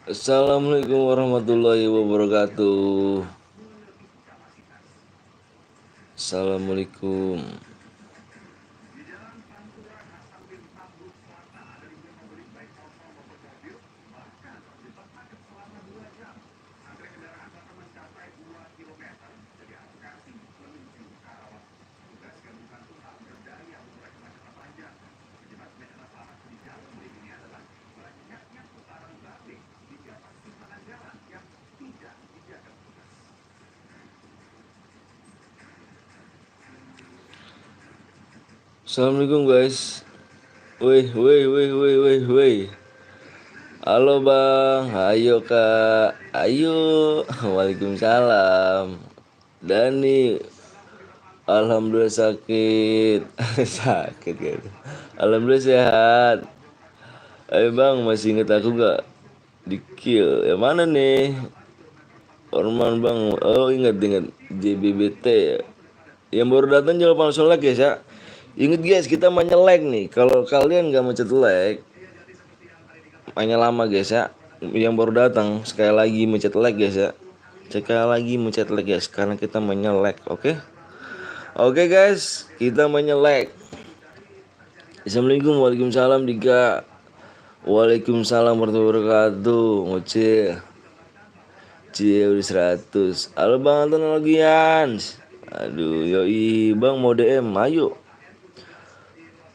Assalamualaikum warahmatullahi wabarakatuh. Assalamualaikum. Assalamualaikum guys. Wih, wih, wih, wih, wih, wih. Halo bang, ayo kak, ayo. Waalaikumsalam. Dani, alhamdulillah sakit, sakit gitu. Alhamdulillah sehat. Ayo bang, masih inget aku gak? Di kill, yang mana nih? Orman bang, oh ingat JBBT ya. Yang baru datang jangan lupa langsung like guys ya. Ingat guys, kita mainnya like nih. Kalau kalian nggak mencet like, mainnya lama guys ya. Yang baru datang sekali lagi mencet like guys ya. Sekali lagi mencet like guys, karena kita mainnya like, oke? Oke guys, kita mainnya like. Assalamualaikum, waalaikumsalam Dika. Waalaikumsalam warahmatullahi wabarakatuh. Ngoceh. Cie udah 100. Halo Bang Anton Logian. Aduh, yoi Bang mau DM, ayo.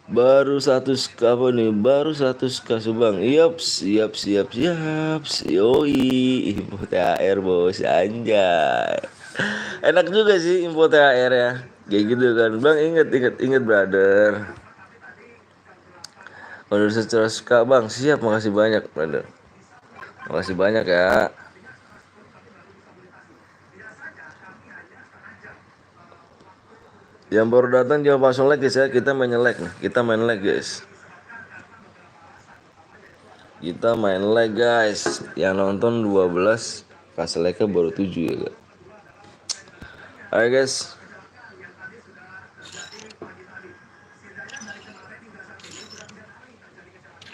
Baru 100k apa nih? Baru 100k Subang. Yap, siap, siap, siap. Yoi, info THR bos, anjay. Enak juga sih info THR ya. Kayak gitu kan. Bang inget, inget, inget brother. Kalau secara suka bang, siap. Makasih banyak brother. Makasih banyak ya. Yang baru datang jangan langsung like guys ya. Kita main like nih. Kita main like guys. Kita main like guys. Yang nonton 12, kasih like baru 7 ya kak. Ayo guys.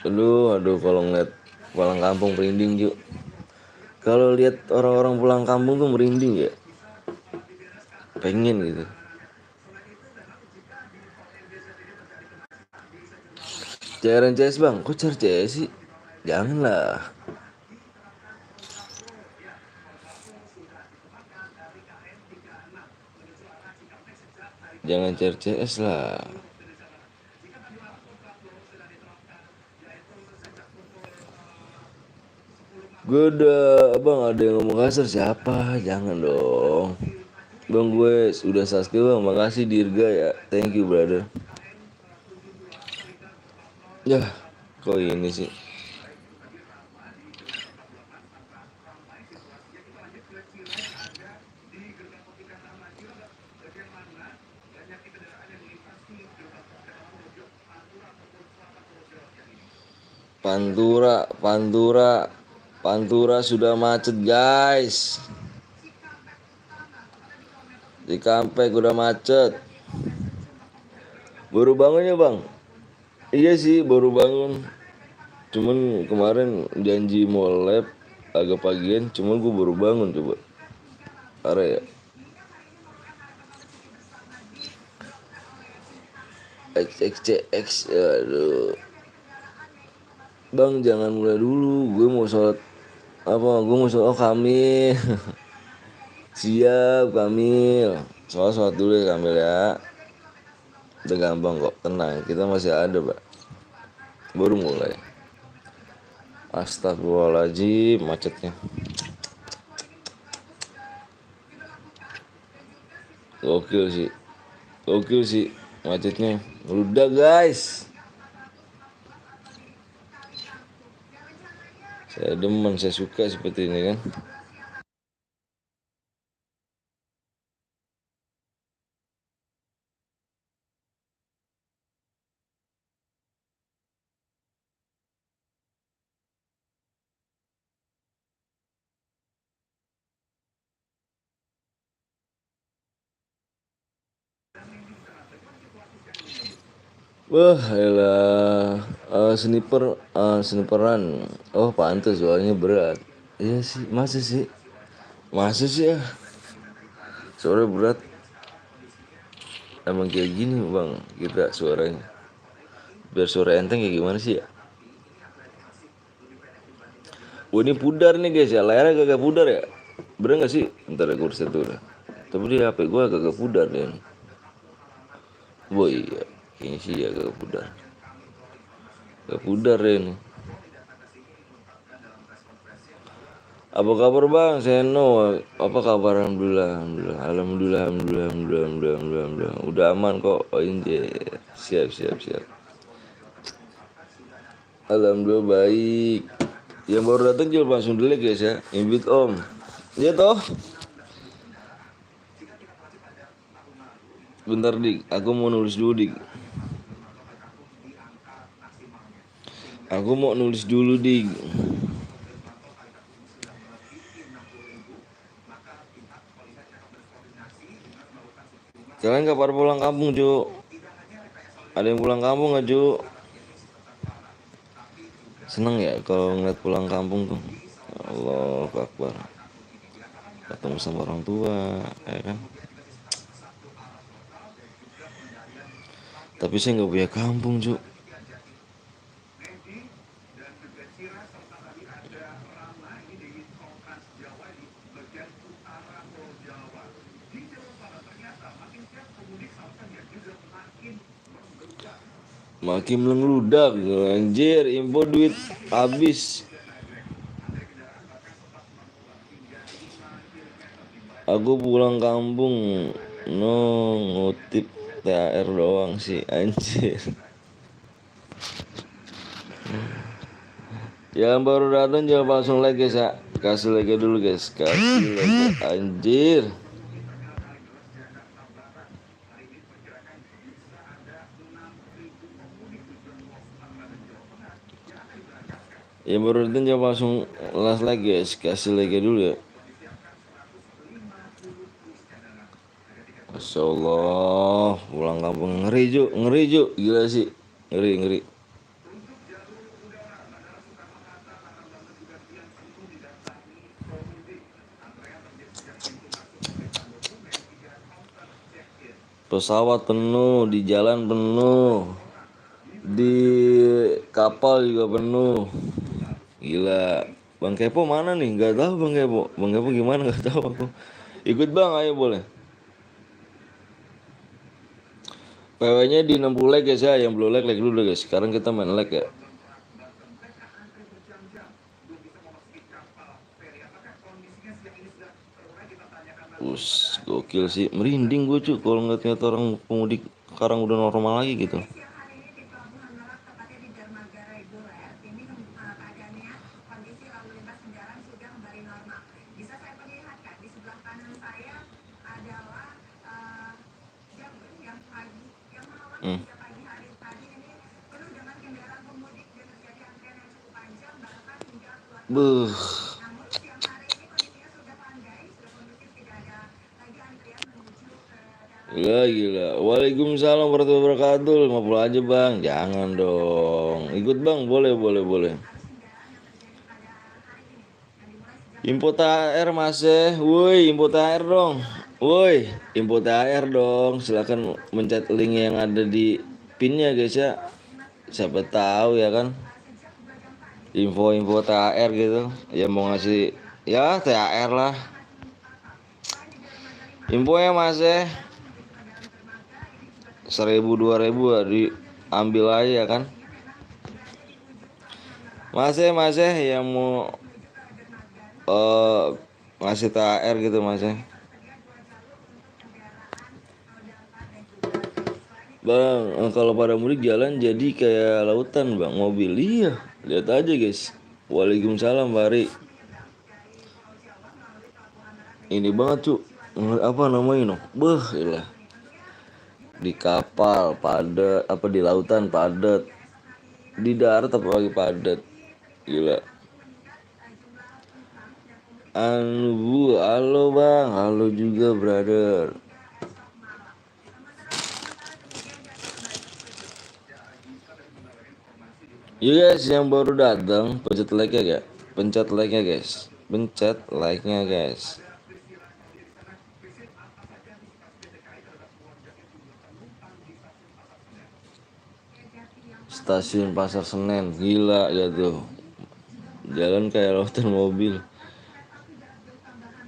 Aduh, kalau ngeliat pulang kampung merinding Ju. Kalau lihat orang-orang pulang kampung tuh merinding ya. Pengen gitu. Cairan CS bang, kok cari CS sih? Janganlah. Jangan cari CS lah. Gue udah, bang ada yang ngomong kasar siapa? Jangan dong. Bang gue sudah subscribe bang, makasih Dirga ya. Thank you brother. Yah, kok ini sih? Pantura, Pantura, Pantura sudah macet guys. Di Kampek udah macet. Baru bangun ya bang? Iya sih baru bangun. Cuman kemarin janji mau lab agak pagian. Cuman gue baru bangun coba. Parah ya. XXCX. Aduh. Bang jangan mulai dulu. Gue mau sholat. Apa? Gue mau sholat. Oh Kamil. Siap Kamil. Sholat dulu ya Kamil ya. Udah gampang kok. Tenang. Kita masih ada pak. Baru mulai. Astagfirullahaladzim macetnya. Gokil sih. Gokil sih macetnya. Udah guys. Saya demen, saya suka seperti ini kan. Wah, elah. sniperan. Oh pantas soalnya berat. Iya sih, masa sih ya, suara berat. Emang kayak gini bang kita suaranya, biar suara enteng kayak gimana sih ya. Oh ini pudar nih guys ya, layarnya kagak pudar ya, bener gak sih? Ntar ya gue reset dulu dah. Tapi di HP gue kagak pudar ya. Oh iya, kayaknya sih ya kagak pudar. Gak pudar ya nih. Apa kabar bang Seno? Apa kabar? Alhamdulillah. Udah aman kok. Oh inje. Siap. Alhamdulillah baik. Yang baru datang jual langsung dulu guys ya. Invite om. Iya toh. Bentar dik. Aku mau nulis dulu dik. Dik. Kalian kapan pulang kampung cu? Ada yang pulang kampung nggak cu? Seneng ya kalau ngeliat pulang kampung tuh. Allah Akbar. Ketemu sama orang tua, ya kan? Tapi saya nggak punya kampung cu. Makin melengludak anjir, info duit habis. Aku pulang kampung no ngutip THR doang sih anjir. Yang baru datang jangan langsung like guys ya. Kasih like dulu guys, kasih like anjir. Yang baru datang jangan langsung like guys, kasih like dulu ya. Masya Allah, pulang kampung ngeri ju, gila sih, ngeri. Pesawat penuh, di jalan penuh, di kapal juga penuh, gila. Bang Kepo mana nih? Gak tahu Bang Kepo gimana? Gak tahu aku. Ikut bang, ayo boleh. PW-nya di 60 like guys ya, yang belum like dulu guys. Sekarang kita main like ya. Gokil sih, merinding gue cuy kalau ngeliat orang pemudik sekarang udah normal lagi gitu. Buh. Gila. Waalaikumsalam warahmatullahi wabarakatuh. 50 aja bang. Jangan dong. Ikut bang, boleh. Info THR masih. Woi, info THR dong. Woi, info THR dong. Silakan mencet link yang ada di pinnya guys ya. Siapa tahu ya kan. Info THR gitu. Ya mau ngasih ya THR lah. Infonya masih 1000 2000 diambil aja kan. Masih yang mau ngasih THR gitu masih. Bang, kalau pada mudik jalan jadi kayak lautan bang, mobil. Iya, lihat aja guys. Waalaikumsalam Bari. Ini banget cu, apa namanya no? Beh, ilah. Di kapal padat, apa di lautan padat, di darat apa lagi padat, gila. Halo bang, halo juga brother. Iya guys, yang baru datang pencet like nya gak? Pencet like nya guys. Pencet like nya guys. Stasiun Pasar Senen, gila ya tuh. Jalan kayak lautan mobil.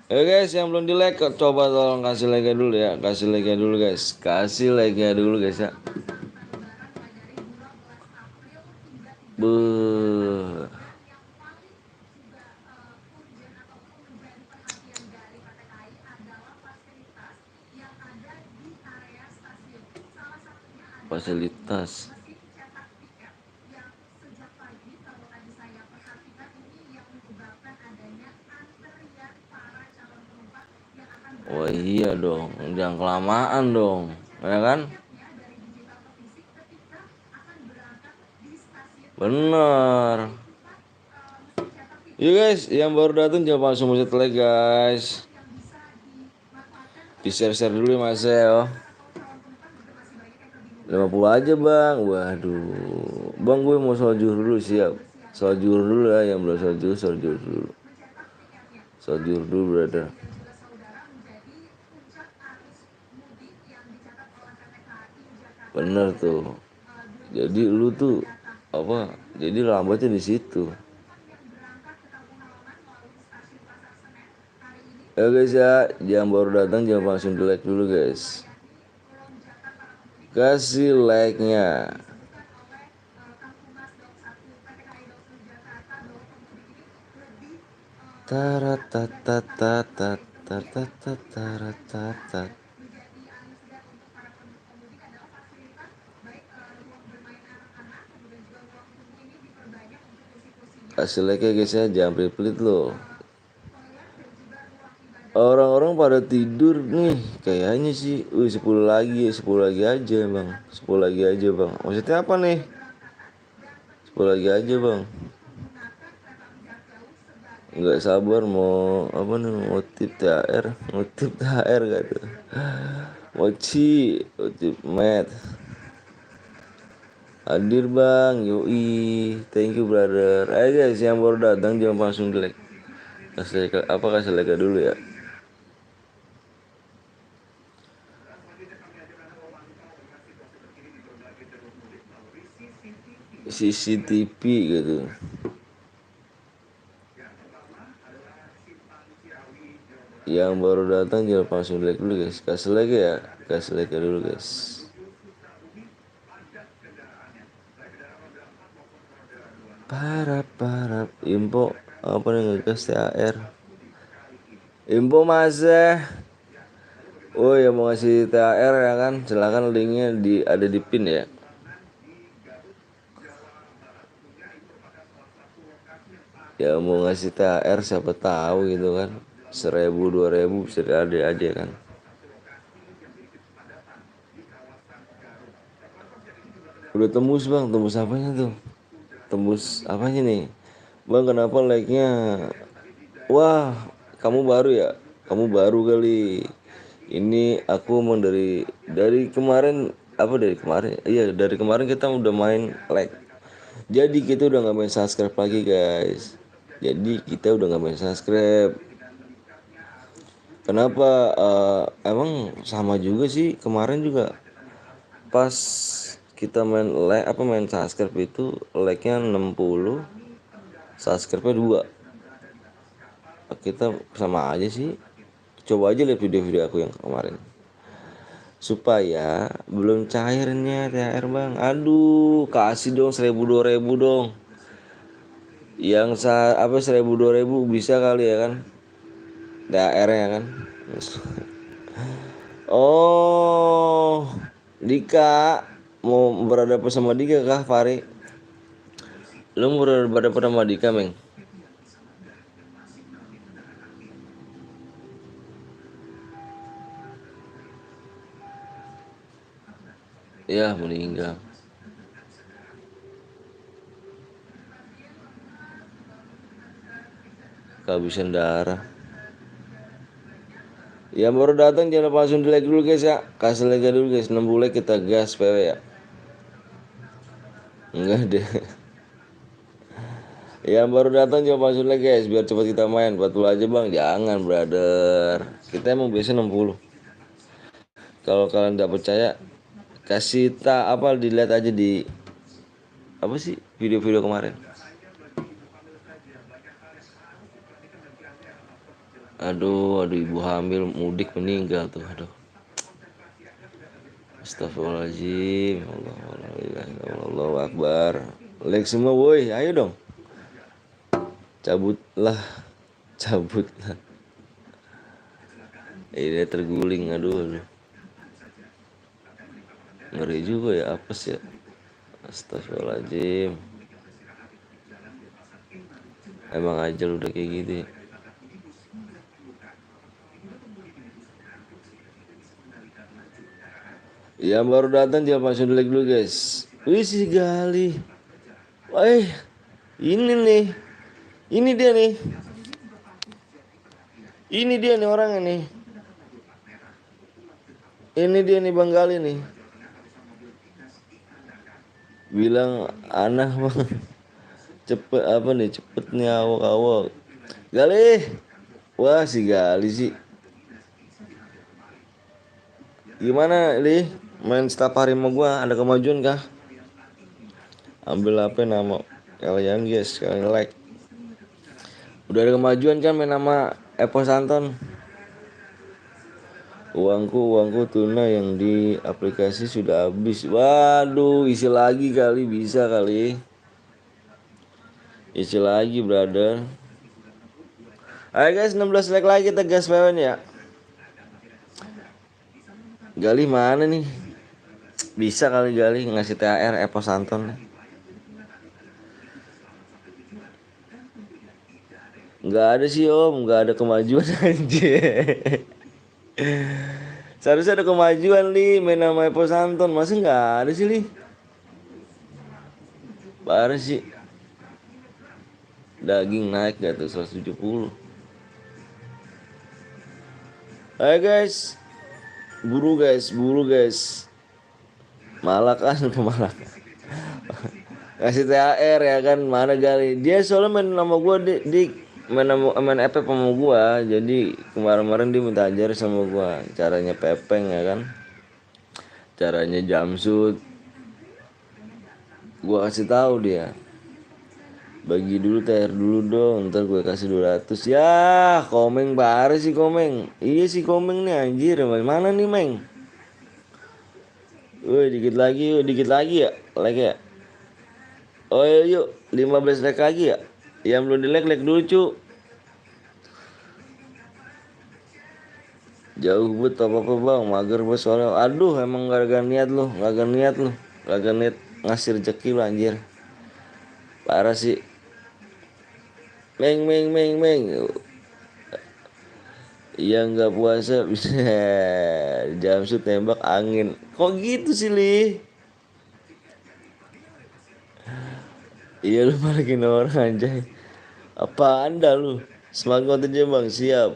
Guys, yang belum di like coba tolong kasih like dulu ya. Kasih like dulu guys. Kasih like dulu guys ya. Beuh. Fasilitas. Wah iya dong, jangan kelamaan dong, ya kan? Bener. Yuk guys, yang baru datang jangan langsung pencet like guys. Di share dulu ya mas ya. 50 aja bang. Waduh. Bang gue mau sojur dulu, siap. Sojur dulu ya, yang belum sojur dulu. Sojur dulu brother. Bener tuh. Jadi lu tuh apa? Jadi lambatnya di situ. Ya guys ya, yang baru datang jangan langsung di like dulu guys. Kasih like-nya. Taratatatatatatatatatat. Kasih like guys ya, jangan pelit-pelit loh. Orang-orang pada tidur nih kayaknya sih. 10 lagi, 10 lagi aja bang. 10 lagi aja bang. Maksudnya apa nih? 10 lagi aja bang. Nggak sabar mau apa nih, mau tip THR. Mau tip THR gak tuh? Mochi, tip mat. Hadir bang, yoi. Thank you brother. Ayo guys, yang baru datang jangan langsung di like. Kasih like dulu ya. CCTV gitu. Yang baru datang jangan langsung like dulu guys. Kasih like ya. Kasih like dulu guys. Para info apa nih ngegas THR. Info mas oh ya mau ngasih THR ya kan, silakan linknya ada di pin ya. Ya mau ngasih THR siapa tahu gitu kan, 1.000 2.000 bisa ada aja kan. Udah tembus bang, tembus apanya tuh? Tembus apanya nih? Bang kenapa like-nya? Wah, kamu baru ya? Kamu baru kali. Ini aku mau dari kemarin, apa dari kemarin? Iya, dari kemarin kita udah main like. Jadi kita udah nggak main subscribe lagi guys. Jadi kita udah nggak main subscribe. Kenapa? Emang sama juga sih kemarin juga pas kita main like apa main subscribe itu like-nya 60, subscribe-nya 2. Kita sama aja sih. Coba aja lihat video-video aku yang kemarin. Supaya belum cairnya THR bang. Aduh, kasih dong 1.000 2.000 dong. Yang 1.000 2.000 bisa kali ya kan? THR-nya kan. Oh, Dika mau berhadapan sama Dika kah Fari? Lu mau berhadapan sama Dika meng? Ya meninggal. Kehabisan darah. Yang baru datang jangan lupa langsung di like dulu guys ya. Kasih like dulu guys, 60 like kita gas PW ya. Enggak deh. Yang baru datang coba masuk lagi guys, biar cepat kita main. 40 aja bang, jangan brother. Kita emang biasa 60. Kalau kalian nggak percaya, kasih apa dilihat aja di apa sih video-video kemarin. Aduh, ibu hamil mudik meninggal tuh. Aduh. Astagfirullahaladzim. Allahu Akbar. Like semua woi, ayo dong. Cabutlah. Cabutlah. Ini terguling, aduh. Ngeri juga ya, apes ya. Astagfirullahaladzim. Emang ajal udah kayak gitu ya. Yang baru datang jangan langsung like dulu guys. Wih si Gali. Wah, ini nih. Ini dia nih. Ini dia nih orangnya nih. Ini dia nih Bang Gali nih. Bilang anak bang. Cepet apa nih? Cepet nih awak-awak. Gali. Wah si Gali sih. Gimana Li? Main setiap hari sama gua ada kemajuan kah? Ambil apa nama kalian guys, kalian like. Udah ada kemajuan kan main nama Epos Anton. Uangku tunai yang di aplikasi sudah habis. Waduh, isi lagi kali, bisa kali. Isi lagi brother. Ayo guys, 16 like lagi kita gas pewen ya. Gali mana nih? Bisa kali Gali ngasih THR Epos Anton. Nggak ada sih om, nggak ada kemajuan aja. Seharusnya ada kemajuan li, main nama Epos Anton, masa nggak ada sih li? Parah sih. Daging naik gak tuh 170. Ayo guys, buru guys. Malah kan pemalak. Kasih THR ya kan, mana Gali? Dia soalnya main nama gua di main EP sama gua. Jadi kemarin-kemarin dia minta ajar sama gua caranya pepeng ya kan. Caranya jumpsuit. Gua kasih tahu dia. Bagi dulu THR dulu dong, ntar gue kasih 200. Ya, Komeng baru sih Komeng. Iya sih Komeng nih anjir, mana nih Meng? Woi, dikit lagi ya, like ya. Oh iya, yuk, 15 like lagi ya. Yang belum di like dulu cu. Jauh bet apa bang, mager bos soalnya. Aduh, emang gak niat lu, gak niat ngasih rezeki lu anjir. Parah sih. Meng. Yang nggak puasa bisa jamsut tembak angin. Kok gitu sih li? Iya lu marahin orang anjay. Apa anda lu? Semangat aja bang, siap.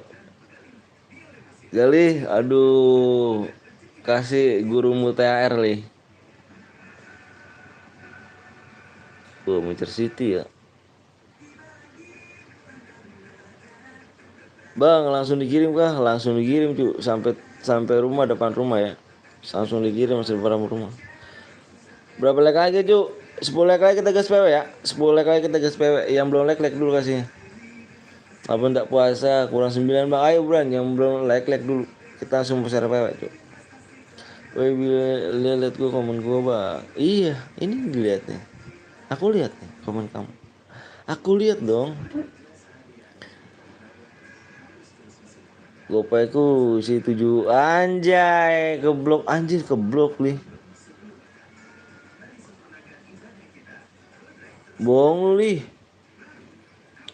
Gali, aduh. Kasih gurumu THR li. Manchester City ya. Bang, langsung dikirim kah? Langsung dikirim cu, sampai rumah, depan rumah ya. Langsung dikirim masih depan rumah. Berapa like lagi cu? 10 like lagi kita gas PW ya. 10 like lagi kita gas PW. Yang belum like dulu kasih. Apa ndak puasa kurang 9 bang. Ayo Bran, yang belum like dulu. Kita langsung share PW cu. Woi lihat gua komen gua bang. Iya, ini dilihat nih. Aku lihat nih komen kamu. Aku lihat dong. Gopayku si 7 anjay keblok anjir keblok nih. Bohong lu lih.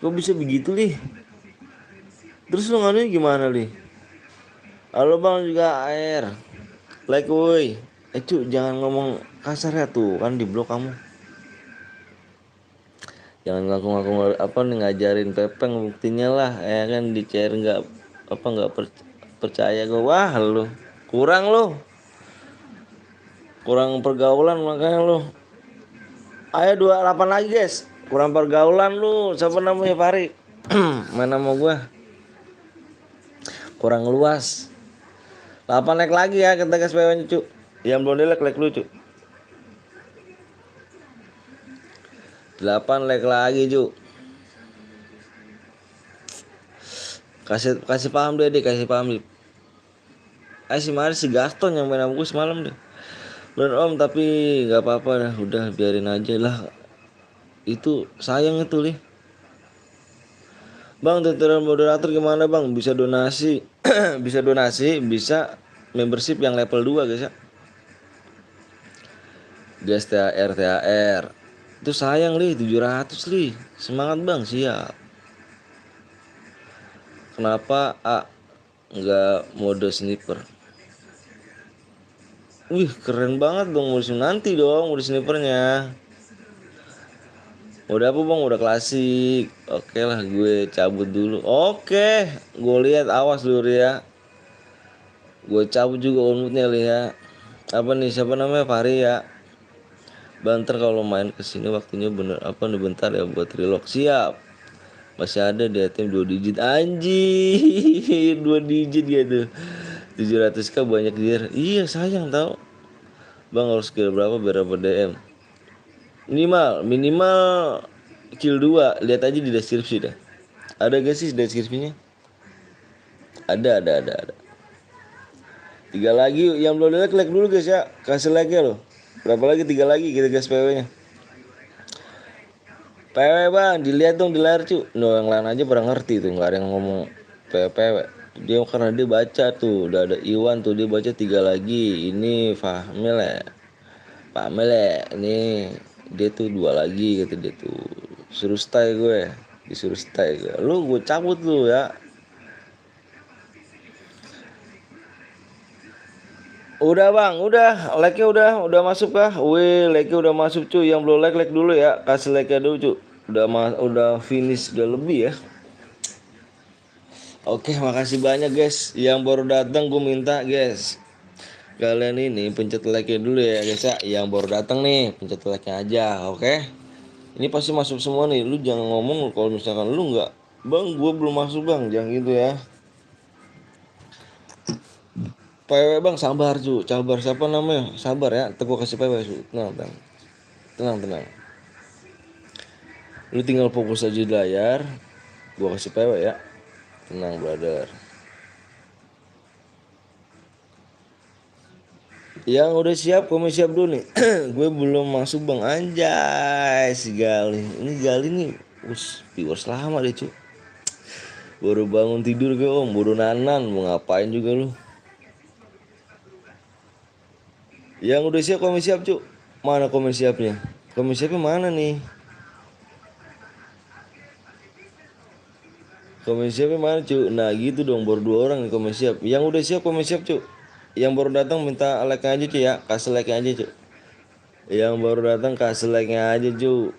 Kok bisa begitu lih? Terus lu nganuin gimana lih? Halo bang juga air. Like woi. Cu jangan ngomong kasar ya tuh kan di blok kamu. Jangan ngaku-ngaku apa nih ngajarin pepeng buktinya lah ya kan di chair nggak percaya gue. Wah lu kurang pergaulan makanya lu. Ayo 28 lagi guys. Kurang pergaulan lu. Siapa namanya Fari? Main sama gua. Kurang luas. 8 like lagi ya kita gas PW-nya, cu. Yang belum di like lu, cu. 8 like lagi, cu. Kasih paham deh, kasih paham deh. Si Mari si Gaston yang main sama gue semalam deh. Bener om, tapi nggak apa-apa dah, udah biarin aja lah. Itu sayang itu lih. Bang, tutorial moderator gimana bang? Bisa donasi, bisa donasi, bisa membership yang level 2 guys ya. Gas THR THR. Itu sayang lih 700 lih. Semangat bang, siap. Kenapa nggak mode sniper? Wih keren banget dong mode nanti dong mode snipernya. Udah apa bang? Udah klasik. Oke lah gue cabut dulu. Oke, gue lihat awas dulu ya. Gue cabut juga unmutnya li ya. Apa nih siapa namanya Fahri ya? Banter kalau main kesini waktunya bener apa nih bentar ya buat relock siap. Masih ada di ATM 2 digit anjir 2 digit gitu 700k banyak dia. Iya sayang tau. Bang harus skill berapa biar dapat DM? Minimal kill 2. Lihat aja di deskripsi dah. Ada gak sih deskripsinya? Ada. Tiga lagi yang belum like dulu guys ya. Kasih like ya loh. Berapa lagi? 3 lagi kita gas PW nya. PW bang, dilihat dong di layar cu. No yang lain aja pernah ngerti tuh, nggak ada yang ngomong PW. Dia karena dia baca tuh, udah ada Iwan tuh dia baca 3 lagi. Ini Fahmil ya, Fahmil ya. Ini dia tuh 2 lagi gitu dia tuh. Suruh stay gue, disuruh stay gue. Lu gue cabut lu ya. Udah bang, udah like-nya udah masuk kah? Wih, like-nya udah masuk cuy. Yang belum like dulu ya, kasih like-nya dulu cuy. Udah finish udah lebih ya. Oke, makasih banyak guys. Yang baru datang gue minta guys. Kalian ini pencet like-nya dulu ya guys ya. Yang baru datang nih, pencet like-nya aja, oke? Ini pasti masuk semua nih. Lu jangan ngomong kalau misalkan lu nggak, bang, gue belum masuk bang, jangan gitu ya. PW bang, sabar cu, sabar siapa namanya? Sabar ya, teguh kasih PW cu. Tenang. Lu tinggal fokus aja di layar. Gua kasih PW ya. Tenang brother. Yang udah siap, kamu siap dulu nih. Gue belum masuk bang, anjay si Gali. Ini Gali nih, viewers lama deh cu. Baru bangun tidur gue om, baru nanan, mau ngapain juga lu. Yang udah siap, kamu siap cu. Mana kamu siapnya? Kamu siapnya mana nih? Kamu siapnya mana cu? Nah gitu dong, baru 2 orang nih kamu siap. Yang udah siap, kamu siap cu. Yang baru datang minta like aja cu ya, kasih like aja cu. Yang baru datang kasih like-nya aja cu.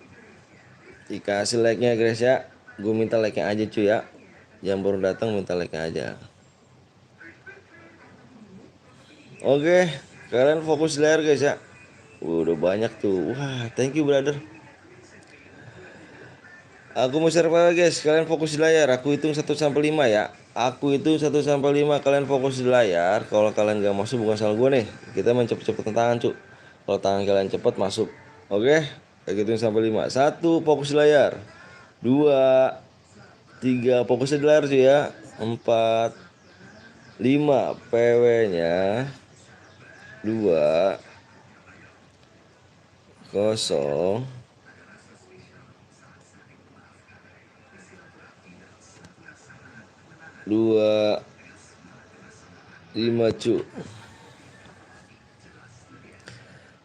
Dikasih like-nya guys ya. Gue minta like-nya aja cu ya. Yang baru datang minta like-nya aja. Oke, kalian fokus di layar guys ya. Udah banyak tuh. Wah, thank you brother. Aku mau share apa guys. Kalian fokus di layar. Aku hitung 1 sampai 5 ya. Aku hitung 1 sampai 5. Kalian fokus di layar. Kalau kalian gak masuk bukan salah gue nih. Kita main cepet-cepet tangan cu. Kalau tangan kalian cepet masuk. Oke, kita hitung sampai 5. 1, fokus di layar. 2, 3, fokusnya di layar cuy ya. 4, 5, PW nya 2, 0, 2, 5 cu.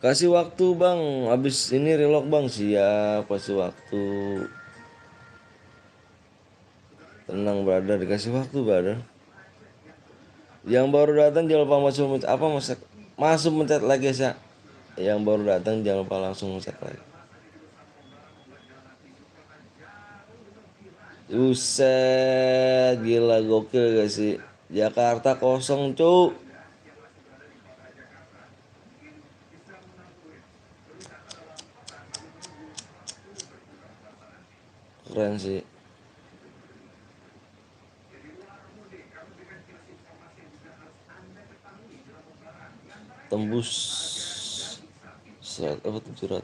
Kasih waktu bang, habis ini relock bang. Siap, kasih waktu. Tenang brother, dikasih waktu brother. Yang baru datang jangan lupa masuk mencet like guys ya. Yang baru datang jangan lupa langsung mencet like. Buset, gila gokil gak sih? Jakarta kosong cuk. keren sih. Tembus 700.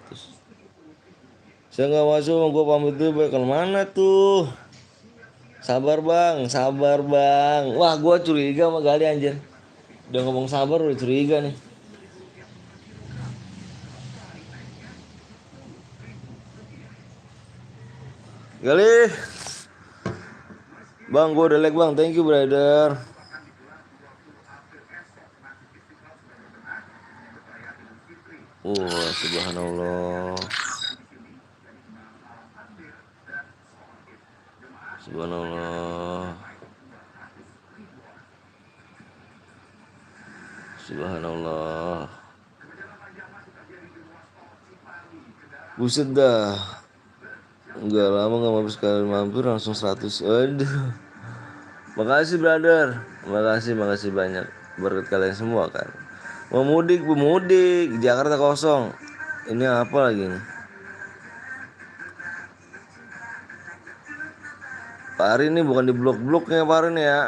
Saya nggak masuk, gue pamit dulu. Kalau mana tuh? Sabar bang, sabar bang. Wah, gue curiga sama Gali anjir. Udah ngomong sabar udah curiga nih. Gali, bang, gue udah lag bang. Thank you brother. Subhanallah. Subhanallah. Subhanallah. Buset dah. Enggak lama nggak mampir, sekali mampir langsung 100. Aduh. Makasih brother. Makasih banyak. Berkat kalian semua kan. Mau mudik, pemudik. Jakarta kosong. Ini apa lagi nih? Pak Ari ini bukan di blok-bloknya Pak Ari nih ya.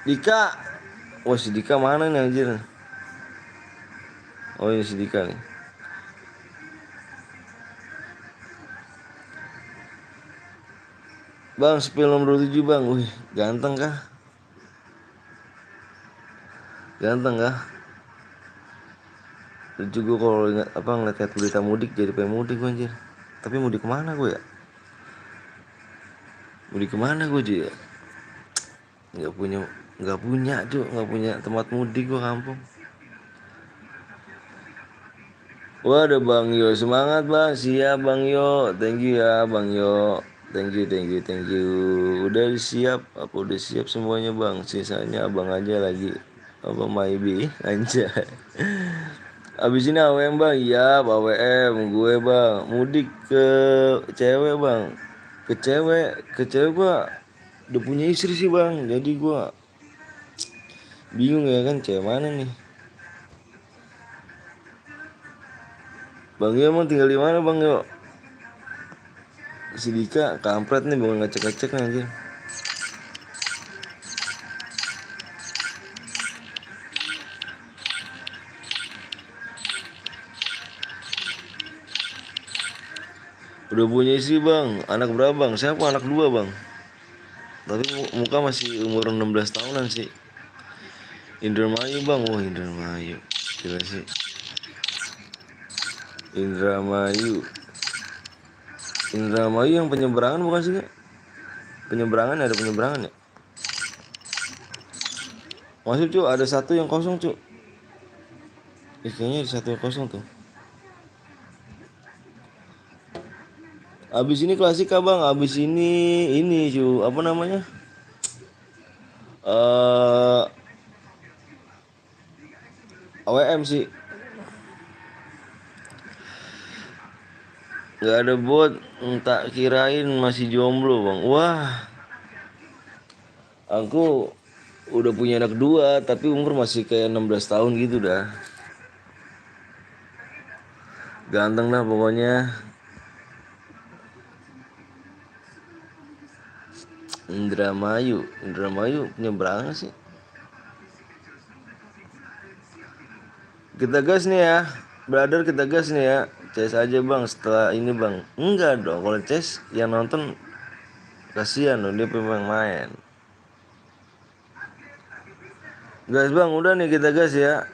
Dika. Wah si Dika mana nih anjir? Oh ini si Dika nih. Bang, spill nomor 7 bang. Wih, ganteng kah? Ganteng kah? Lucu gue kalau ingat apa ngeliat berita mudik jadi pengen mudik gue anjir. Tapi mudik kemana gue ya? Mudik kemana gue ya? Nggak punya, nggak punya tempat mudik gue kampung. Wah ada Bang Yo, semangat bang, siap Bang Yo, thank you ya Bang Yo, thank you. Udah siap, apa udah siap semuanya bang, sisanya abang aja lagi, apa maybe anjay. Abis ini AWM bang, iya AWM gue bang, mudik ke cewek bang, ke cewek gua udah punya istri sih bang, jadi gua bingung ya kan cewek mana nih. Bang Yo emang tinggal di mana Bang Yo? Si Dika kampret nih bukan ngecek-ngecek nih anjir. Udah punya istri bang, anak berapa bang? Siapa anak 2 bang. Tapi muka masih umur 16 tahunan sih. Indramayu bang, wah Indramayu. Gila sih. Indramayu. Indramayu yang penyeberangan bukan sih kak? Penyeberangan ada penyeberangan ya? Masuk cu, ada satu yang kosong cu. Kayaknya ada satu yang kosong tuh. Abis ini klasika bang, abis ini cu, apa namanya? AWM sih. Gak ada bot, tak kirain masih jomblo bang. Wah, aku udah punya anak 2 tapi umur masih kayak 16 tahun gitu dah. Ganteng dah pokoknya. Indramayu punya berapa sih? Kita gas nih ya, brother kita gas nih ya. CS aja bang setelah ini bang. Enggak dong, kalau CS yang nonton kasihan dong dia memang main. Gas bang, udah nih kita gas ya.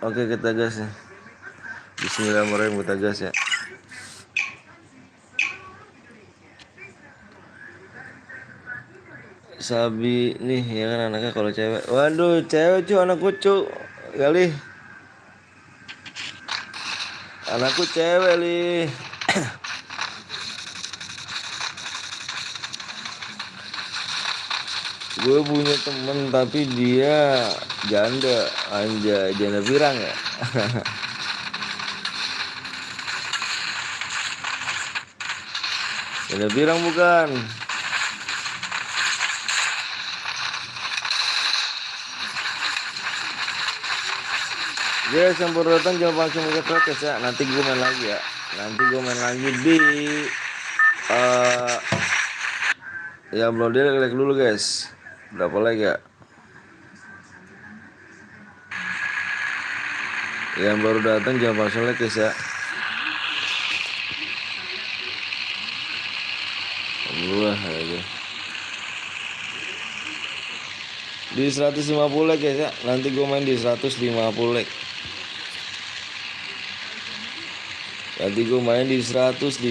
Oke kita gas nih. Bismillahirrahmanirrahim kita gas ya. Sabi nih ya kan anaknya kalau cewek. Waduh cewek cu anakku cu kali. Anakku cewek li. Gue punya temen tapi dia janda, anjay janda pirang ya. Janda pirang bukan. Guys yang baru datang jangan langsung mencet podcast ya. Nanti gue main lagi ya. Nanti gue main lagi di eh ya belum dia like dulu guys. Berapa like ya? Yang baru datang jangan langsung like guys ya. Wah aja. Di 150 like guys ya. Nanti gue main di 150 like. Nanti gue main di 150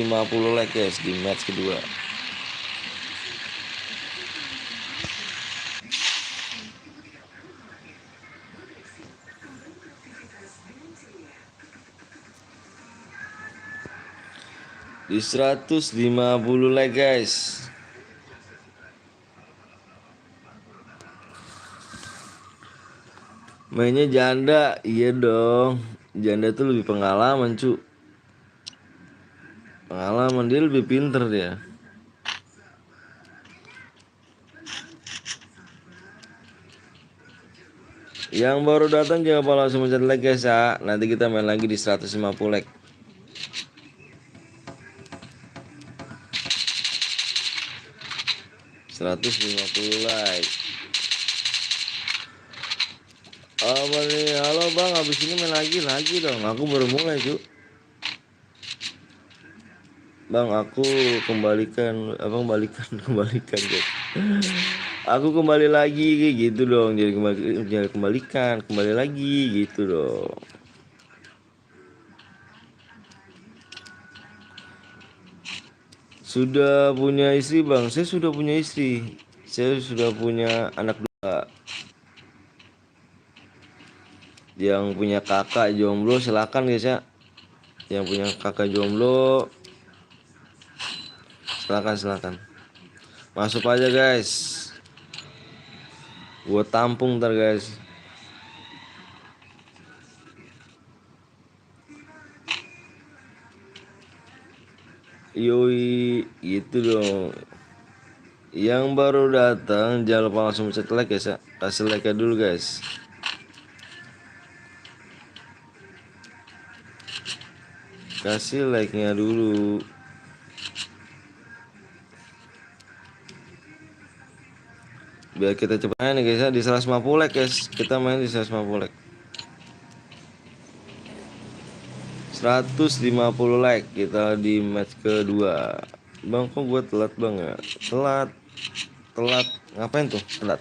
like guys di match kedua. Di 150 like guys. Mainnya janda, iya dong. Janda tuh lebih pengalaman cu. Pengalaman dia lebih pinter dia. Yang baru datang jangan lupa langsung mencet like guys ya. Nanti kita main lagi di 150 like. Seratus lima puluh like. Apa nih? Halo bang, habis ini main lagi dong. Aku baru mulai cu. Bang, aku kembalikan, abang balikan, kembalikan guys. Aku kembali lagi kayak gitu dong. Jadi kembalikan, kembali lagi gitu dong. Sudah punya istri bang? Saya sudah punya istri. Saya sudah punya anak dua. Yang punya kakak jomblo silakan guys ya. Yang punya kakak jomblo silakan. Masuk aja guys. Gua tampung ntar guys. Yoi, gitu dong. Yang baru datang jangan lupa langsung pencet like guys ya. Kasih like dulu guys. Kasih like-nya dulu. Biar kita cepet main guys ya. Di 150 like guys. Kita main di 150 like. 150 like kita di match kedua. Bang kok gue telat bang ya? Telat ngapain tuh telat?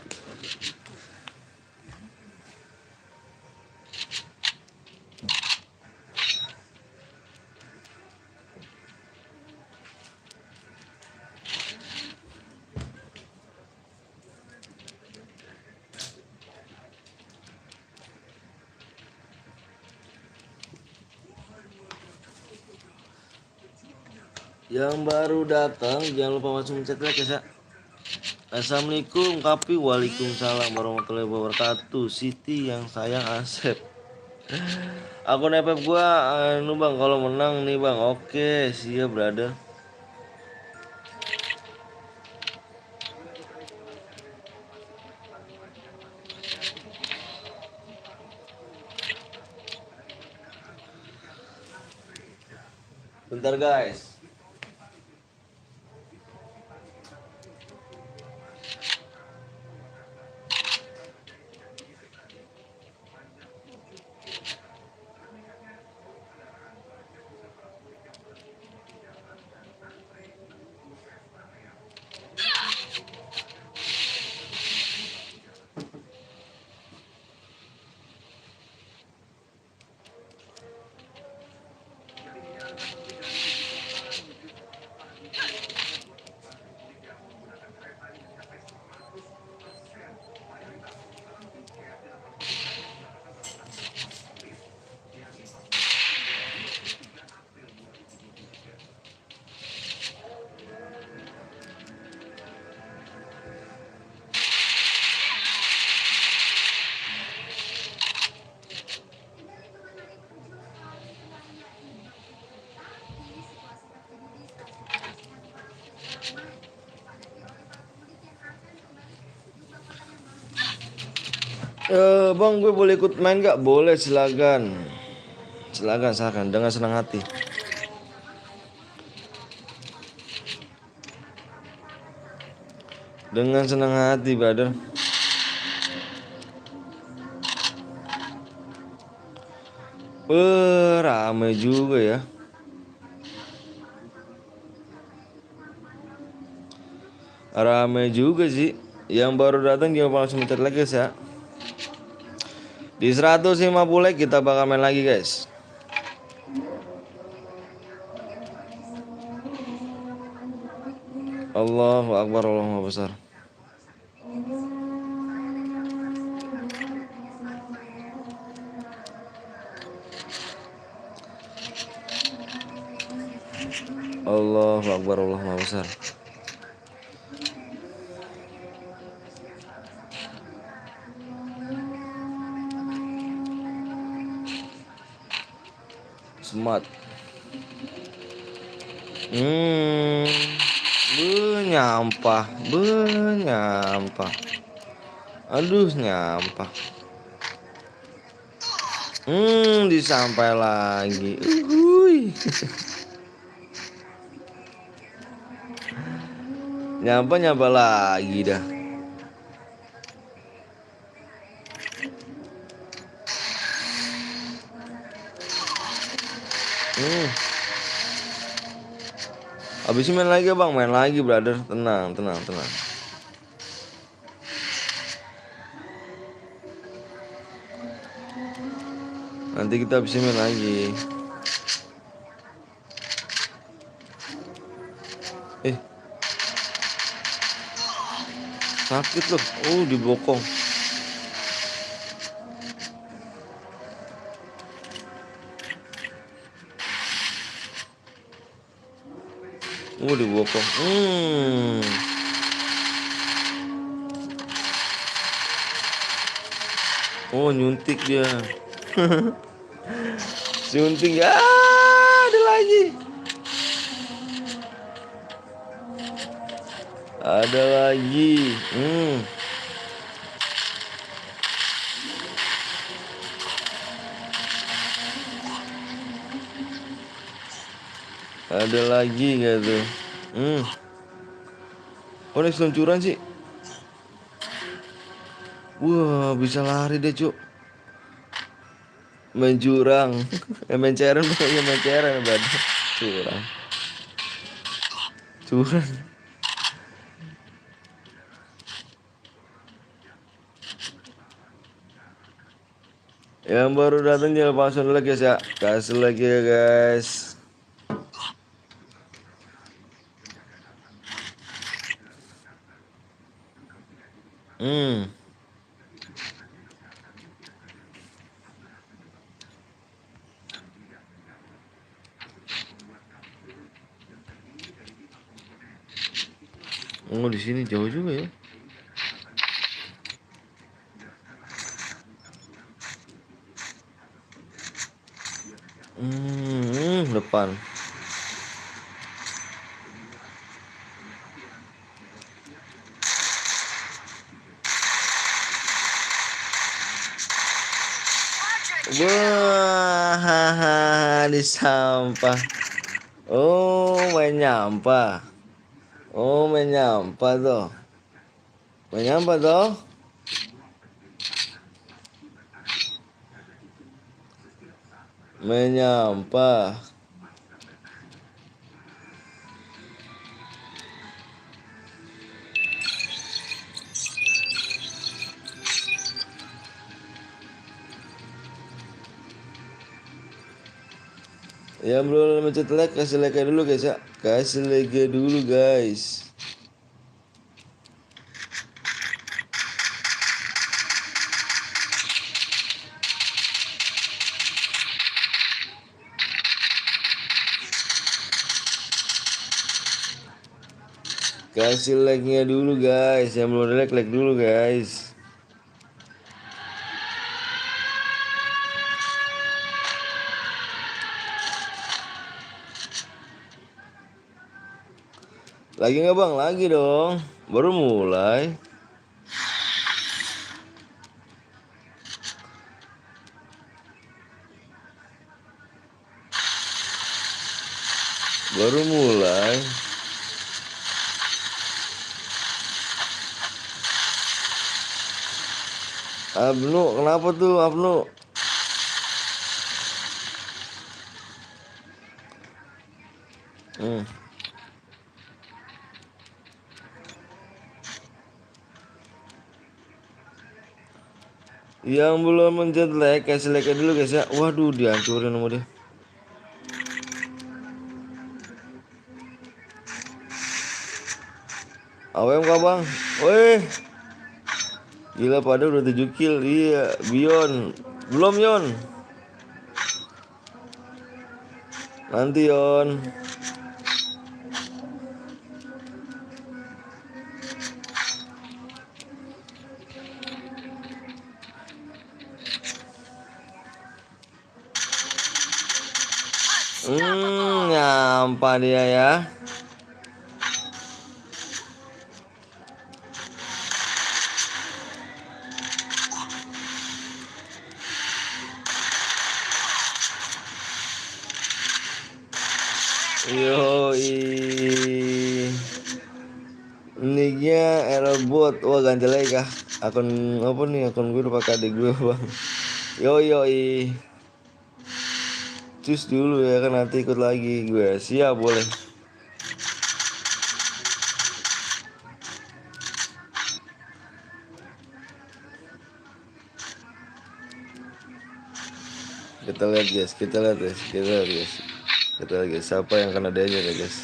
Yang baru datang jangan lupa langsung mencet like ya. Assalamualaikum Kapi. Waalaikumsalam warahmatullahi wabarakatuh. Siti yang sayang Asep. Aku nepep gua anu bang kalau menang nih bang. Oke siap brother. Bentar guys. Bang, gue boleh ikut main gak? Boleh, silakan. Silakan dengan senang hati. Dengan senang hati, brother. Ramai juga ya. Ramai juga sih. Yang baru datang jangan langsung mencet lagi guys ya. Di 150 like kita bakal main lagi guys. Allahu Akbar, Allahu besar. Allahu Akbar, Allahu besar. Smart. Nyampah. Nyampah. Aduh, nyampah. Disampai lagi. Nyampa lagi dah. Habis main lagi bang, main lagi brother. Tenang. Nanti kita habis main lagi. Sakit loh. Dibokong. Dibokong. Nyuntik dia. Suntik ya. Ada lagi. Ada lagi. Ada lagi gak tuh? Ini seluncuran sih. Wah, bisa lari deh cuk. Main curang. Main ceren pokoknya, main ceren berarti. Curang. Yang baru datang jangan langsung like guys ya. Kasih lagi ya guys. Di sini jauh juga ya. Depan. Wah, di sampah. Main nyampah. Main nyampah tuh. Main nyampah tuh. Main nyampah. Yang belum mencet like, kasih like dulu guys ya. Kasih like dulu guys. Kasih like-nya dulu guys. Yang belum like, like dulu guys. Lagi nggak bang? Lagi dong. Baru mulai. Baru mulai. Abnu, kenapa tuh Abnu? Hmm. Yang belum mencet like, kasih like dulu guys ya. Waduh, dihancurin sama dia. AWM kah bang? Weh, gila pada udah 7 kill. Iya, Bion. Belum Yon. Nanti Yon. Nyampah dia ya. Yoi. Nicknya Aerobot. Wah ganti lagi kah? Akun apa nih? Akun gue udah pakai adik gue bang. Yoi. Cus dulu ya kan, nanti ikut lagi gue. Siap boleh. Kita lihat guys, kita lihat guys, kita lihat guys. Kita lihat guys, siapa yang kena danger ya guys.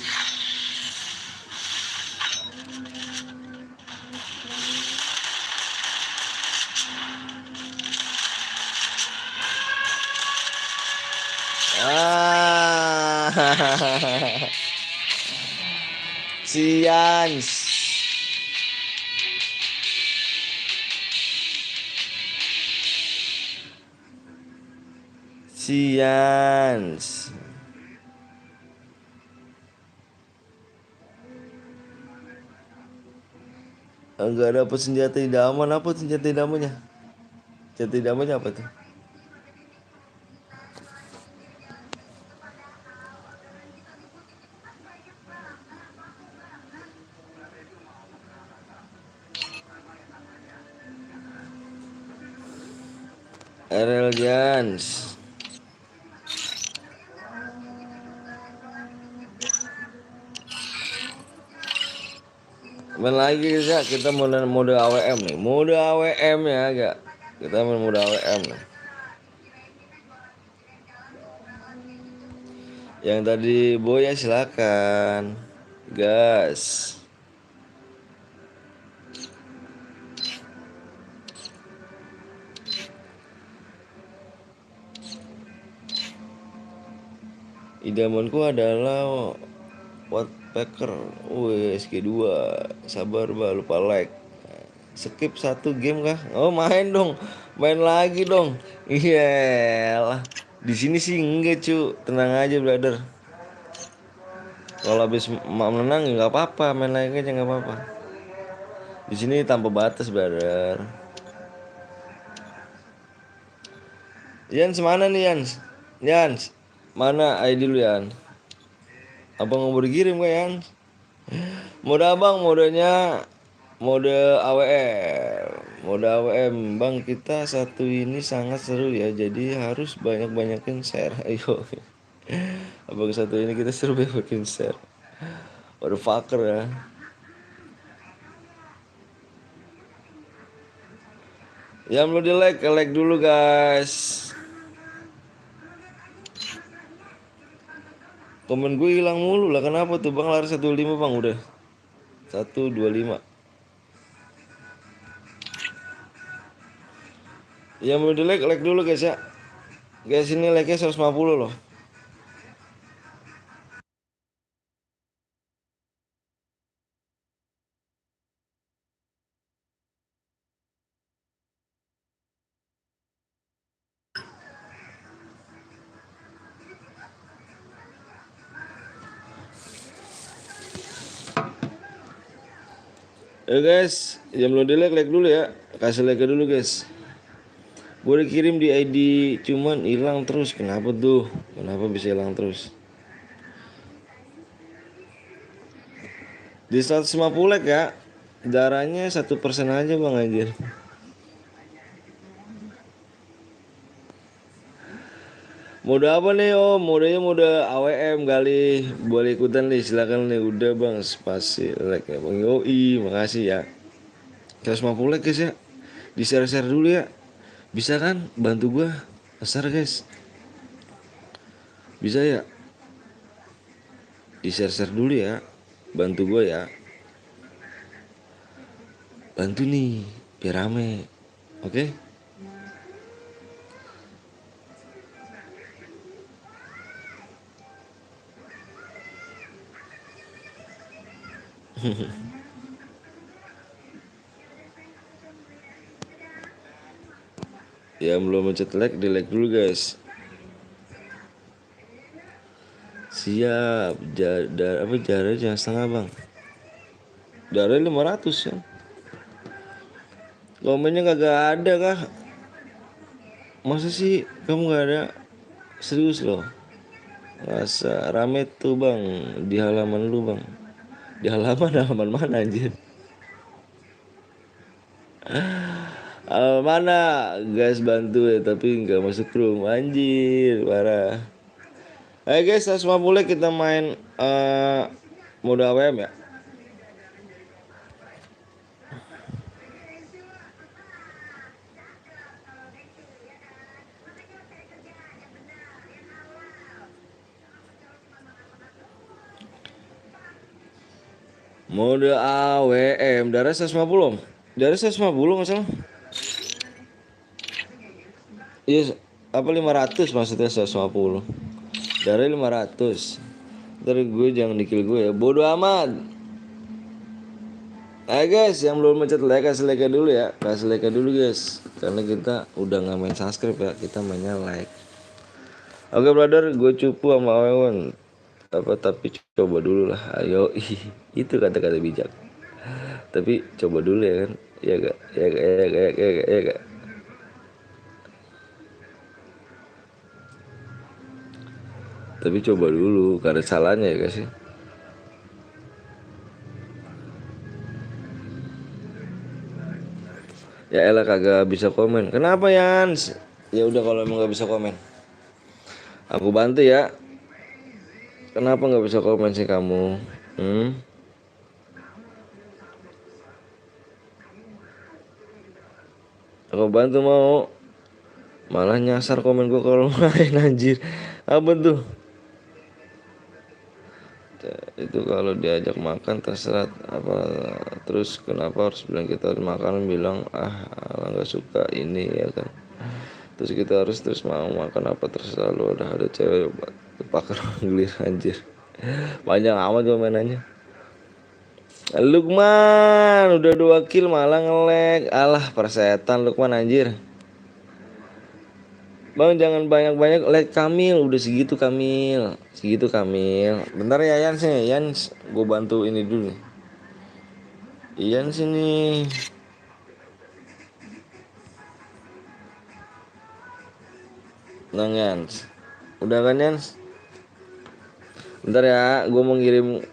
Sians. Sians. Enggak dapat senjata idaman. Apa senjata idamannya? Senjata idamannya apa tuh? RL Jans. Main lagi guys ya, kita mode AWM nih. Mode AWM ya agak. Kita main mode AWM nih. Yang tadi Boya silakan. Gas. Idamanku adalah Wattpacker. Wih, SG2. Sabar bah, lupa like. Skip satu game kah? Oh, main dong. Main lagi dong. Iyalah. Di sini sih enggak, cu. Tenang aja, brother. Kalau habis menang ya nggak apa-apa, main lagi aja nggak apa-apa. Di sini tanpa batas, brother. Yans mana nih Yans? Yans, mana ID lu Yan? Abang mau dikirim gak Yans? Mode abang modenya mode AWM. Mode AWM bang, kita satu ini sangat seru ya. Jadi harus banyak-banyakin share. Ayo. Abang satu ini kita seru banyakin share. Waduh fucker ya. Yang belum di like, like dulu guys. Komen gue hilang mulu lah, kenapa tuh bang? Lari 15 bang, udah 125. Yang belum di like, like dulu guys ya. Guys ini like-nya 150 loh. Guys, yang belum di like, like dulu ya. Kasih like dulu guys. Gue udah kirim di ID, cuman hilang terus. Kenapa tuh? Kenapa bisa hilang terus? Di 150 like ya. Darahnya 1% aja bang anjir. Mode apa nih om? Modenya mode AWM kali. Boleh ikutan nih, silakan nih. Udah bang, spasi like ya bang. Yoi, makasih ya. 150 like guys ya. Di share-share dulu ya. Bisa kan? Bantu gua share guys. Bisa ya? Di share-share dulu ya. Bantu gua ya. Bantu nih, biar rame. Oke? Yang belum mencet like, di like dulu guys. Siap. Apa jaraknya jangan setengah bang. Darahnya 500 ya. Komennya kagak ada kah? Masa sih kamu gak ada? Serius loh. Masa rame tuh bang. Di halaman lu bang. Di halaman mana anjir? Halaman mana? Guys bantu ya. Tapi gak masuk room. Anjir parah. Ayo guys 150 kita main mode AWM ya. Mode AWM. Darah 150 om. Darah 150 gak salah. Iya apa 500 maksudnya 150. Darah 500. Ntar gue jangan dikil gue ya. Bodoh amat. Ayo guys yang belum mencet like kasih like dulu ya. Kasih like dulu guys. Karena kita udah gak main subscribe ya. Kita mainnya like. Oke brother gue cupu sama Awan. Tapi coba dulu lah. Ayo itu kata-kata bijak. Tapi coba dulu ya kan. Ya gak. Ya gak. Tapi coba dulu. Gak ada salahnya ya guys sih. Ya elah kagak bisa komen. Kenapa Yans? Ya udah kalau emang gak bisa komen. Aku bantu ya. Kenapa nggak bisa komen sih kamu? Aku bantu mau. Malah nyasar komen gua kalau main anjir. Apa tuh? Itu kalau diajak makan terserah apa terus kenapa harus bilang kita harus makan bilang nggak suka ini ya kan. Terus kita harus terus mau makan apa terserah lu ada cewek pakar ngelir anjir. Panjang amat komenannya. Lukman udah 2 kill malah nge-lag. Alah persetan Lukman anjir. Bang jangan banyak-banyak like Kamil. Udah segitu Kamil. Segitu Kamil. Bentar ya Yan sih. Yan gue bantu ini dulu nih. Yan sini. Nang Yan. Udah kan Yan? Bentar ya. Gue mau ngirim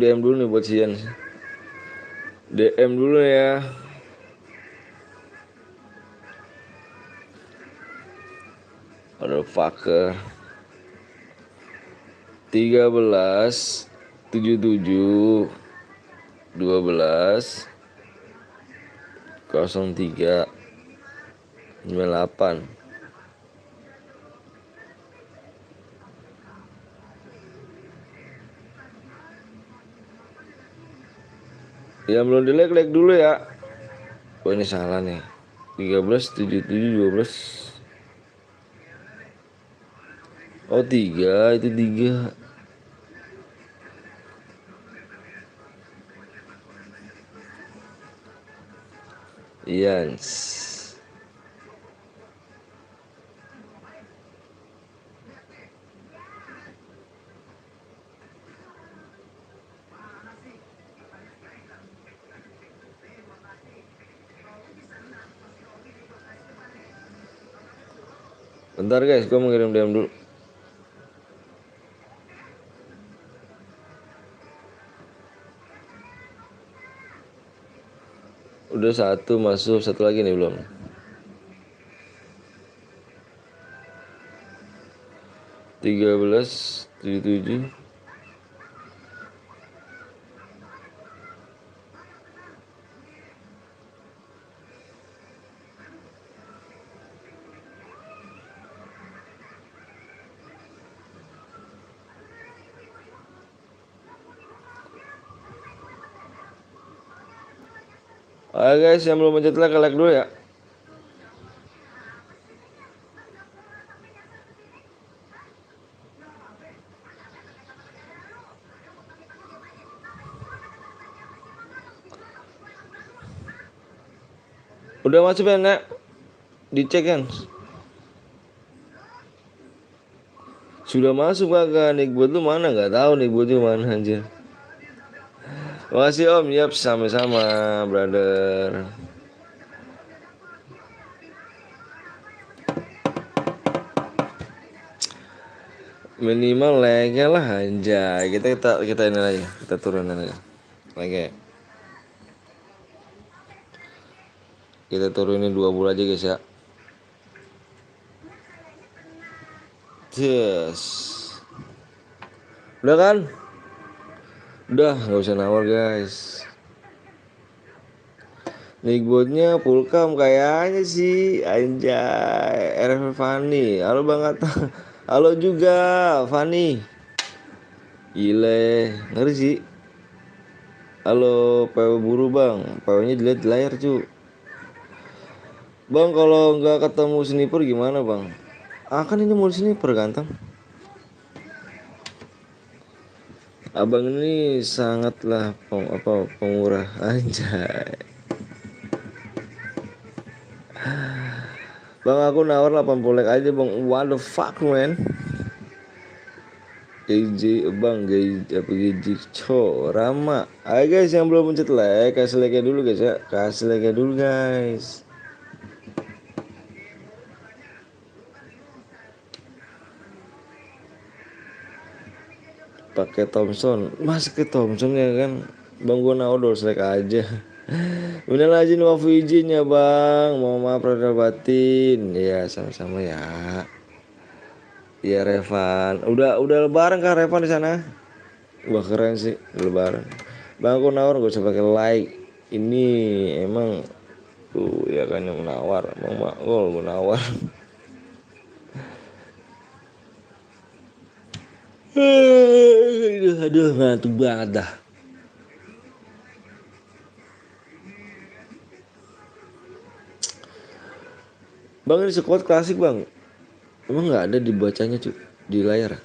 DM dulu nih buat si Yan. DM dulu ya. Motherfucker. 13 77 12 03 98. Yang belum di like dulu ya. Oh ini salah nih. 13 77 12. Oh 3 itu 3. Iya. Bentar guys, gue mau ngirim DM dulu. Udah satu masuk, satu lagi nih belum. 13, 77. Ayo guys, yang belum mencet like dulu ya. Udah masuk ya nak? Dicek kan? Sudah masuk kagak? Nickbot lu mana? Gak tahu Nickbot lu mana anjir. Makasih om, yap sama-sama brother. Minimal like-nya lah anjay. Kita ini aja, kita turunin aja. Like-nya. Kita turunin 2 bulan aja guys ya. Yes. Udah kan? Udah, nggak usah nawar guys. Nickbotnya full cam kayaknya sih anjay. RF Fanny. Halo Bang Atta. Halo juga Fanny. Gile, ngeri sih. Halo PW buru bang. PW-nya dilihat di layar cu. Bang kalau nggak ketemu sniper gimana bang? Ah kan ini mau sniper ganteng. Abang ini sangatlah pemurah anjay. Bang aku nawar 80 like aja bang. What the fuck man? GJ bang GJ Rama. Ayo guys yang belum pencet like kasih like dulu guys ya. Kasih like dulu guys. Pakai Thompson, mas ke Thompson ya kan bang, gue naudol selek aja. Bener aja nih wafu izin ya bang, mau maaf rada batin ya, sama-sama ya. Iya Revan, udah lebaran kan Revan di sana? Wah keren sih lebaran. Bang aku nawar gak usah pakai like. Ini emang tuh ya kan yang nawar, bang Makul gue nawar. Aduh ngantuk banget dah. Bang ini squad klasik bang. Emang nggak ada dibacanya cuy di layar.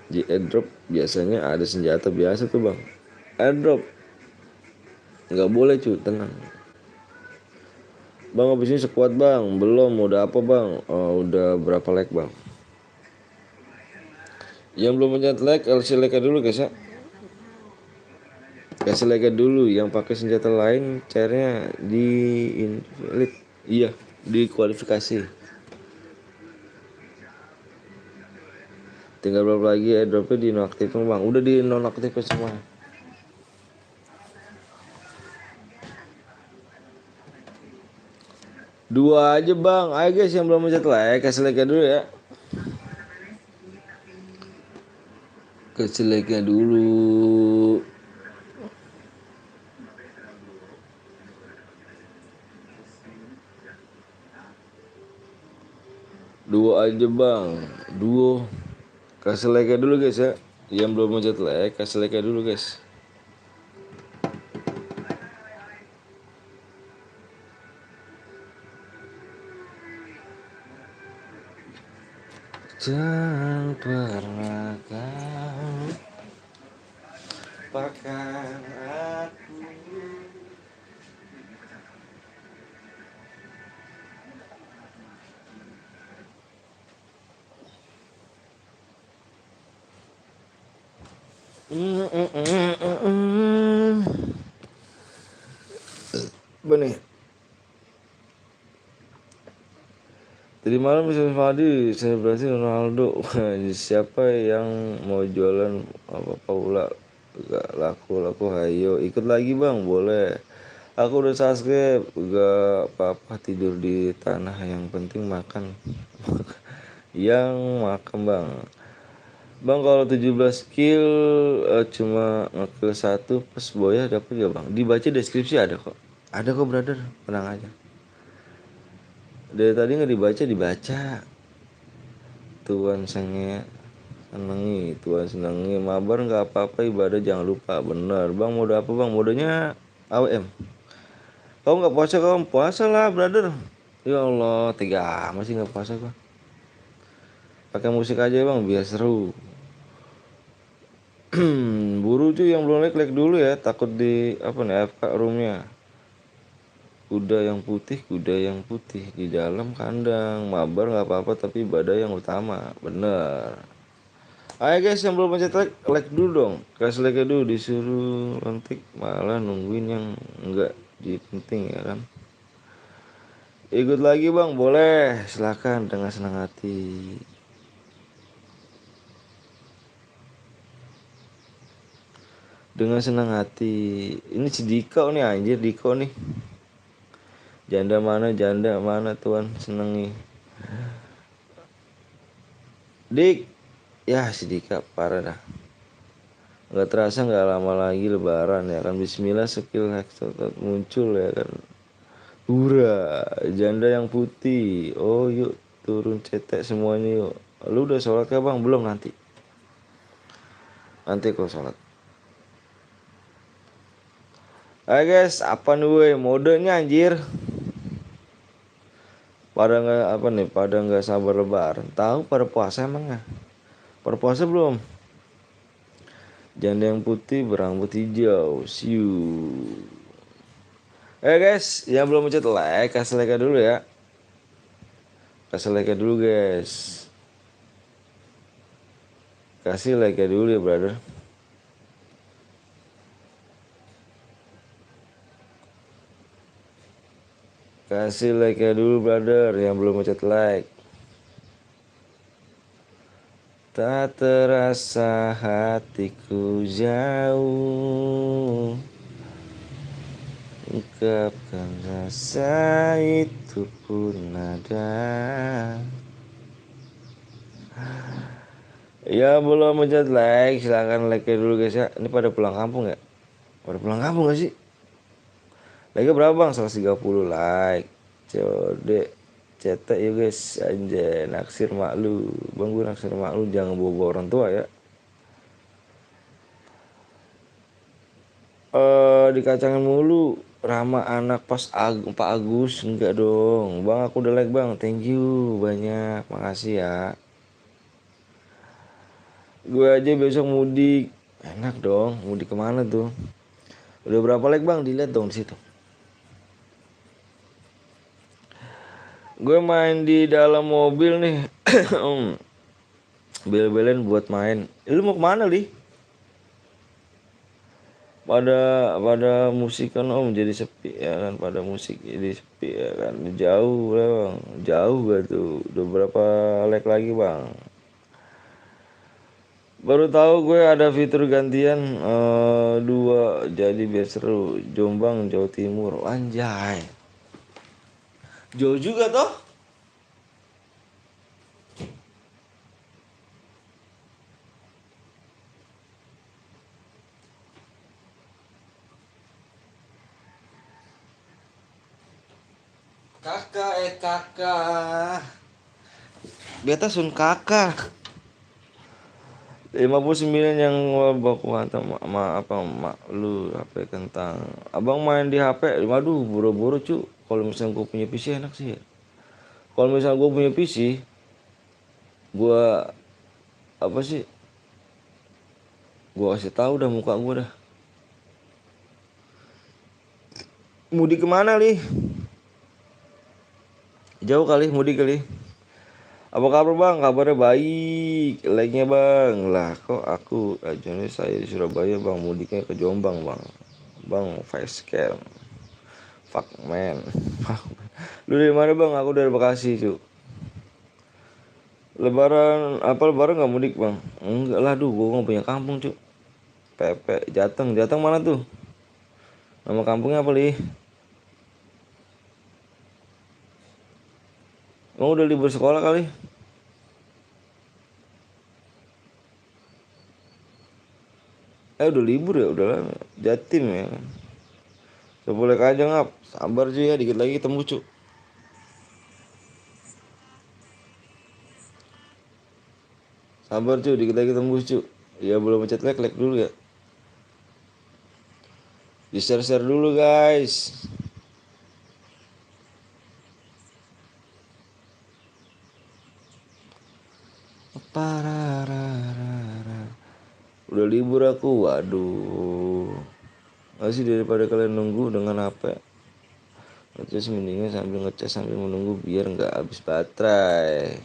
Di airdrop biasanya ada senjata biasa tuh bang. Airdrop nggak boleh cuy, tenang. Bang habis ini squad bang. Belum, udah apa bang? Oh, udah berapa like bang? Yang belum mencet like, kasih like dulu guys ya. Kasih like dulu. Yang pakai senjata lain caranya di invalid. Iya, di kualifikasi. Tinggal berapa lagi airdropnya di nonaktifkan bang. Udah di nonaktifkan semua. Dua aja bang. Ayo guys yang belum mencet like, kasih like dulu ya. Kasih like dulu. Dua aja bang. Duo. Kasih like dulu guys ya. Yang belum mencet like, kasih like dulu guys. Jangan pernah kau lupakan aku. Benih. Tadi malam bisa Fadi selebrasi Ronaldo. Siapa yang mau jualan apa Paula? Gak laku hayo ikut lagi bang boleh. Aku udah subscribe, gak apa-apa tidur di tanah, yang penting makan. Yang makan bang. Bang kalau 17 kill cuma ngekill satu pas boya dapat gak bang? Dibaca deskripsi ada kok. Ada kok brother, tenang aja. Dari tadi nggak dibaca, dibaca. Tuhan senge senengi, Tuhan senengi, mabar nggak apa-apa, ibadah jangan lupa. Bener bang, mode apa bang? Modenya AWM. Kau nggak puasa, kau puasa lah brother. Ya Allah, tega masih nggak puasa gua. Pakai musik aja bang biar seru. Buru cuy yang belum like dulu ya, takut di apa nih AFK roomnya. Kuda yang putih di dalam kandang, mabar nggak apa-apa tapi ibadah yang utama. Bener. Ayo guys yang belum pencet like dulu dong. Kasih like dulu, disuruh lantik malah nungguin yang enggak penting ya kan. Ikut lagi bang, boleh silakan dengan senang hati. Dengan senang hati. Ini si Diko nih anjir, Diko nih. Janda mana tuan senengi. Dik. Ya si Dika parah dah. Nggak terasa nggak lama lagi lebaran ya kan. Bismillah skill hexotot muncul ya kan. Hura, janda yang putih. Oh yuk turun cetek semuanya yuk. Lu udah sholat kah bang? Belum nanti. Nanti kok sholat. Ayo guys, apa nih weh? Modenya anjir. Pada nggak apa nih? Pada nggak sabar lebaran. Tahu pada puasa emang nggak? Pada puasa belum? Janda yang putih berambut hijau. Siu. Guys, yang belum mencet like, kasih like dulu ya. Kasih like dulu guys. Kasih like dulu ya brother. Kasih like dulu brother yang belum mencet like. Tak terasa hatiku jauh, ungkapkan rasa itu pun ada. Ya belum mencet like, silahkan like dulu guys ya. Ini pada pulang kampung ya? Pada pulang kampung gak sih? Like berapa bang? 130 like. COD cetek ya guys, anjay naksir mak lu. Bang gue naksir mak lu, jangan bawa orang tua ya. Dikacangin mulu Rama anak pas Pak Agus, enggak dong bang, aku udah like bang, thank you banyak, makasih ya. Gue aja besok mudik, enak dong, mudik kemana tuh? Udah berapa like bang, dilihat dong di situ. Gue main di dalam mobil nih. Bel-belen buat main. Lu mau kemana li? Pada musik kan om jadi sepi ya kan, pada musik jadi sepi ya kan, jauh lah bang, jauh gak tuh, udah berapa like lagi bang? Baru tahu gue ada fitur gantian dua, jadi biar seru. Jombang Jawa Timur, anjay jauh juga toh. Kakak beta sun kakak 59 yang baku hantam apa mak lu HP kentang. Abang main di HP, waduh buru-buru cu. Kalau misalnya gue punya PC enak sih ya. Kalau misalnya gue punya PC, gue apa sih? Gue kasih tahu dah muka gue dah. Mudik kemana li? Jauh kali mudik kali. Apa kabar bang? Kabarnya baik. Like-nya bang. Lah kok aku aja nih, saya di Surabaya bang, mudiknya ke Jombang bang. Bang facecam. Fuck man. Lu dari mana bang? Aku dari Bekasi cu. Lebaran apa, lebaran nggak mudik bang? Enggak lah, duh gue nggak punya kampung cu. Pepe Jateng mana tuh? Nama kampungnya apa li? Emang udah libur sekolah kali? Udah libur ya, udah lama. Jatim ya kan. Coba boleh aja ngap. Sabar cuy ya, dikit lagi tembus cu. Sabar cu, dikit lagi tembus cu. Ya belum pencet like dulu ya. Di share dulu guys. Pararara. Udah libur aku, waduh. Masih daripada kalian nunggu dengan HP. Terus mendingan sambil ngecas sambil menunggu biar nggak habis baterai.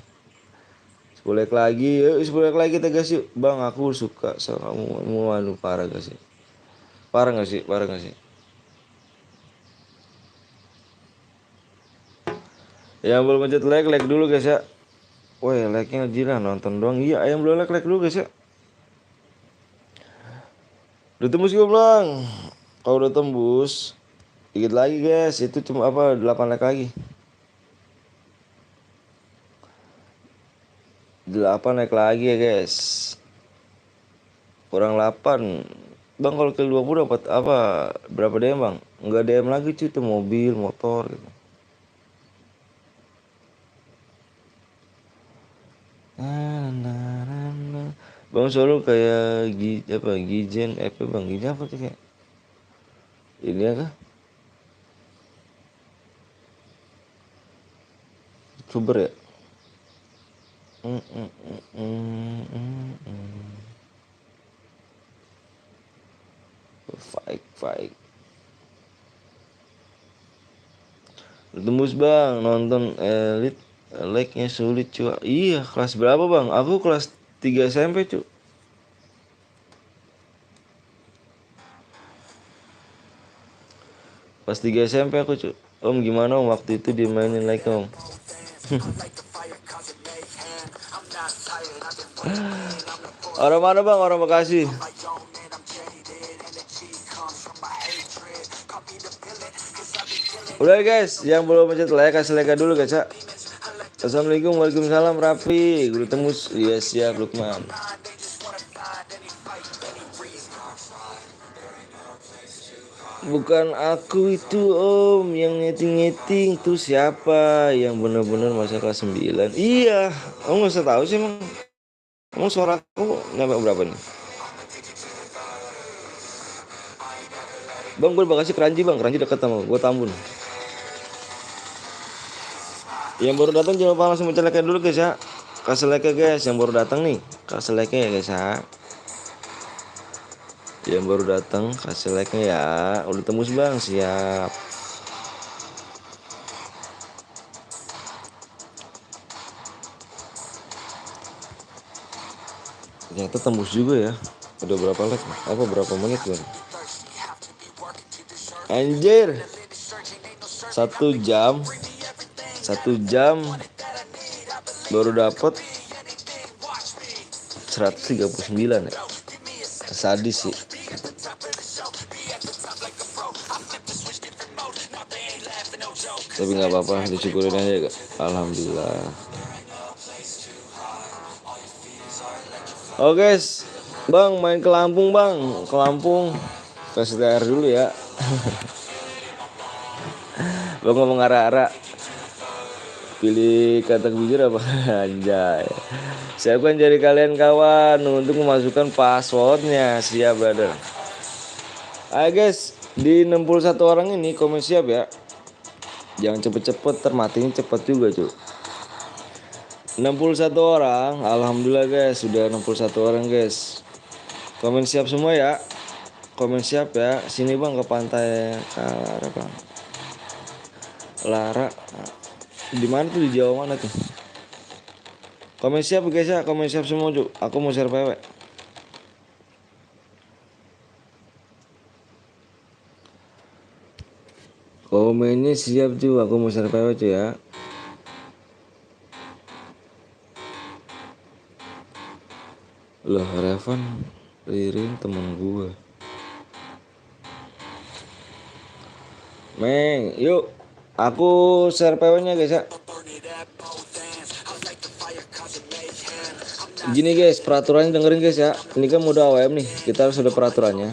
10 like lagi, yuk 10 like lagi kita guys yuk. Bang aku suka sama kamu, mau anu parah gak sih? Parah gak sih? Parah gak sih? Yang belum pencet like dulu guys ya. Woi like-nya jiran nonton doang. Iya yang belum like dulu guys ya. Udah tembus gue bang. Kalau udah tembus dikit lagi guys. Itu cuma apa 8 like lagi. 8 like lagi ya guys. Kurang 8. Bang kalau ke 20 dapat apa? Berapa DM bang? Enggak DM lagi cuy, itu mobil, motor gitu. Bang Solo kayak apa Gijen apa bang Gijen apa tuh kayak ini ya kah? Youtuber ya? Mm, mm, mm, mm, mm, mm. Fight. Tembus bang nonton elit like-nya sulit cuy. Iya kelas berapa bang? Aku kelas 3 SMP cuy. Kelas 3 SMP aku cuy. Om gimana om waktu itu dimainin like om? Orang mana bang? Orang Bekasi. Udah guys, yang belum pencet like kasih like dulu guys ya. Assalamualaikum, waalaikumsalam Rafi. Gue tembus, iya siap Lukman. Bukan aku itu om yang ngeting tuh siapa yang bener-bener masa kelas 9. Iya, om gak usah tahu sih emang. Emang suara aku nyampe berapa nih? Bang gue Bekasi Keranji bang, Keranji deket sama gue Tambun. Yang baru datang jangan lupa langsung mencet like dulu guys ya. Kasih like guys yang baru datang nih. Kasih like ya guys ya. Yang baru datang kasih like ya. Udah tembus bang, siap. Ternyata tembus juga ya. Udah berapa like? Apa berapa menit bang? Anjir. 1 jam. 1 jam baru dapat 139 ya. Sadis sih. Tapi nggak apa-apa, disyukurin aja gak? Alhamdulillah. Oh guys, bang main ke Lampung bang, ke Lampung. Kasih TR dulu ya. Bang ngomong arah-arah. Pilih kata jujur apa? Anjay. Siapkan jari kalian kawan untuk memasukkan passwordnya. Siap brother. Ayo guys, di 61 orang ini komen siap ya. Jangan cepet-cepet, termatinya cepet juga cuy. 61 orang, alhamdulillah guys, sudah 61 orang guys. Komen siap semua ya. Komen siap ya. Sini bang ke pantai Kara bang. Lara. Di mana tuh, di Jawa mana tuh? Komen siap guys ya, komen siap semua cuy. Aku mau share PW. Komennya siap cuy, aku mau share PW cuy ya. Loh Revan Ririn temen gue. Meng, yuk aku share PW nya guys ya. Gini guys, peraturannya dengerin guys ya. Ini kan udah AWM nih, kita harus ada peraturannya.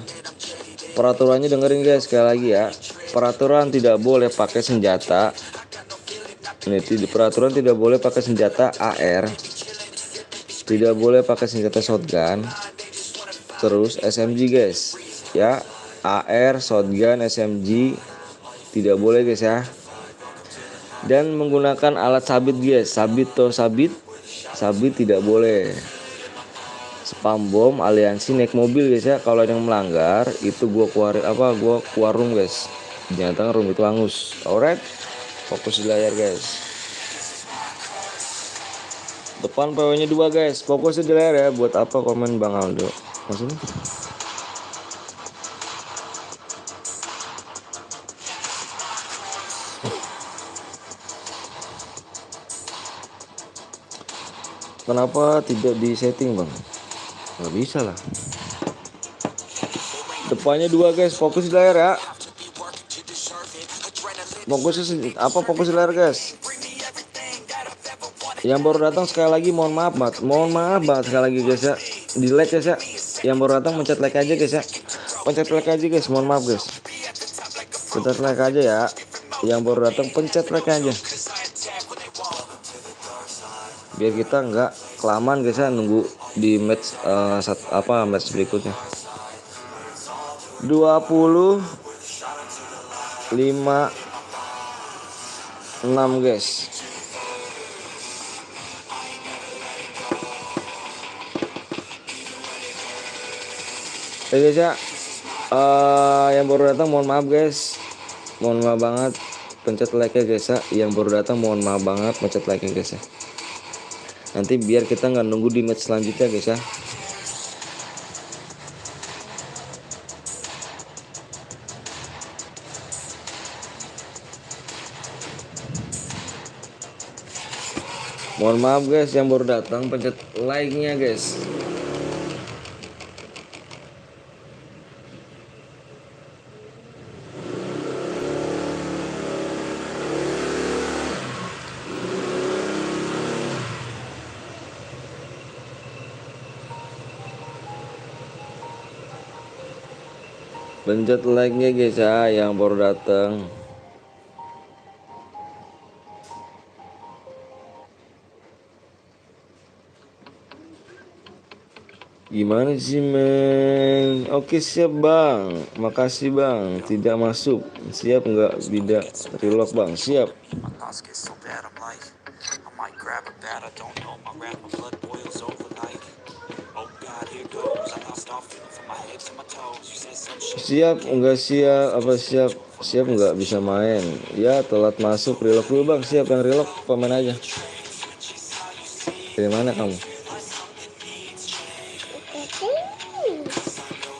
Peraturannya dengerin guys sekali lagi ya. Peraturan tidak boleh pakai senjata. Ini peraturan tidak boleh pakai senjata AR. Tidak boleh pakai senjata shotgun. Terus SMG guys. Ya, AR, shotgun, SMG tidak boleh guys ya. Dan menggunakan alat sabit guys. Sabit tidak boleh. Spam bom, aliansi, naik mobil guys ya. Kalau ada yang melanggar itu gua keluar room guys. Jangan room itu hangus. Alright, fokus di layar guys. Depan PW nya 2 guys, fokus di layar ya. Buat apa komen Bang Aldo maksudnya? Kenapa tidak di setting bang? Nggak bisa lah. Depannya 2 guys, fokus di layar ya. Fokus di layar guys. Yang baru datang sekali lagi mohon maaf banget sekali lagi guys ya. Di like guys ya. Yang baru datang pencet like aja guys ya. Pencet like aja guys, mohon maaf guys. Pencet like aja ya. Yang baru datang pencet like aja. Biar kita nggak kelamaan guys ya nunggu di match match berikutnya. 25 6 guys. Oke guys ya. Yang baru datang mohon maaf guys. Mohon maaf banget pencet like ya guys ya. Yang baru datang mohon maaf banget pencet like ya guys ya. Nanti biar kita nggak nunggu di match selanjutnya guys ya. Mohon maaf guys yang baru datang pencet like-nya guys. Pencet like-nya guys ya yang baru datang. Gimana sih men? Oke siap bang. Makasih bang. Tidak masuk. Siap nggak bida relock bang? Siap. Siap enggak siap siap? Siap enggak bisa main? Ya telat masuk, relock dulu bang. Siap yang relock komen aja. Dari mana kamu?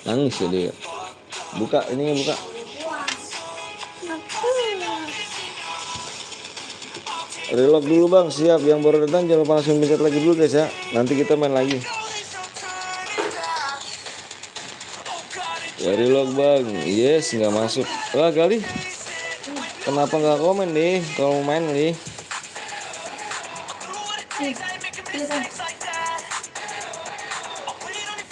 Nangis ya dia. Buka ini buka. Relock dulu bang. Siap yang baru datang jangan lupa langsung pencet lagi dulu guys ya. Nanti kita main lagi. Ya relock bang. Yes nggak masuk. Wah kali. Kenapa nggak komen nih kalau main nih?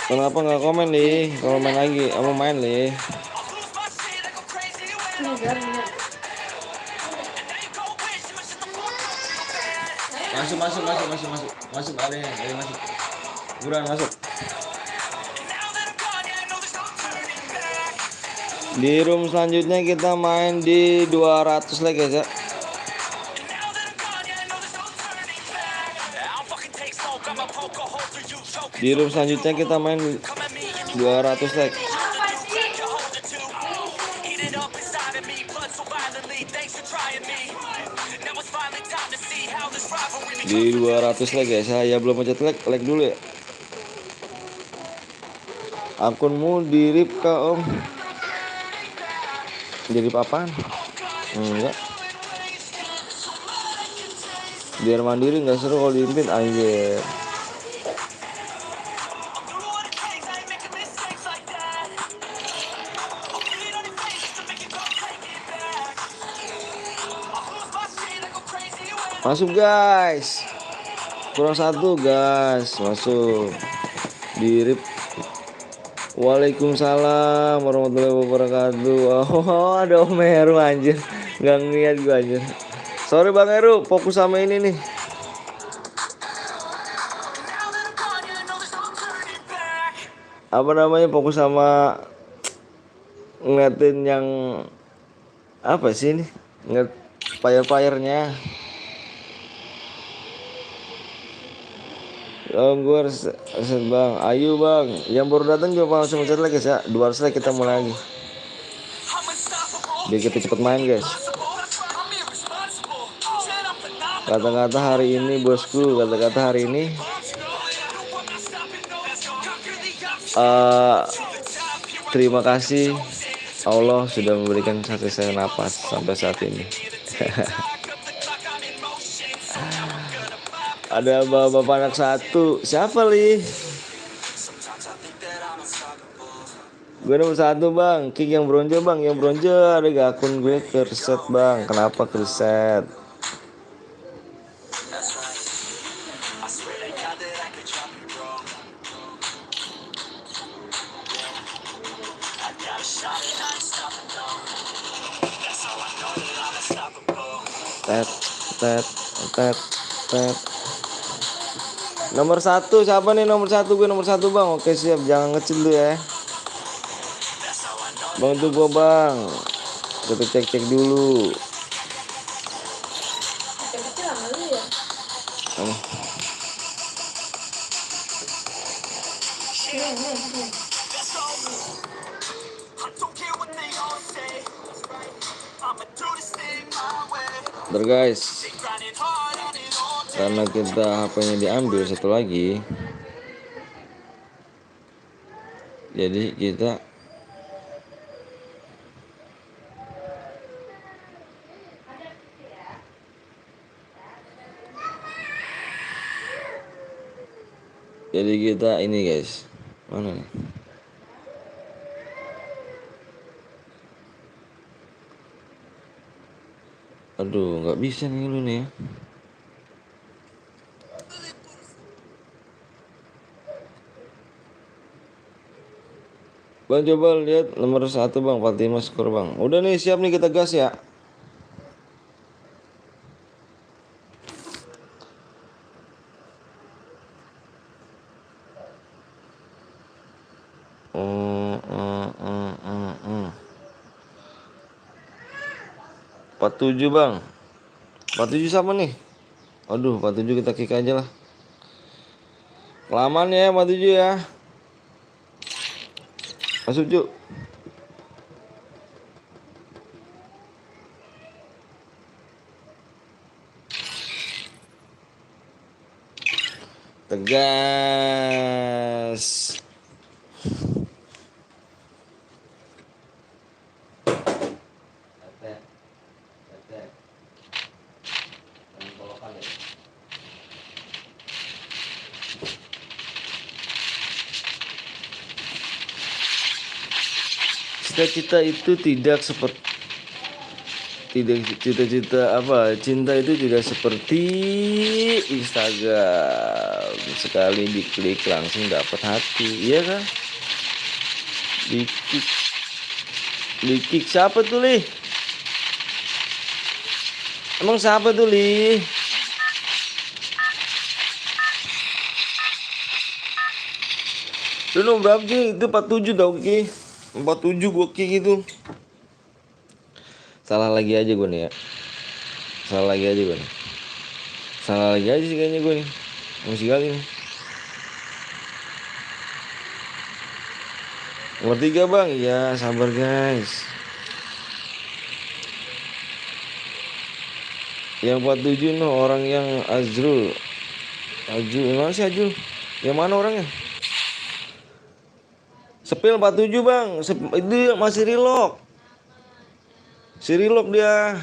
Kenapa nggak komen nih kalau main lagi? Kamu main nih. Masuk ada masuk. Buruan masuk. Di room selanjutnya kita main di 200 like guys ya. Di room selanjutnya kita main 200 like. Di 200 like guys. Saya belum pencet like dulu ya. Akunmu di rip kah om? Di rip apaan? Enggak. Biar mandiri nggak seru kalau diimpin anjir. Masuk guys. Kurang satu guys. Masuk di rip. Waalaikumsalam warahmatullahi wabarakatuh. Oh, ada Om Heru anjir. Gak ngeliat gue anjir. Sorry Bang Heru, fokus sama ini nih. Apa namanya, fokus sama ngeliatin yang apa sih ini? Ngeliat fire-firenya. Oh, gue reset bang. Ayo bang, yang baru datang juga langsung mencet lagi ya. 200 like kita mulai lagi. Biar kita cepet main guys. Kata-kata hari ini bosku, kata-kata hari ini terima kasih Allah sudah memberikan saya napas sampai saat ini. Ada bapak anak satu. Siapa li? Gue nomor satu bang. Kick yang bronze bang. Yang bronze ada gak akun gue kerset bang? Kenapa kerset? Tet. Nomor satu siapa nih? Nomor satu, gue nomor satu bang. Oke siap, jangan ngecil dulu ya. Bantu gue bang. Kita cek dulu. Bentar guys, karena kita HP-nya diambil satu lagi, jadi kita ini guys, mana nih? Aduh, nggak bisa nih lu nih ya. Bang coba lihat nomor satu bang, Fatimah skor bang. Udah nih, siap nih, kita gas ya. Empat tujuh bang. 47 sama nih. Aduh, 47 kita kick aja lah. Kelamaan ya 47 ya. Masuk Cuk. Tegas. Cita-cita itu tidak seperti cita-cita apa, cinta itu tidak seperti Instagram, sekali diklik langsung dapat hati, iya kan? Diklik siapa tuh li? Emang siapa tuh li? Lu nomor berapa sih? Itu 47 tau Ki. 47 gue kick itu. Salah lagi aja gue nih ya. Salah lagi aja sih kayaknya gue nih. Masih kali nih. Nomor 3 bang. Ya sabar guys. Yang 47 no, orang yang Azrul. Mana sih Azrul? Yang mana orangnya? Sepil 47 bang. Itu masih relock. Si relock dia.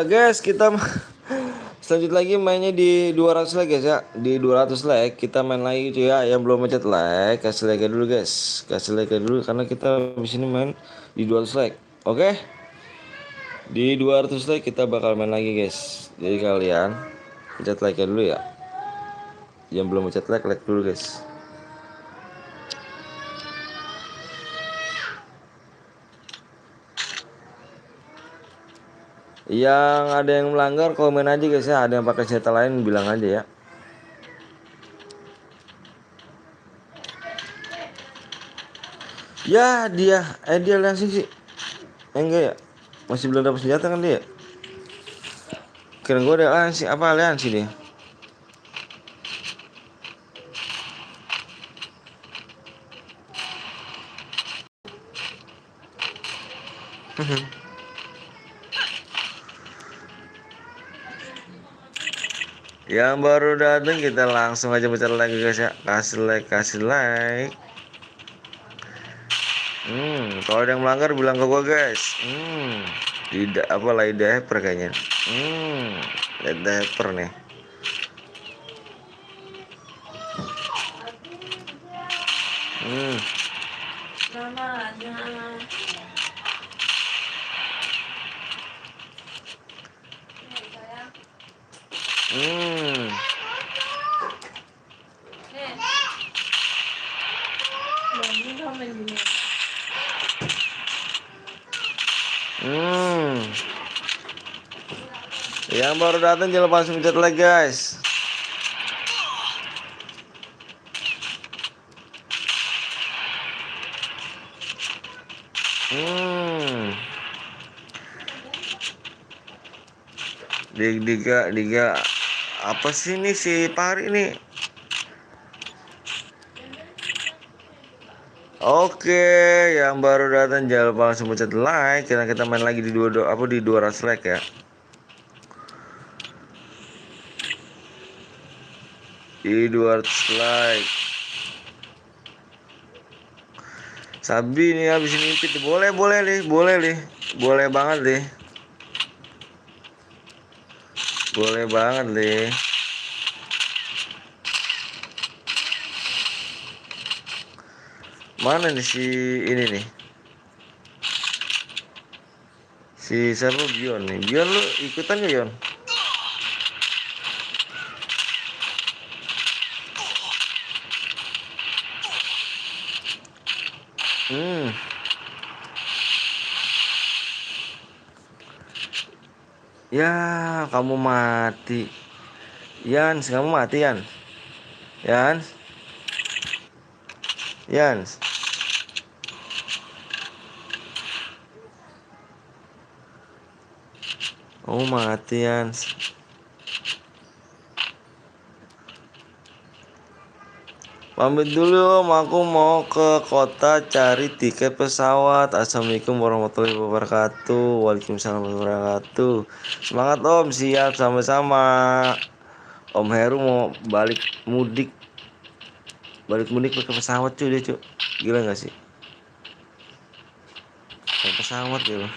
Guys, kita selanjut lagi mainnya di 200 like guys ya. Di 200 like kita main lagi cuy ya. Yang belum mencet like, kasih like dulu guys. Karena kita di sini main di 200 like. Oke? Di 200 like kita bakal main lagi guys. Jadi kalian pencet like nya dulu ya. Yang belum pencet like, like dulu guys. Yang ada yang melanggar komen aja guys ya. Ada yang pakai senjata lain bilang aja ya. Ya dia langsung sih. Enggak ya. Masih belum dapat senjata kan dia. Kira gue ada aliansi, apa aliansi dia. Yang baru datang kita langsung aja baca like guys ya. Kasih like. Kalau ada yang melanggar bilang ke gua guys. Tidak apa light diaper kayaknya. Light diaper nih. Yang baru datang jangan lupa langsung pencet like guys. Diga apa sih nih si Pari nih? Oke, yang baru datang jangan lupa langsung pencet like karena kita main lagi di 200 like ya. Di 200 like. Sabi nih habis ini impit. Boleh nih. Boleh banget deh. Mana nih si ini nih? Si siapa Bion nih? Bion lu ikutan gak Bion? Ya, kamu mati. Kamu mati Yans. Oh, mati Yans. Pamit dulu om, aku mau ke kota cari tiket pesawat. Assalamualaikum warahmatullahi wabarakatuh. Waalaikumsalam warahmatullahi wabarakatuh. Semangat om, siap sama-sama. Om Heru mau balik mudik pakai pesawat cuy dia cuy. Gila gak sih? Pakai pesawat gitu.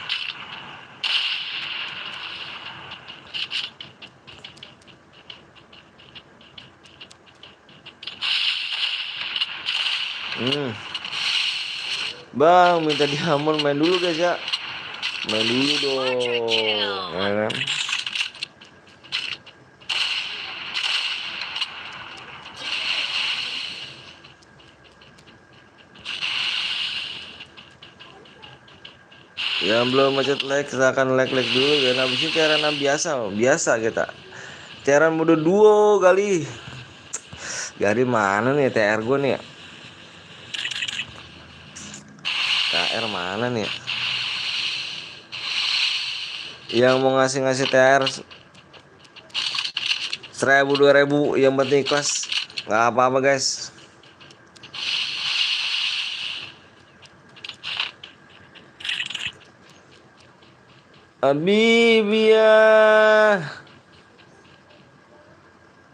Bang, minta diamond main dulu guys ya. Main dulu dong, ya kan? Yang belum macet like, silahkan like dulu ya. Habis ini tiaran biasa kita. Tiaran mode duo kali. Dari mana nih TR gue nih? TR mana nih? Yang mau ngasih TR 1000 2000 yang penting ikhlas. Nggak apa-apa guys. Abibia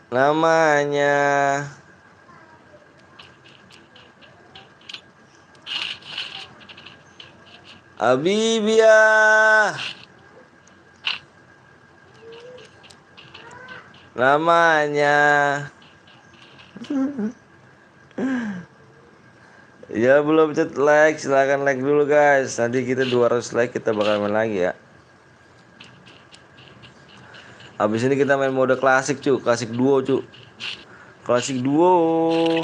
namanya. Abibia namanya. Ya belum pencet like, silahkan like dulu guys. Nanti kita 200 like kita bakal main lagi ya. Habis ini kita main mode klasik cu, klasik duo cu, klasik duo.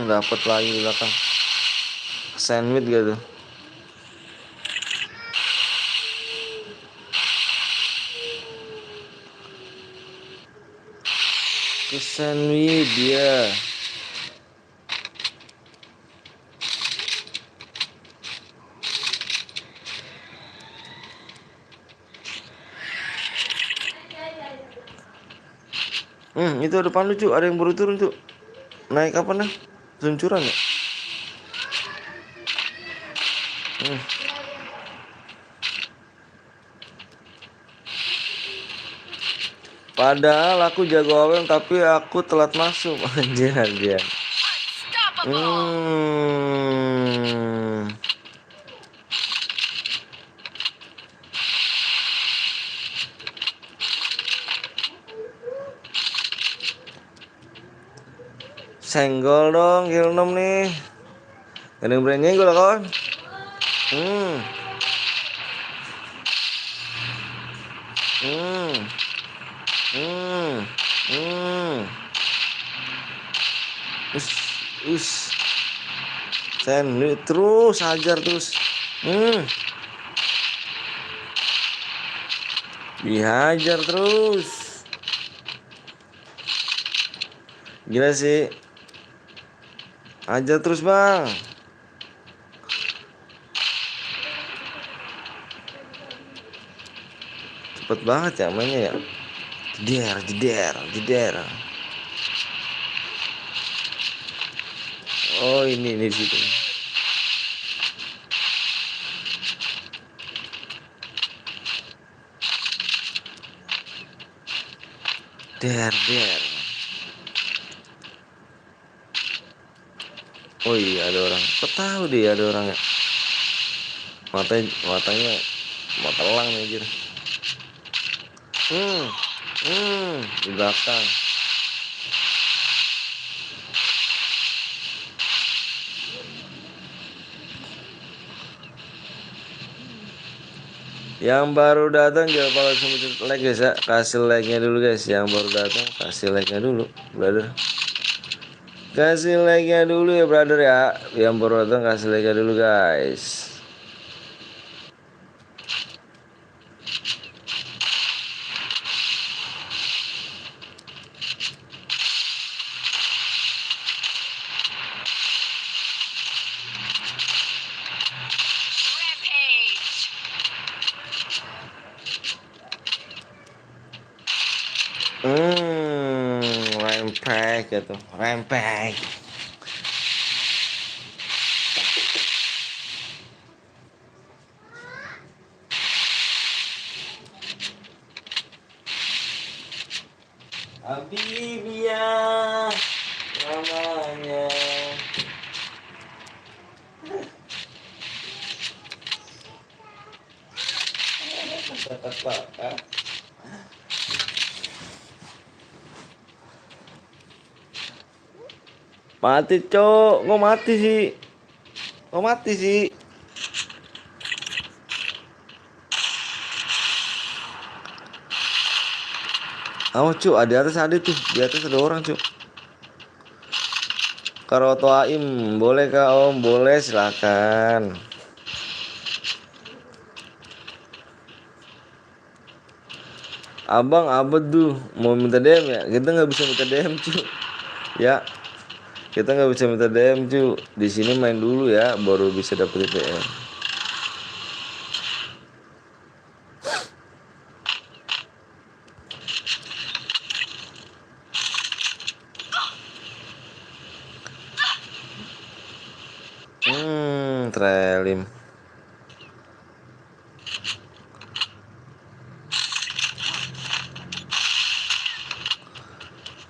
Dapat lagi di belakang. Sandwich gitu. Ke sandwich dia. Itu depan lu cu, ada yang baru turun cu. Naik apa nah? Seluncuran ya? Padahal aku jago AWM tapi aku telat masuk. Anjir anjir. Senggol dong kill 6 nih. Ada yang berani nyenggol lah kawan. Hmm. Hmm. Hmm. Hmm. Us. Sandwich terus hajar terus. Dihajar terus. Gila sih. Hajar terus bang. Cepet banget ya mainnya ya. Jeder. Oh ini di situ. Der. Oh iya ada orang. Kok tahu dia ada orang ya? Matanya mau telang nih anjir. Di belakang. Yang baru datang jangan kalau semua like guys ya, kasih like-nya dulu guys. Yang baru datang kasih like-nya dulu, brother. Kasih like-nya dulu ya brother ya. Yang baru datang kasih like-nya dulu guys. Rempek gitu, rempek. Habibia namanya. Mati cok, kok mati sih? Kok mati sih? Oh cu, di atas ada tuh, di atas ada orang cu. Karoto Aim, boleh kak om? Boleh silakan. Abang tuh mau minta DM ya? Kita nggak bisa minta DM cu. Ya, kita nggak bisa minta DM cu. Di sini main dulu ya, baru bisa dapet DM. Trelim.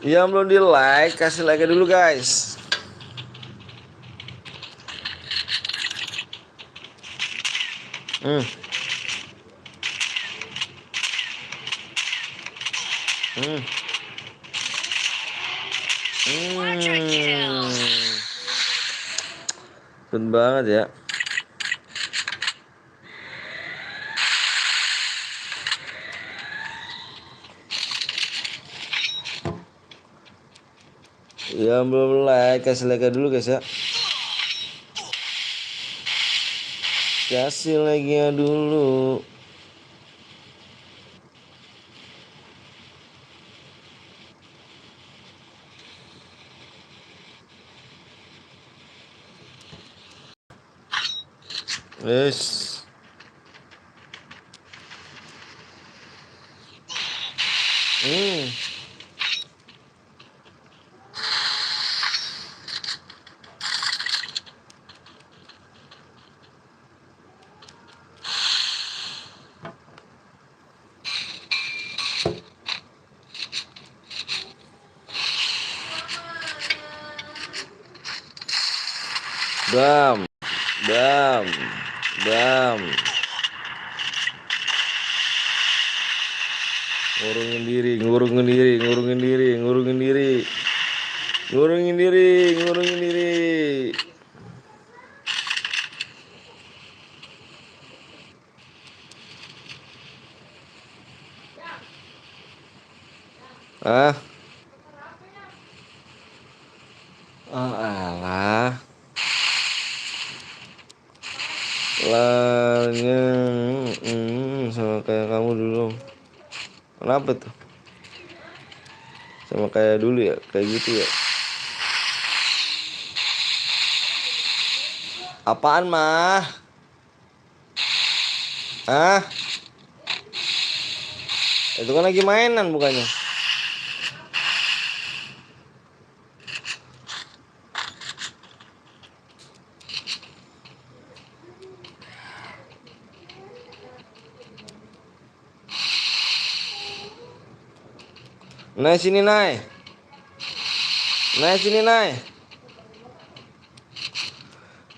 Yang belum di like, kasih like dulu guys. Cepet banget ya. Ya belum like, kasih like dulu guys ya. Kasih like-nya dulu. Yes. Bam, bam, bam. Ngurungin diri, ngurungin diri, ngurungin diri, ngurungin diri, ngurungin diri, ngurungin diri. Ah, alah. Lanya sama kayak kamu dulu. Kenapa tuh? Sama kayak dulu ya, kayak gitu ya. Apaan mah? Ah, itu kan lagi mainan bukannya? Naik sini naik, naik sini naik.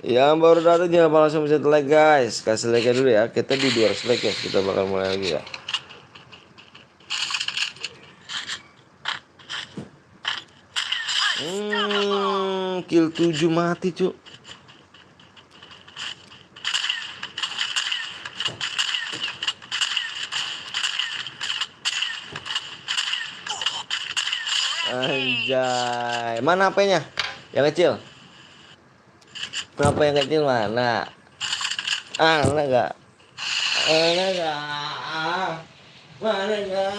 Yang baru datang jangan lupa langsung pencet like guys. Kasih like dulu ya. Kita di 200 like ya. Kita bakal mulai lagi ya. Kill 7 mati cuk. Anjay. Mana HP-nya? Yang kecil. Kenapa yang kecil mana? Mana enggak? Mana enggak? Mana enggak?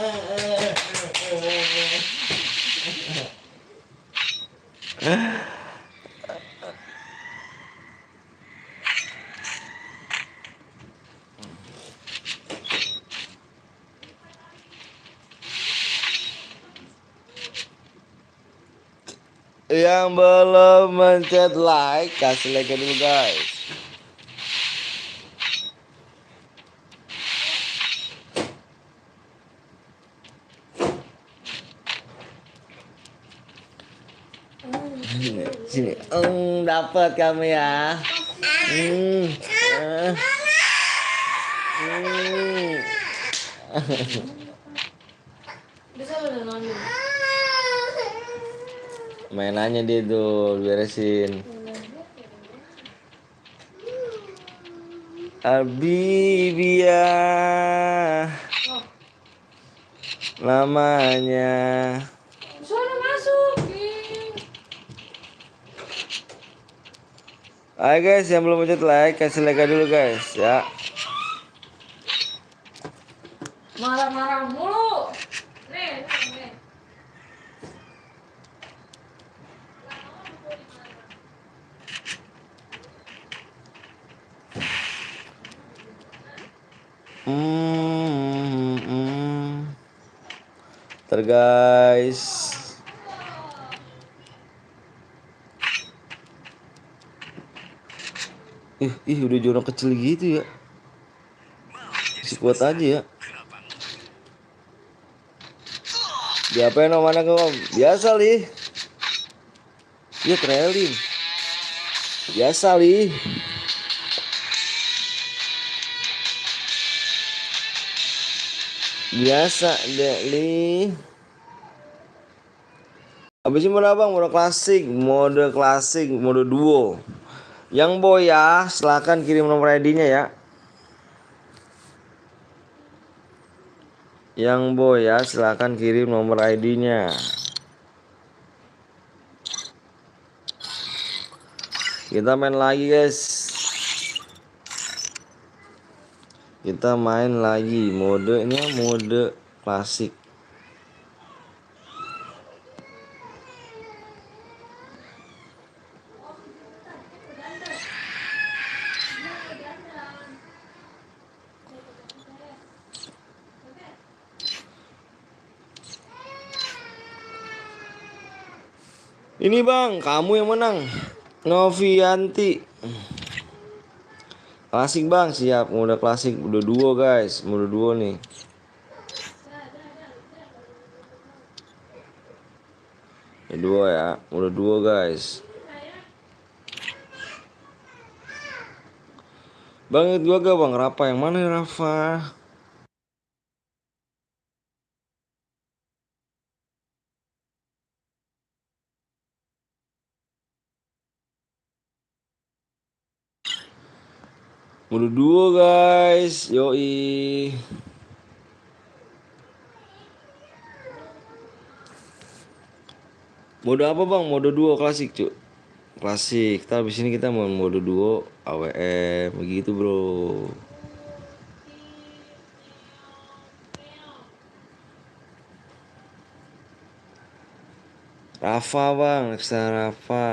Yang belum mencet like, kasih like dulu guys. Sini, dapat kamu ya. Mainannya dia tuh beresin. Abibia namanya. Suara masuk. Hai guys, yang belum mencet like, kasih like dulu guys ya. Marah-marah mulu. Nih. Ntar guys. Udah zona kecil gitu ya. Masih kuat aja ya. Diapain om mana om? Biasa li. Dia trailing. Biasa li. Biasa deh li. Habis ini mode apa? Mode klasik, mode duo. Yang boy ya, silahkan kirim nomor ID-nya ya. Yang boy ya, silahkan kirim nomor ID-nya. Kita main lagi guys. Kita main lagi modenya mode klasik. Ini bang, kamu yang menang. Novianti. Klasik bang, siap. Mode klasik, mode duo guys. Mode duo nih. Mode duo ya, mode duo guys. Bang, itu gua gak bang, Rafa. Yang mana ya Rafa? Mode duo guys. Yoi. Mode apa bang? Mode duo klasik cuy. Klasik. Tapi habis ini kita mau mode duo AWM begitu bro. Rafa bang, Reksa Rafa.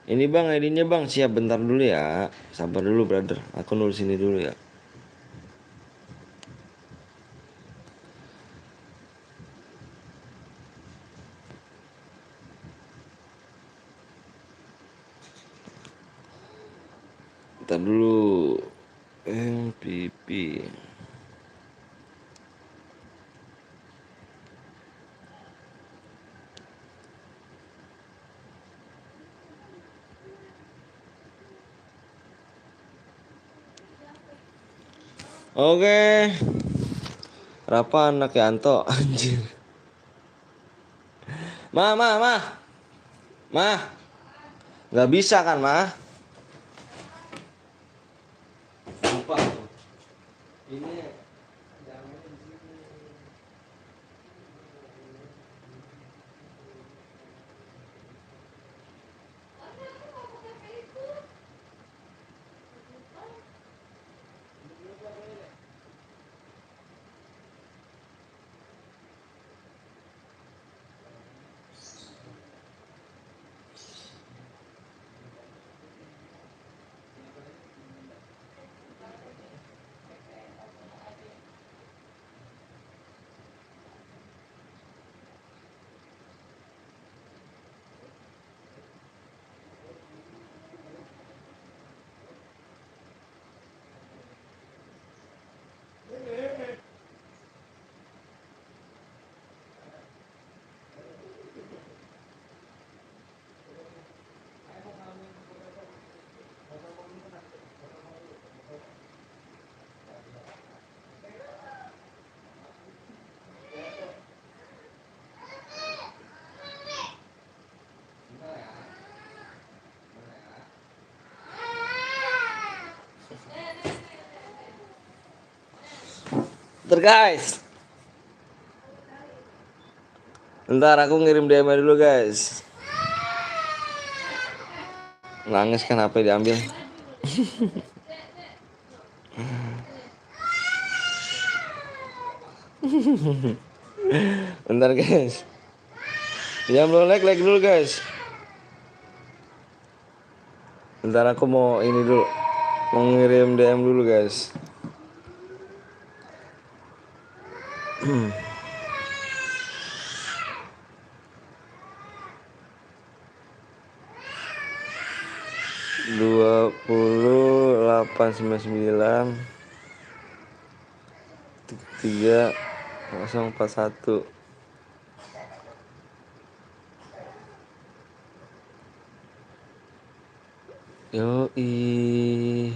Ini bang ID-nya bang, siap bentar dulu ya. Sabar dulu brother, aku nulis ini dulu ya. Bentar dulu. MPP. Oke. Rafa anak Yanto anjir. Mah. Nggak bisa kan mah? Lupa. Ini Bentar guys. Ntar aku ngirim DM dulu guys. Nangis kan HP diambil. Bentar guys. Ya belum like dulu guys. Bentar aku mau ini dulu. Mau ngirim DM dulu guys. 20899 3041. Yoi.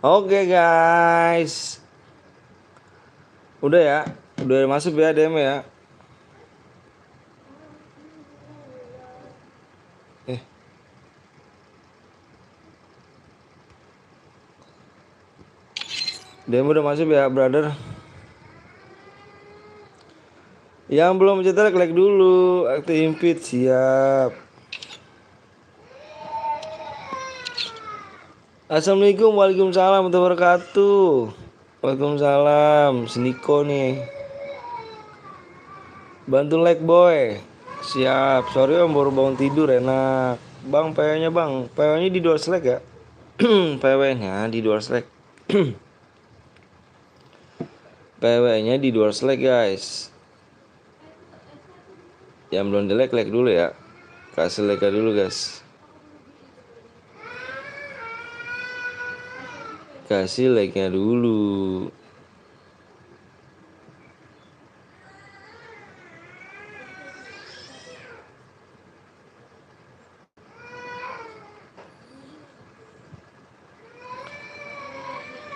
Oke guys, udah ya, udah masuk ya DM ya. DM udah masuk ya brother. Yang belum cetak like dulu, aktif invite siap. Assalamualaikum, waalaikumsalam warahmatullahi wabarakatuh. Waalaikumsalam, Seniko nih. Bantu like boy. Siap, sorry om baru bangun tidur enak. Bang PW-nya bang, PW-nya di dual select ya? PW-nya di dual select. PW-nya di dual select guys. Yang belum di like dulu ya. Kasih like dulu guys. Kasih like-nya dulu.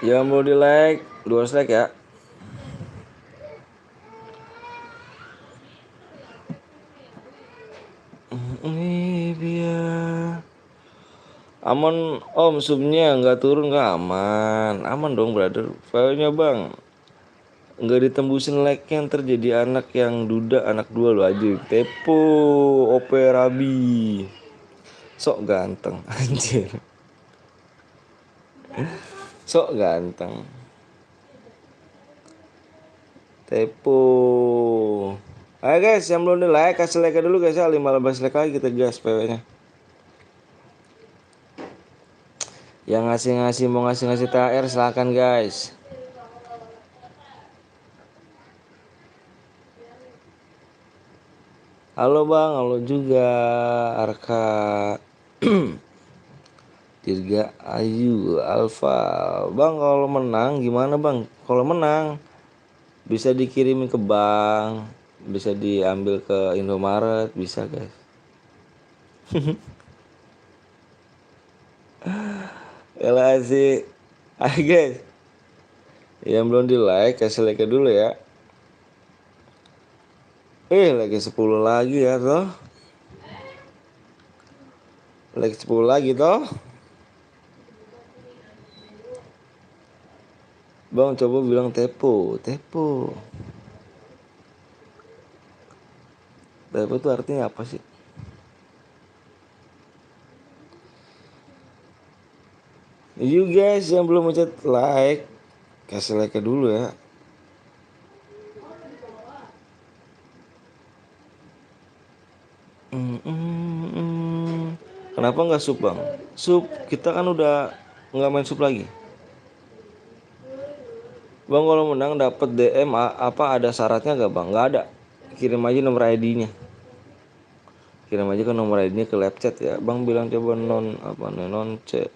Yang mau di like, dual select ya. Aman om, subnya nggak turun nggak aman. Aman dong brother. Filenya bang nggak ditembusin like-nya, ntar jadi anak yang duda, anak dua lo aja. Tepo Operabi. Sok ganteng anjir. Sok ganteng. Tepo. Ayo guys, yang belum di like kasih like dulu guys ya. 15 like lagi kita gas PW-nya. Yang ngasih-ngasih mau ngasih-ngasih THR silakan guys. Halo bang, halo juga Arka. Dirga Ayu Alfa. Bang kalau menang gimana bang? Kalau menang bisa dikirimin ke bank, bisa diambil ke Indomaret, bisa guys. Elah sih. Ayo guys, yang belum di like kasih like dulu ya. Lagi 10 lagi ya toh. Lagi 10 lagi toh. Bang coba bilang tepo. Tepo itu artinya apa sih? You guys yang belum mencet like kasih like dulu ya. Kenapa nggak sup bang? Sup kita kan udah nggak main sup lagi. Bang kalau menang dapat DM apa ada syaratnya nggak bang? Nggak ada. Kirim aja nomor ID-nya. Kirim aja ke nomor ID-nya ke live chat ya. Bang bilang coba non C.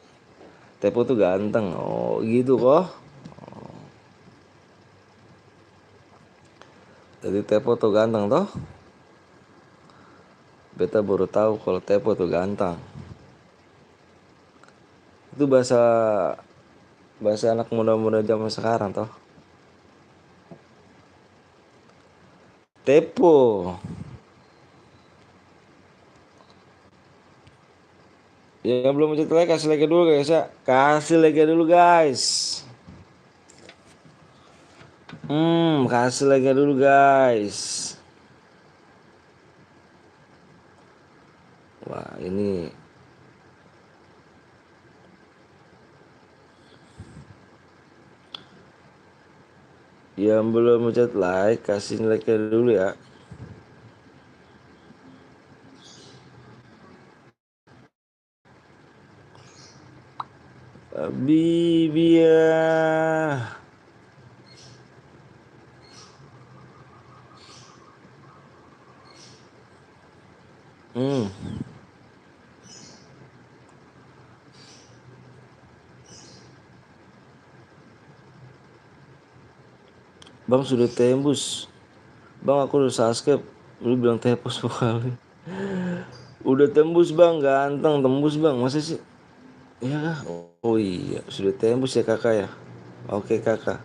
Tepo tuh ganteng. Oh gitu kok. Jadi Tepo tuh ganteng toh? Beta baru tahu kalau Tepo tuh ganteng. Itu bahasa anak muda-muda zaman sekarang toh. Tepo. Yang belum mencet like kasih like dulu guys ya. Kasih like dulu guys. Kasih like dulu guys. Wah ini yang belum mencet like kasih like dulu ya. Bibia. Bang sudah tembus. Bang aku udah subscribe. Lu bilang tembus kali. Udah tembus bang, ganteng tembus bang, masa sih? Iya kah? Oh iya, sudah tembus ya kakak ya. Oke kakak.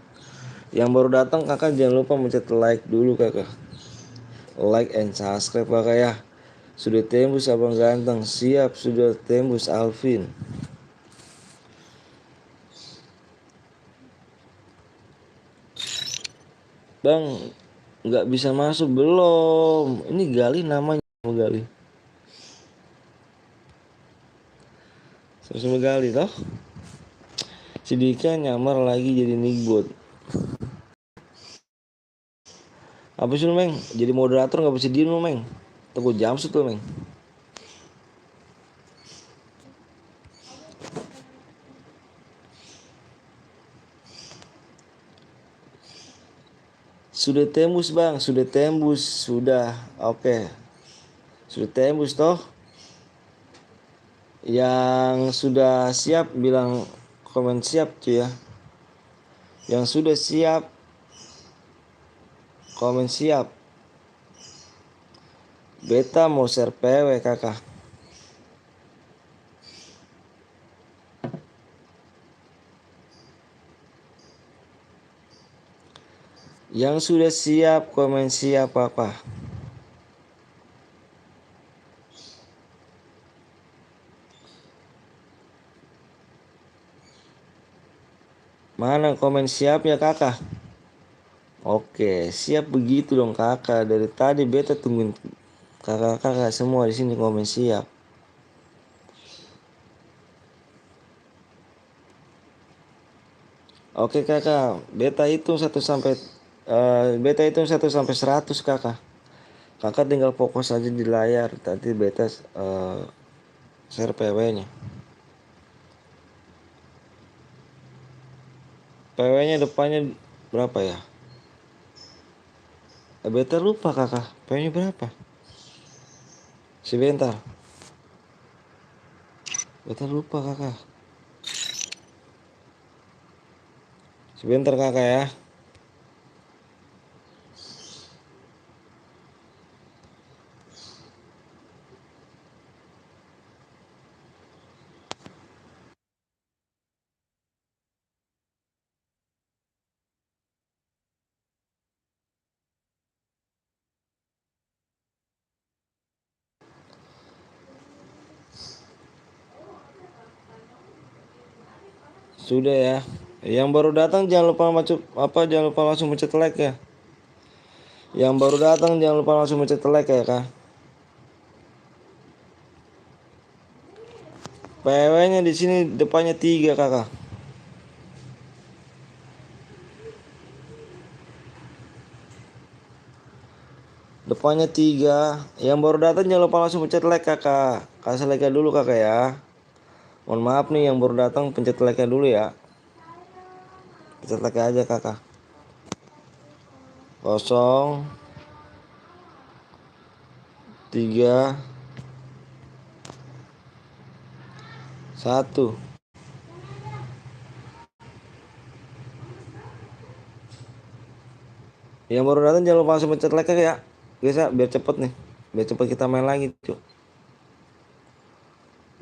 Yang baru datang kakak jangan lupa mencet like dulu kakak. Like and subscribe kakak ya. Sudah tembus abang ganteng, siap sudah tembus Alvin. Bang, nggak bisa masuk belum? Ini Gali namanya Gali. Sama Gali toh? Si Dika nyamar lagi jadi nickbot. Apa sih lu Meng? Jadi moderator nggak bisa diem lu Meng. Tunggu jam tuh Meng. Sudah tembus bang, sudah tembus, sudah, oke, sudah tembus toh. Yang sudah siap bilang komen siap cuy ya. Yang sudah siap komen siap. Beta mau share PW kakak. Yang sudah siap komen siap apa? Mana komen siapnya kakak? Oke, siap begitu dong kakak. Dari tadi beta tungguin kakak-kakak semua di sini komen siap. Oke kakak, beta hitung 1 sampai 100 kakak. Kakak tinggal fokus aja di layar. Tadi beta share PW-nya. PW-nya depannya berapa ya? Beta lupa kakak. PW-nya berapa? Sebentar. Beta lupa kakak. Sebentar kakak ya. Sudah ya. Yang baru datang jangan lupa langsung mencet like ya. Yang baru datang jangan lupa langsung mencet like ya kak. PW-nya di sini depannya 3 kakak. Depannya 3. Yang baru datang jangan lupa langsung pencet like kakak. Kasih like dulu kakak ya. Mohon maaf nih yang baru datang pencet like dulu ya. Pencet like aja kakak. 0 3 1. Yang baru datang jangan lupa langsung pencet like ya. Biasa biar cepet nih. Biar cepet kita main lagi cuy.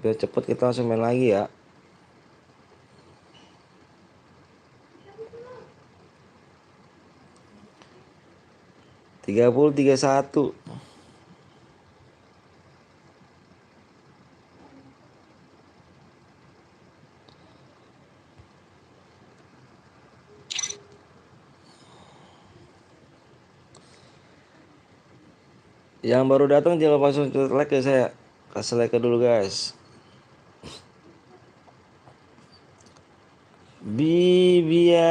Biar cepet kita langsung main lagi ya. 30 31. Yang baru datang jangan lupa langsung pencet like ya saya. Kasih like dulu guys. Bibia.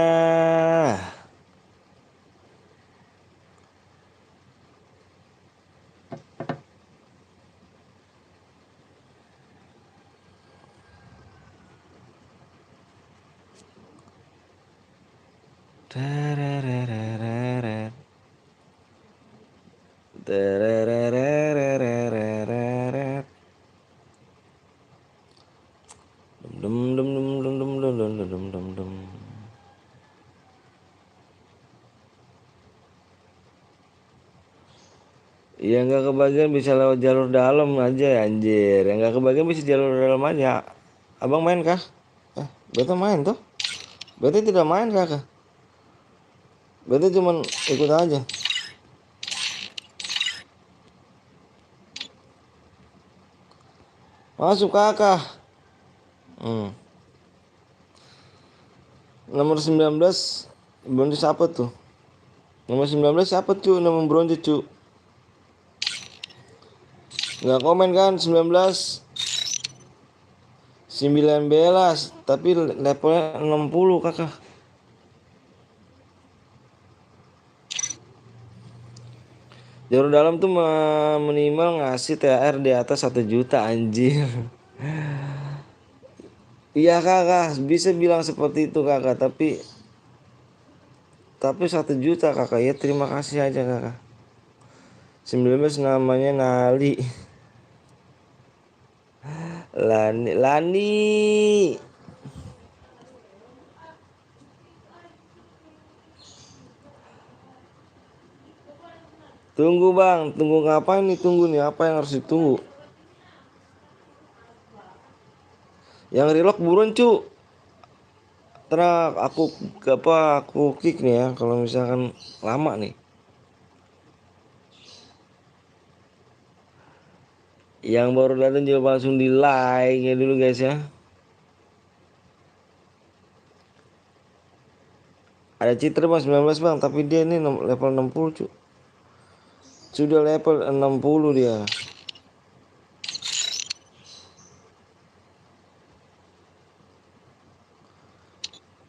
Terererereret. Terererereret. Dum dum dum dum dum dum dum dum dum dum. Yang nggak kebagian bisa lewat jalur dalam aja ya, anjir. Yang nggak kebagian bisa jalur dalam aja. Abang main kah? Beta main tuh. Beta tidak main kakak. Beta cuman ikut aja. Masuk kakak. Hmm. Nomor 19 bronze siapa tuh? Nomor 19 siapa tuh? Nomor bronze cu. Nggak komen kan 19 tapi levelnya 60 kakak. Jalur dalam tuh minimal ngasih THR di atas 1 juta anjir. Iya kakak, bisa bilang seperti itu kakak, tapi 1 juta kakak, ya terima kasih aja kakak. 19 namanya Nali. Lani. Tunggu bang, tunggu ngapain nih, tunggu nih, apa yang harus ditunggu? Yang relock buruan cu. Terak aku kick nih ya kalau misalkan lama nih. Yang baru datang juga langsung di like ya dulu guys ya. Ada Citra bang 19 bang, tapi dia ini level 60 cu. Sudah level 60 dia.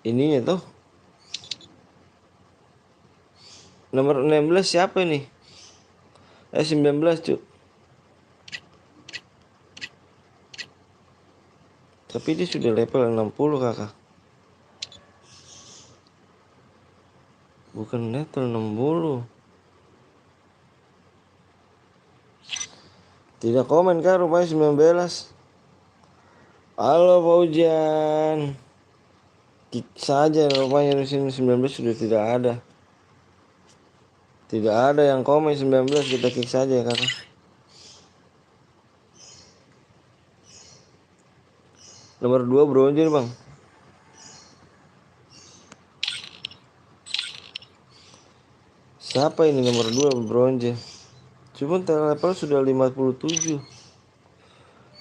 Ininya tuh nomor 16 siapa ini? 19 cu. Tapi dia sudah level 60 kakak. Bukan level 60. Tidak komen kan rupanya 19. Halo Pak Ujan. Kick saja rupanya di sini 19 sudah tidak ada. Tidak ada yang komen 19, kita kick saja ya kakak. Nomor 2 bronze bang. Siapa ini nomor 2 bronze? Cuman level sudah 57.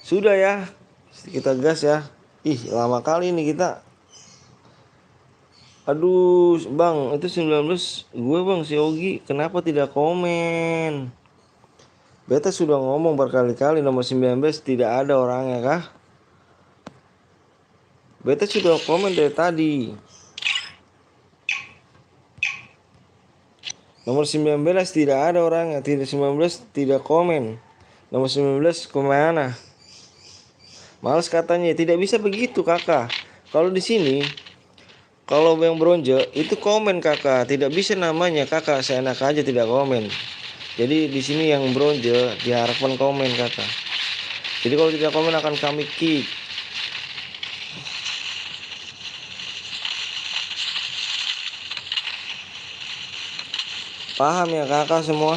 Sudah ya. Kita gas ya. Ih, lama kali ini kita. Aduh, bang, itu 19 gue bang si Ogi. Kenapa tidak komen? Beta sudah ngomong berkali-kali nomor 19 tidak ada orangnya kah? Beta sudah komen dari tadi. Nomor 19 tidak ada orangnya. Tidak 19 tidak komen. Nomor 19 kemana? Males katanya. Tidak bisa begitu kakak. Kalau di sini, kalau yang bronze itu komen kakak. Tidak bisa namanya kakak. Seenak aja tidak komen. Jadi di sini yang bronze diharapkan komen kakak. Jadi kalau tidak komen akan kami kick. Paham ya kakak semua?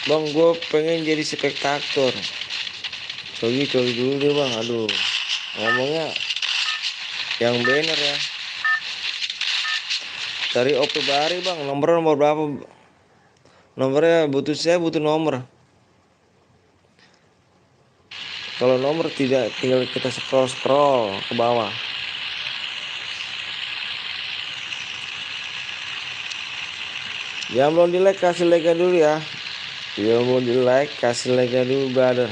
Bang, gue pengen jadi spektator. Coli dulu deh bang. Aduh, ngomongnya yang bener ya. Dari OP Bari bang, nomor berapa? Nomornya saya butuh nomor. Kalau nomor tidak, tinggal kita scroll ke bawah. Yang belum di like kasih like dulu ya. Yang belum di like kasih like dulu brother.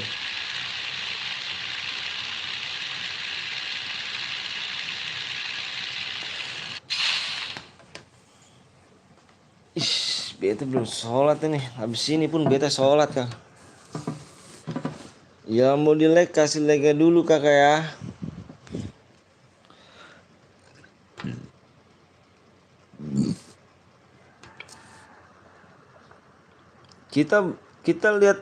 Beta belum sholat ini. Habis ini pun beta sholat kak. Ya mau di like kasih like dulu kakak ya. Kita kita lihat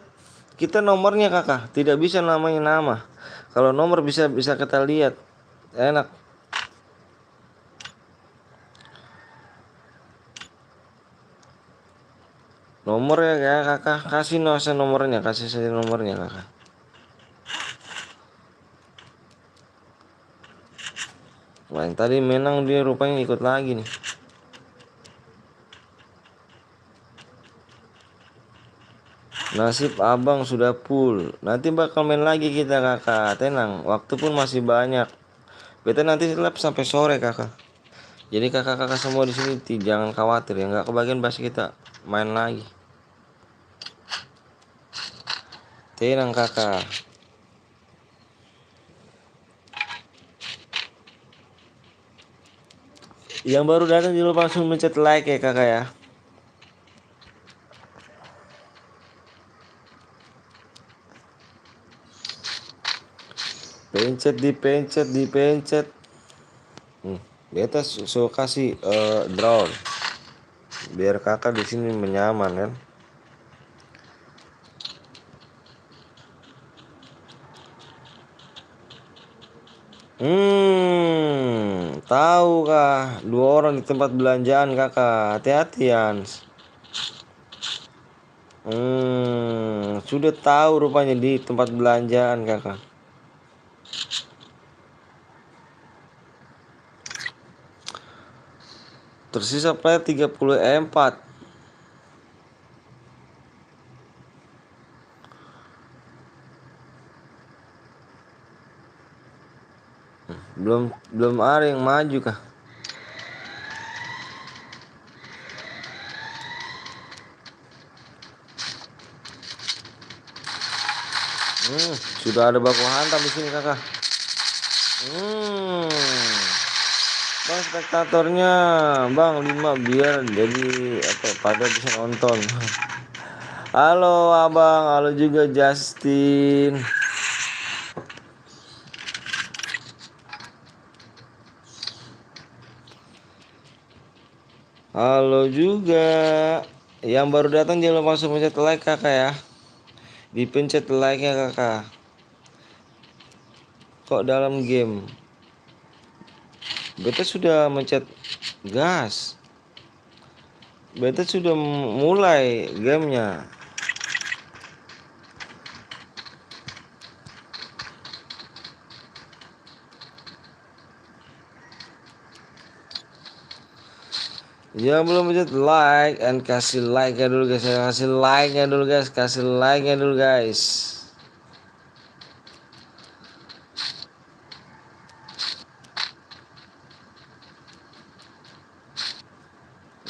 kita nomornya kakak. Tidak bisa namanya nama. Kalau nomor bisa kita lihat. Enak. Nomor ya kakak, kasih nomornya, kasih saya nomornya kakak. Nah, yang tadi menang dia rupanya ikut lagi nih. Nasib abang sudah full. Nanti bakal main lagi kita kakak. Tenang, waktu pun masih banyak. Beta nanti live sampai sore kakak. Jadi kakak-kakak semua di sini jangan khawatir ya, nggak kebagian bahas kita main lagi. Tenang kakak. Yang baru datang jangan lupa langsung mencet like ya kakak ya. Dipencet. Beta kasih drone biar kakak di sini menyaman kan. Tahu kah? 2 orang di tempat belanjaan kakak. Hati-hati Hans. Sudah tahu rupanya di tempat belanjaan kakak. Tersisa player 34. Belum ada yang maju kah? Sudah ada baku hantam di sini kakak. Bang spektatornya bang 5 biar jadi pada bisa nonton. Halo abang, halo juga Justin. Halo juga. Yang baru datang jangan lupa langsung pencet like kakak ya. Dipencet like nya kakak. Kok dalam game beta sudah mencet gas. Beta sudah mulai gamenya. Ya belum pencet like and kasih like nya dulu guys. Kasih like nya dulu guys. Kasih like nya dulu guys.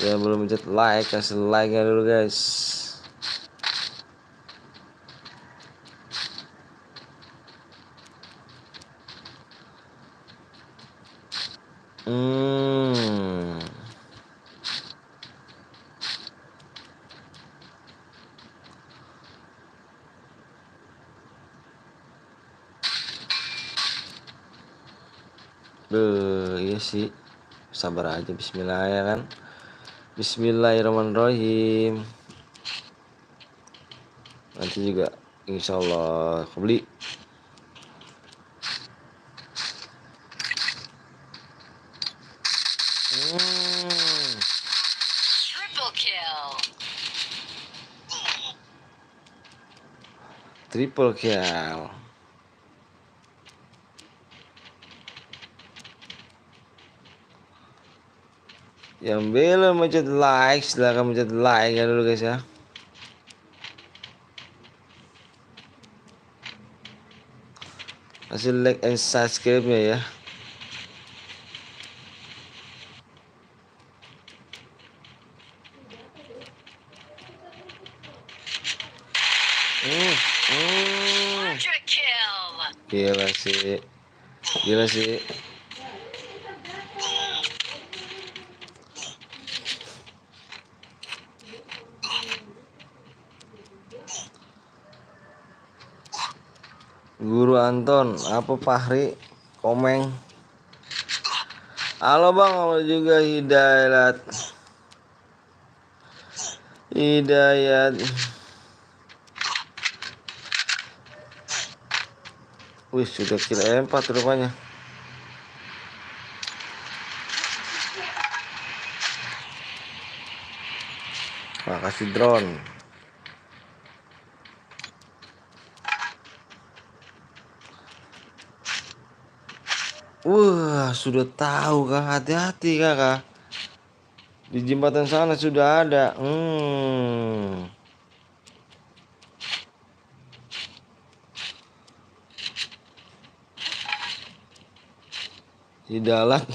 Ya belum pencet like, kasih like nya dulu guys. Iya sih. Sabar aja, bismillah ya kan. Bismillahirrahmanirrahim. Nanti juga insyaallah aku beli. Triple kill. Yang belum mencet like silahkan mencet like ya dulu guys ya. Kasih like and subscribe nya ya. Gila sih. Guru Anton, apa Fahri, Komeng. Halo bang, halo juga Hidayat. Wih, sudah kill 4 rupanya. kasih drone. Wah, sudah tahu kah? Hati-hati kakak. Di jembatan sana sudah ada. Si Dalat.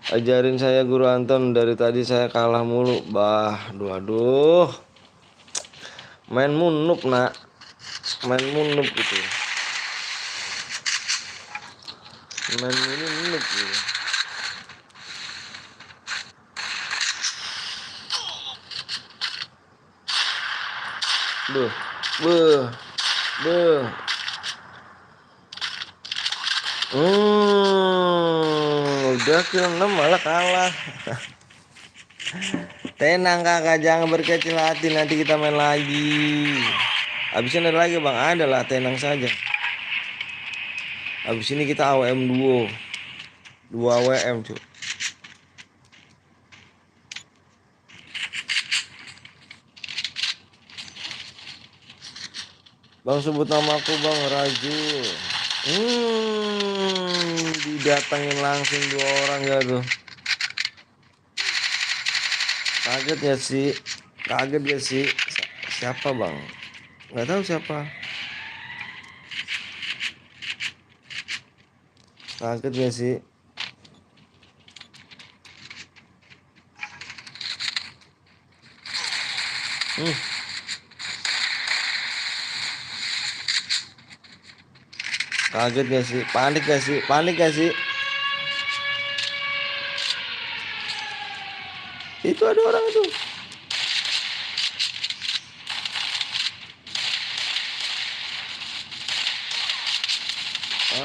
Ajarin saya Guru Anton, dari tadi saya kalah mulu. Bah, aduh. Main munup nak. Main munup gitu. Main munup gitu. Beuh, beuh, beuh. Udah kill 6 malah kalah. Tenang kakak, jangan berkecil hati, nanti kita main lagi. Abis ini ada lagi bang, ada lah, tenang saja. Abis ini kita AWM duo, 2 AWM cuy. Bang sebut nama aku bang, Raju. Didatengin langsung 2 orang ya tuh. Kaget ya sih, kaget ya sih. Siapa bang? Nggak tahu siapa. Kaget ya sih. Kaget gak sih? Panik gak sih? Panik gak sih? Itu ada orang itu.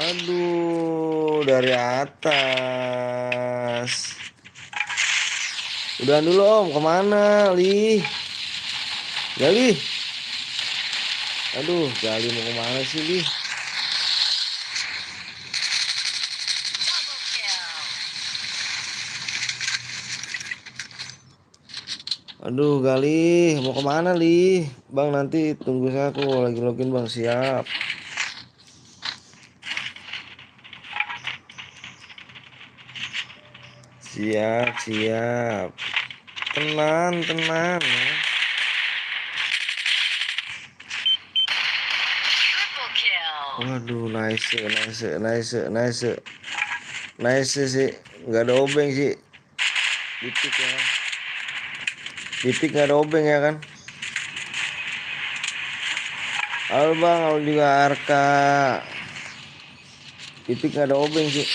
Aduh, dari atas. Udah dulu om, kemana Li? Gali. Aduh, Gali mau kemana sih Li? Aduh, Gali mau kemana Li? Bang nanti tunggu saya, aku lagi login bang, siap. Siap, siap. Tenang, tenang. Waduh, nice, nice, nice, nice. Nice sih, nggak ada obeng sih. Dipik ya kan. Dipik nggak ada obeng ya kan. Halo bang, halo juga Arka. Dipik nggak ada obeng sih.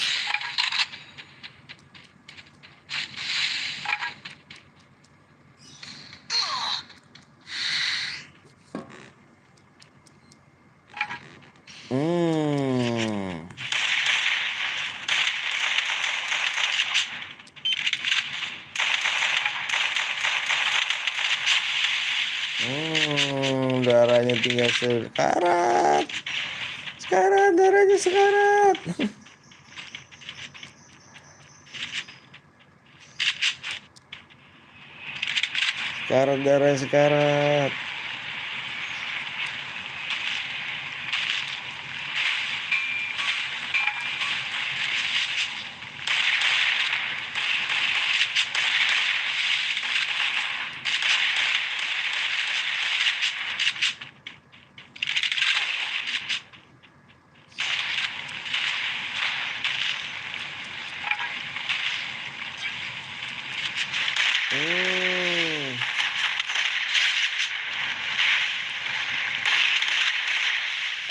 Darahnya tinggal sekarat. Sekarat, darahnya sekarat. Sekarat, darahnya sekarat.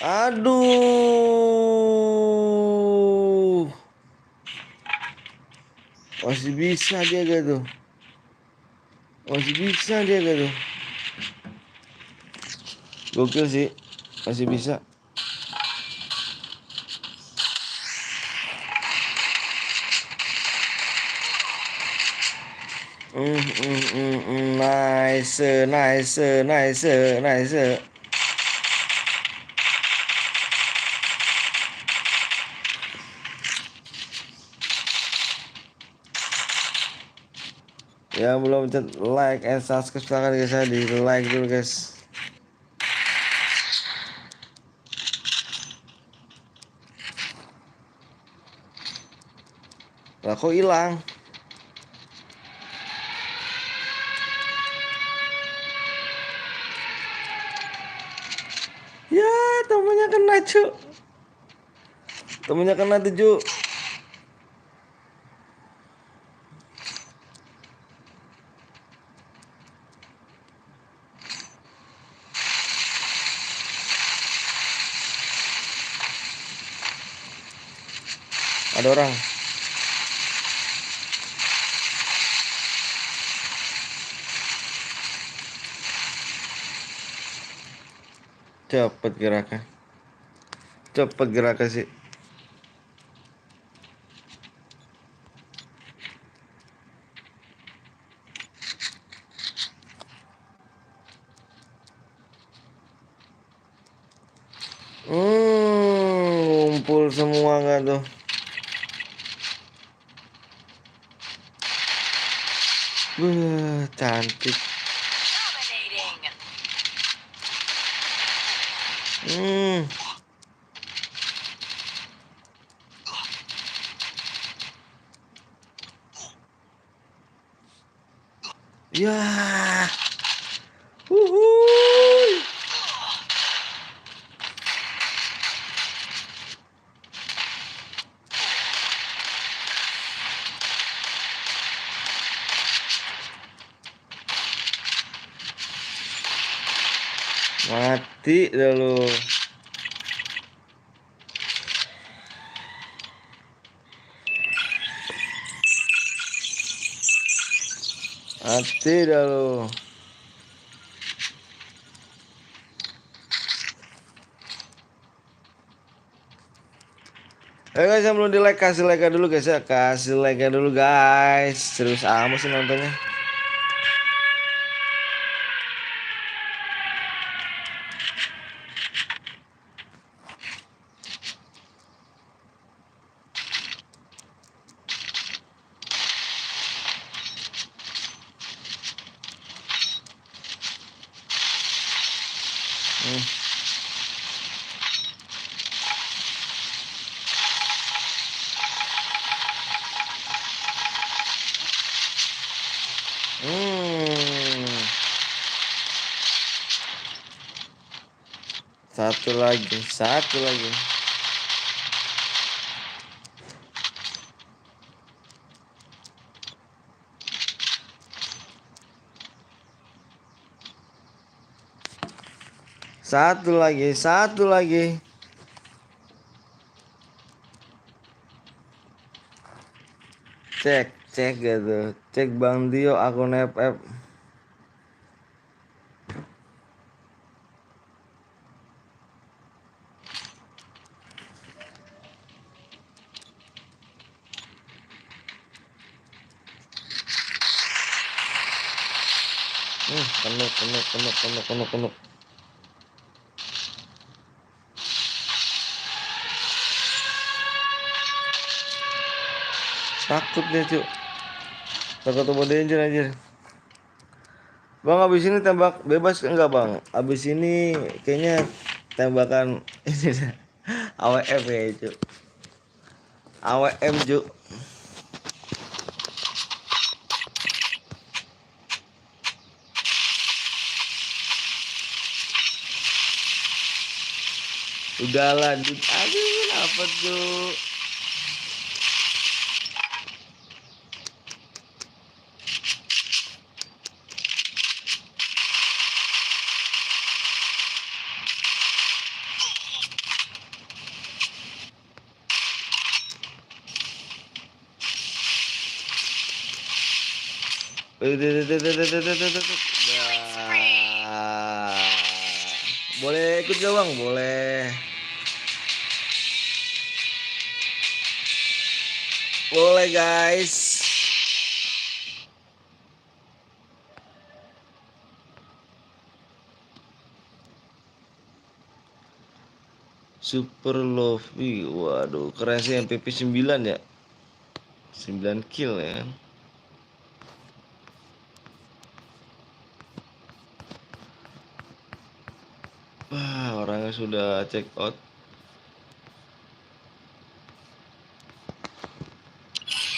Aduh, masih bisa dia gitu. Masih bisa dia gitu. Gokil sih, masih bisa. Nice, nice, nice, nice. Yang belum pencet like and subscribe silahkan guys ya, di like dulu guys. Lah kok hilang? Ya temennya kena cu. Temennya kena 7. Ada orang. Cepet geraknya. Cepet geraknya sih. Ngumpul semua nggak tuh? Cantik. Hmm. Ya. Wuhui. Mati dah lu. Mati dah lu. Guys, yang belum di like kasih like dulu guys ya, kasih like dulu guys. Serius amat sih nontonnya. Satu lagi, satu lagi. Satu lagi, satu lagi. Cek, cek gitu. Cek Bang Dio akun FF. Penuh. Takut dia cu. Takut sama danger anjir. Bang abis ini tembak bebas enggak bang? Abis ini kayaknya tembakan ini AWM ya cu. AWM cu. Udah lanjut. Aduh apa tuh? Nah, boleh ikut gak bang? Boleh. Boleh guys. Super Lovey. Waduh, keren sih MVP 9 ya. 9 kill ya. yang sudah check out.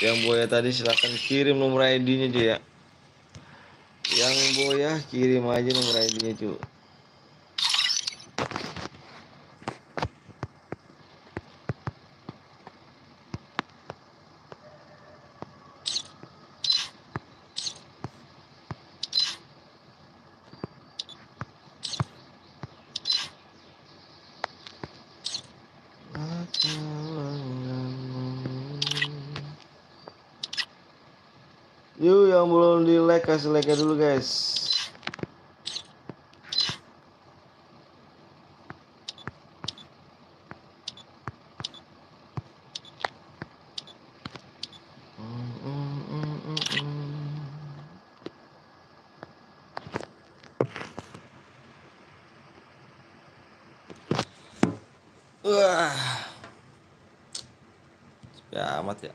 Yang Boya tadi silahkan kirim nomor ID-nya cuy ya. Yang Boya kirim aja nomor ID-nya cuy. Yuk yang belum di like kasih like dulu guys. Wah, ya amat ya.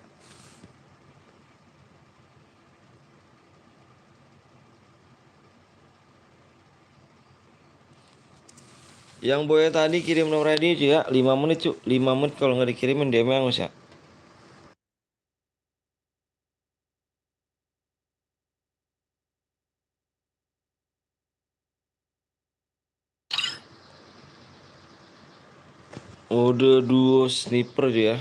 Yang Boya tadi kirim nomor ID cuy ya, 5 menit cuy, 5 menit kalau nggak dikirimin DM Mas ya. Udah duo sniper cuy ya.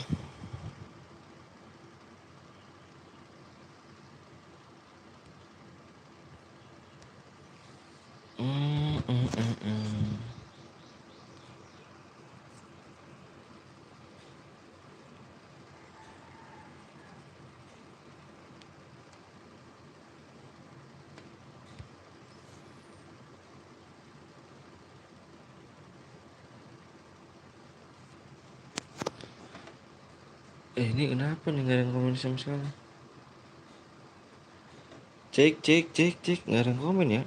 Ini kenapa nih nggak ada yang komen sama sekali? Cek nggak ada yang komen ya.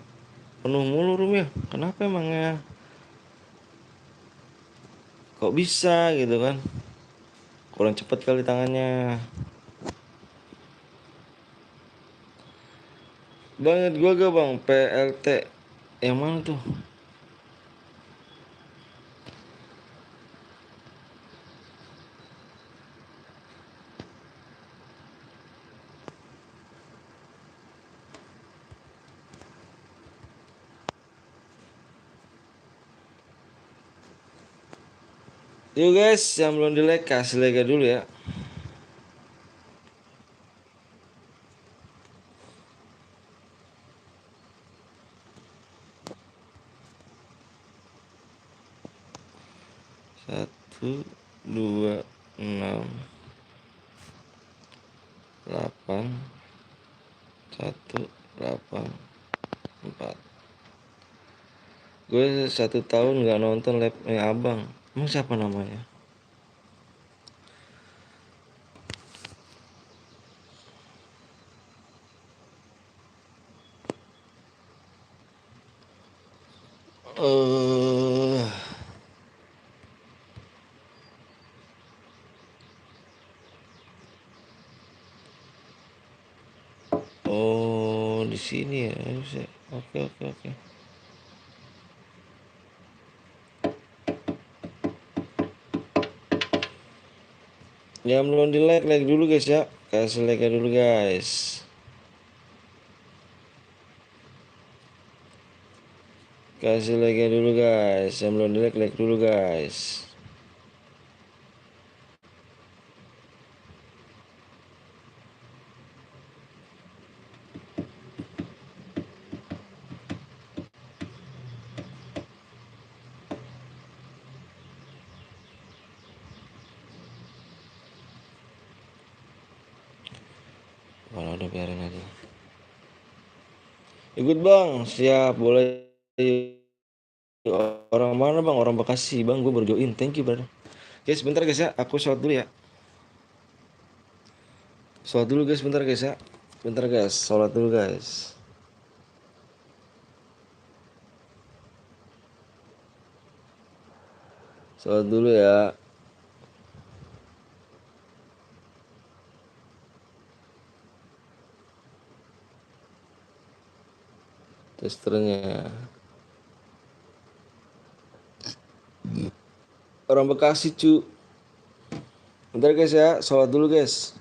Penuh mulu room ya. Kenapa emangnya? Kok bisa gitu kan? Kurang cepet kali tangannya. Banget gua gak bang PLT. Yang mana tuh? Yuk guys, yang belum di like kasih like dulu ya. Satu, dua, enam, 8, 8, 4. Gue 1 tahun nggak nonton live abang. Emang siapa namanya? Oh di sini ya. Oke oke oke. Yang belum di like like dulu guys ya. Kasih like dulu guys. Kasih like dulu guys. Yang belum di like like dulu guys. Walau udah biarin aja. Ikut bang, siap boleh. Orang mana bang? Orang Bekasi bang. Gue baru join. Thank you brother. Guys, bentar guys ya. Aku sholat dulu ya. Sholat dulu guys, bentar guys ya. Bentar guys, sholat dulu guys. Sholat dulu ya. Testernya. Orang Bekasi cu. Bentar guys ya, sholat dulu guys.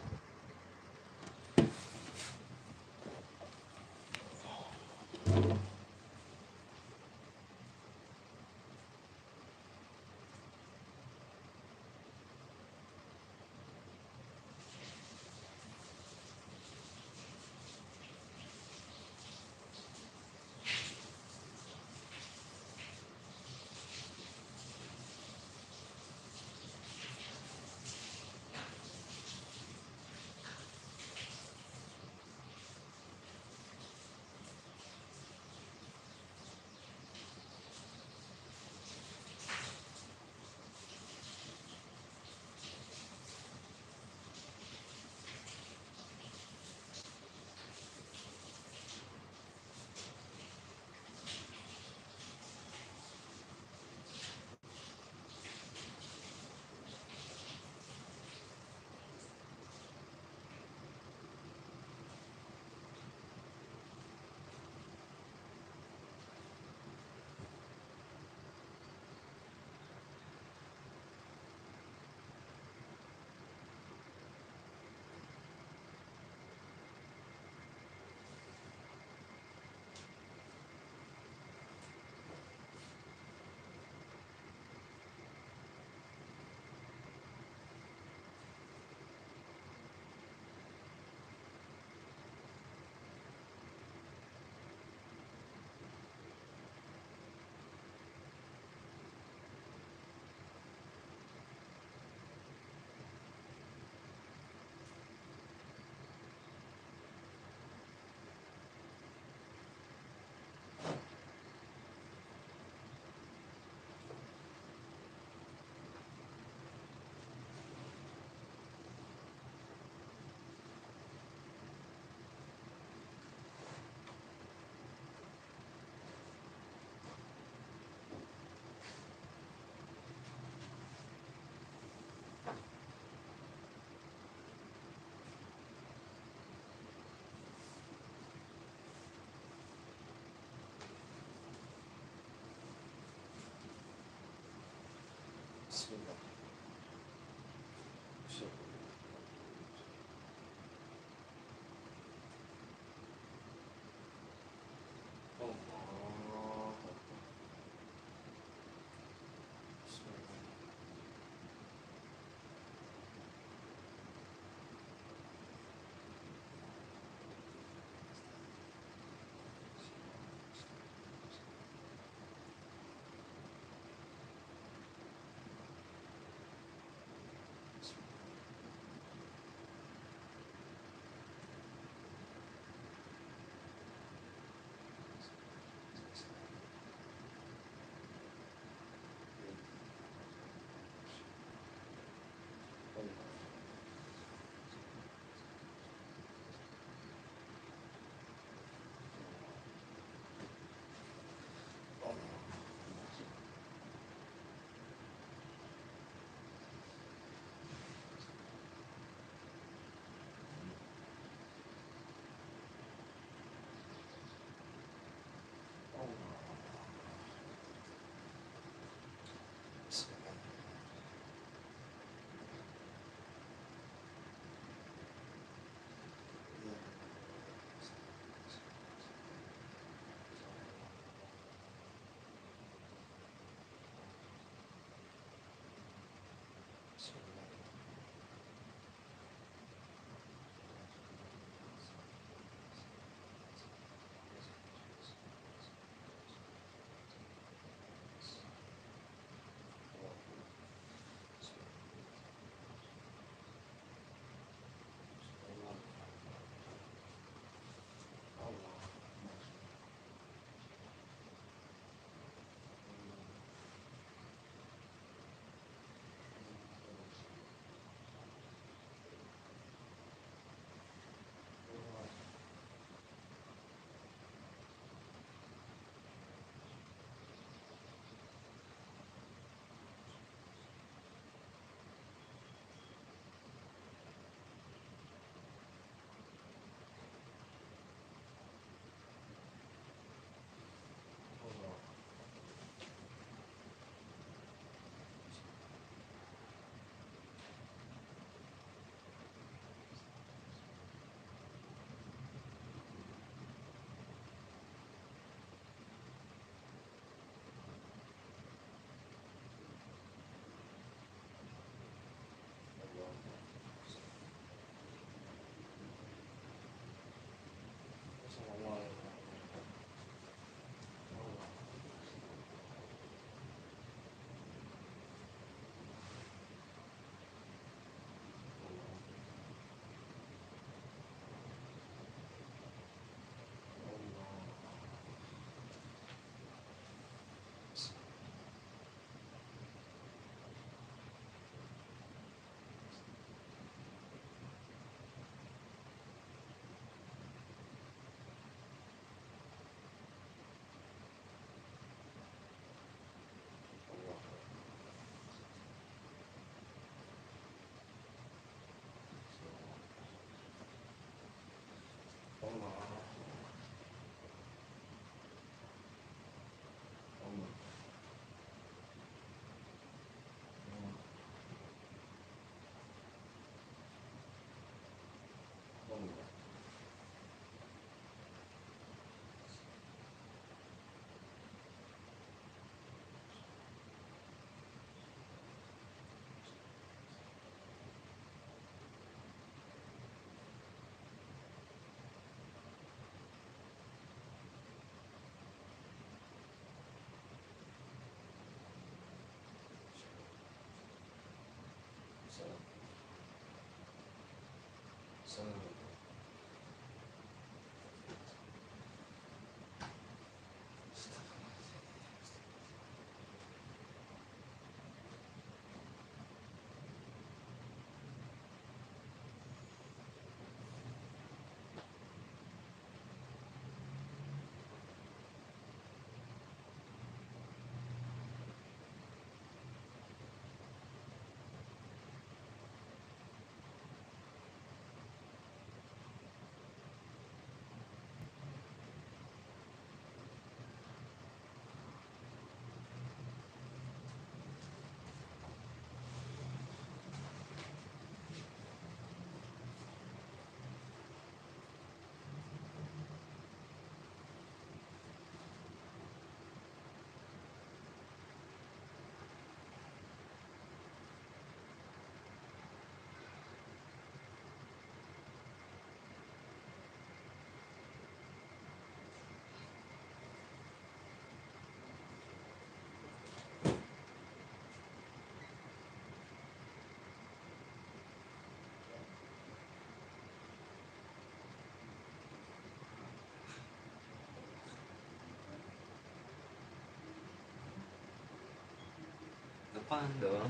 depan dong.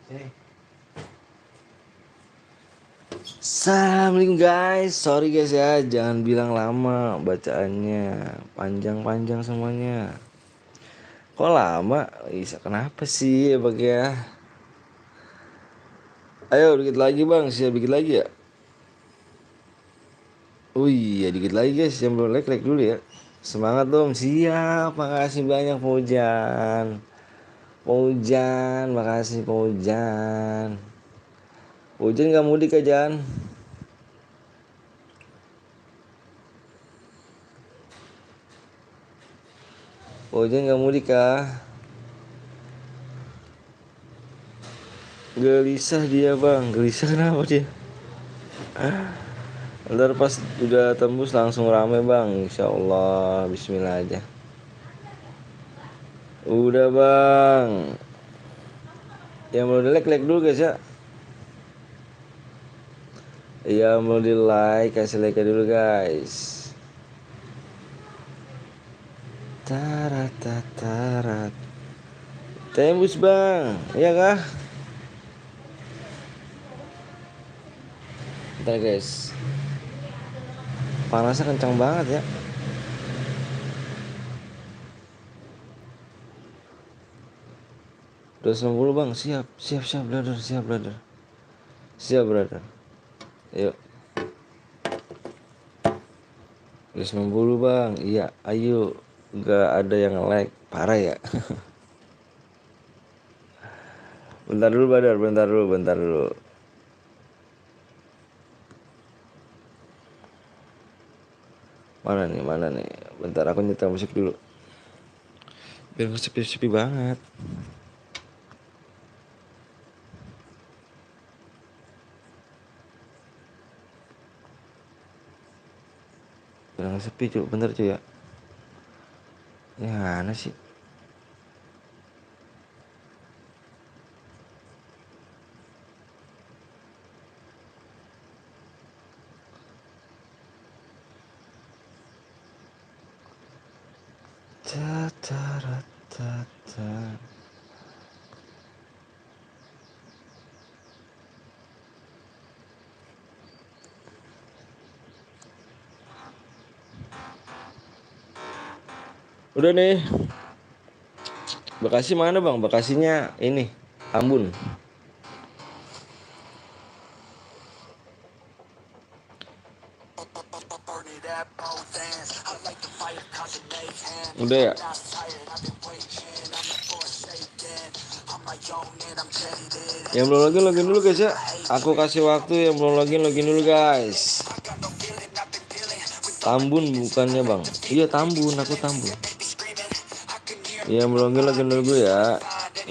Sini. Assalamualaikum guys, sorry guys ya, jangan bilang lama bacaannya, panjang-panjang semuanya. Kok lama? Bisa kenapa sih ya bang ya? Ayo dikit lagi bang, siap dikit lagi ya. Oh iya dikit lagi guys, yang belum like dulu ya. Semangat dong, siap. Makasih banyak Paujan. Paujan, makasih Paujan. Paujan gak mudik ya Jan? Paujan gak mudik kah? Gelisah dia bang, gelisah kenapa dia? Ntar pas udah tembus langsung rame bang, insya Allah. Bismillah aja. Udah bang. Yang belum di like dulu guys ya. Yang belum di like kasih like dulu guys. Tarat tarat. Tembus bang, iya kah? Bentar guys. Panasnya kencang banget ya. Udah 90 bang, siap brother, siap brother. Siap brother. Yuk. Udah 90 bang, iya ayo. Gak ada yang like, parah ya. Bentar dulu brother, bentar dulu. Mana nih. Bentar aku nyetel musik dulu. Biar gak sepi-sepi banget. Biar gak sepi cuy, bentar cuy ya. Ini mana sih? Ta. Udah nih. Bekasi mana bang? Bekasinya ini Ambon. Udah ya. Yang belum login dulu guys ya. Aku kasih waktu yang belum login dulu guys. Tambun bukannya bang? Iya Tambun, aku Tambun. Yang belum login dulu ya.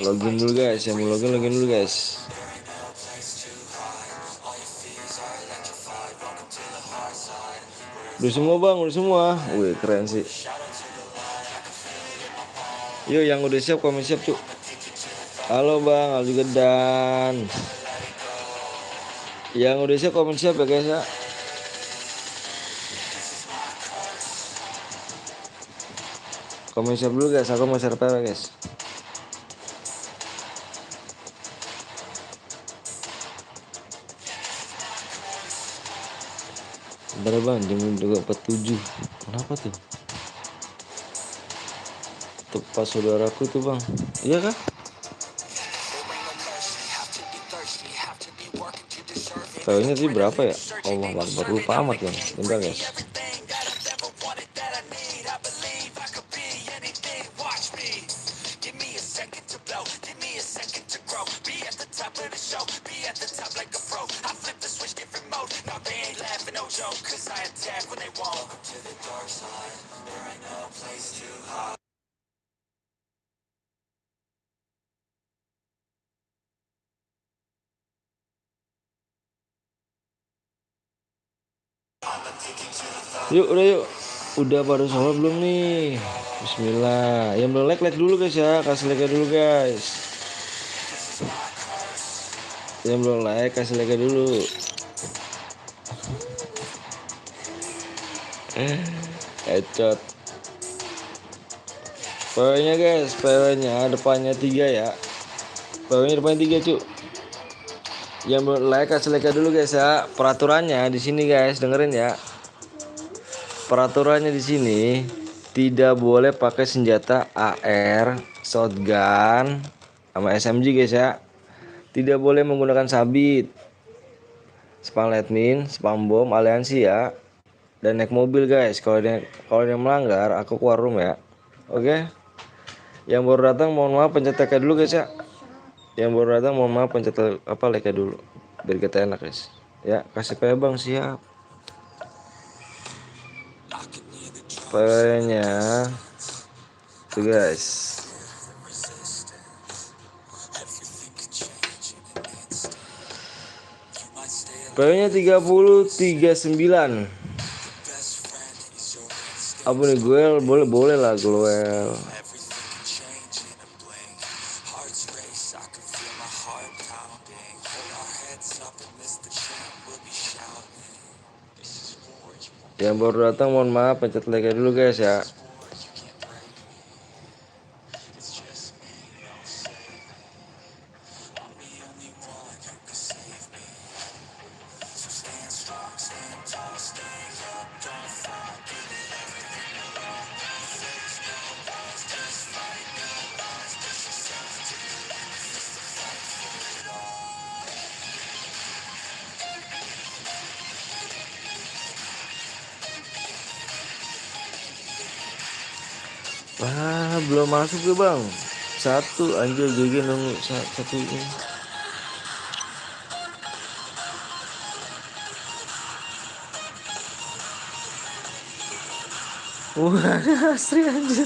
Login dulu guys, yang belum login dulu guys. Udah semua bang, udah semua. Wih keren sih. Yuk yang udah siap komen siap cuk. Halo bang, Aldi Gedan. Yang udah siap komen siap ya guys ya. Komen siap dulu guys, aku mau share PW guys. Bentar bang, jam 2.47. Kenapa tuh? Tepat saudaraku tuh bang. Iya kah? Kayaknya sih berapa ya? Allah Akbar, lupa amat ya. Bentar guys. Yuk udah yuk. Udah pada sholat belum nih? Bismillah. Yang belum like dulu guys ya. Kasih like dulu guys. Yang belum like kasih like dulu. Headshot. PW nya guys, PW nya depannya 3 ya. Pokoknya depan 3 cu. Yang like kasih like dulu guys ya. Peraturannya di sini guys, dengerin ya. Peraturannya di sini tidak boleh pakai senjata AR, shotgun, sama SMG guys ya. Tidak boleh menggunakan sabit, spam landmine, spam bom, aliansi ya. Dan naik mobil guys. Kalau dia melanggar, aku keluar room ya. Oke. Yang baru datang mohon maaf pencet like dulu guys ya. Yang baru datang mohon maaf pencet like dulu. Biar kita enak guys. Ya, kasih PW Bang, siap. PW-nya tuh guys. PW-nya 3039. Apa nih gue boleh lah Glowel. Yang baru datang mohon maaf pencet like dulu guys ya. Belum masuk ya bang. Satu anjir GG nunggu satu ini. Wah, asri anjir.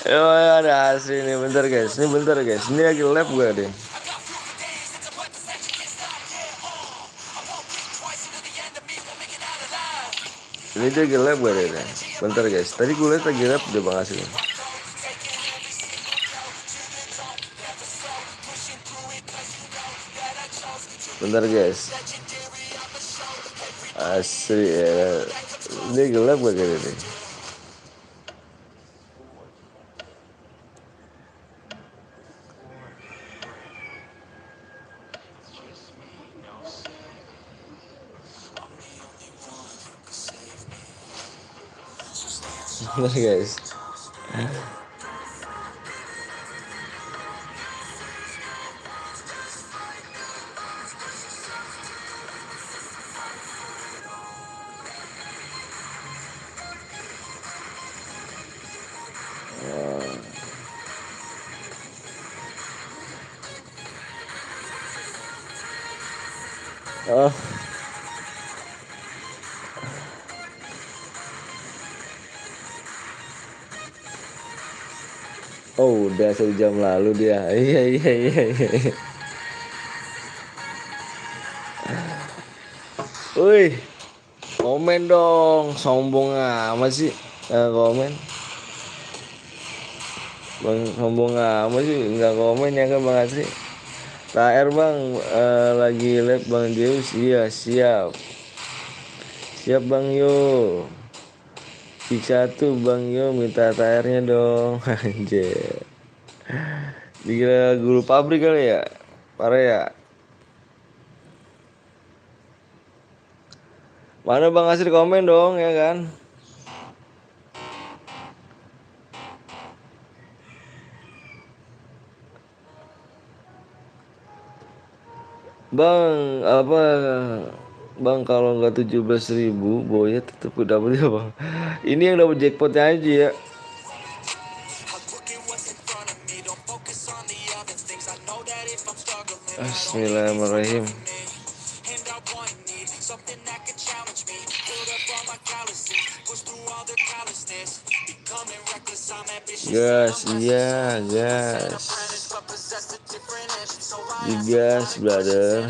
Ya ada asli nih, bentar guys. Ini lagi live gue deh. Ini dia lagi live gue deh. Bentar guys. Tadi gue liat lagi live dia bang asli. Bentar guys. Asli ya. Dia gelap gue kayak ini. Bentar guys. Oh. Oh udah 1 jam lalu dia. Iya. Wih, komen dong, sombong amat sih. Komen. Bang sombong amat sih, nggak komen ya kan Bang Asri. TR bang, lagi live Bang Zeus. Iya siap. Siap Bang Yo. Pick 1 Bang Yo minta TR-nya dong. Anjir. Dikira guru pabrik kali ya. Parah ya. Mana Bang Asri komen dong ya kan. Bang, apa Bang kalau nggak 17.000 boya tetap dapat ya Bang. Ini yang dapat jackpotnya aja ya. Bismillahirrahmanirrahim. Gas, iya gas. Digas brother.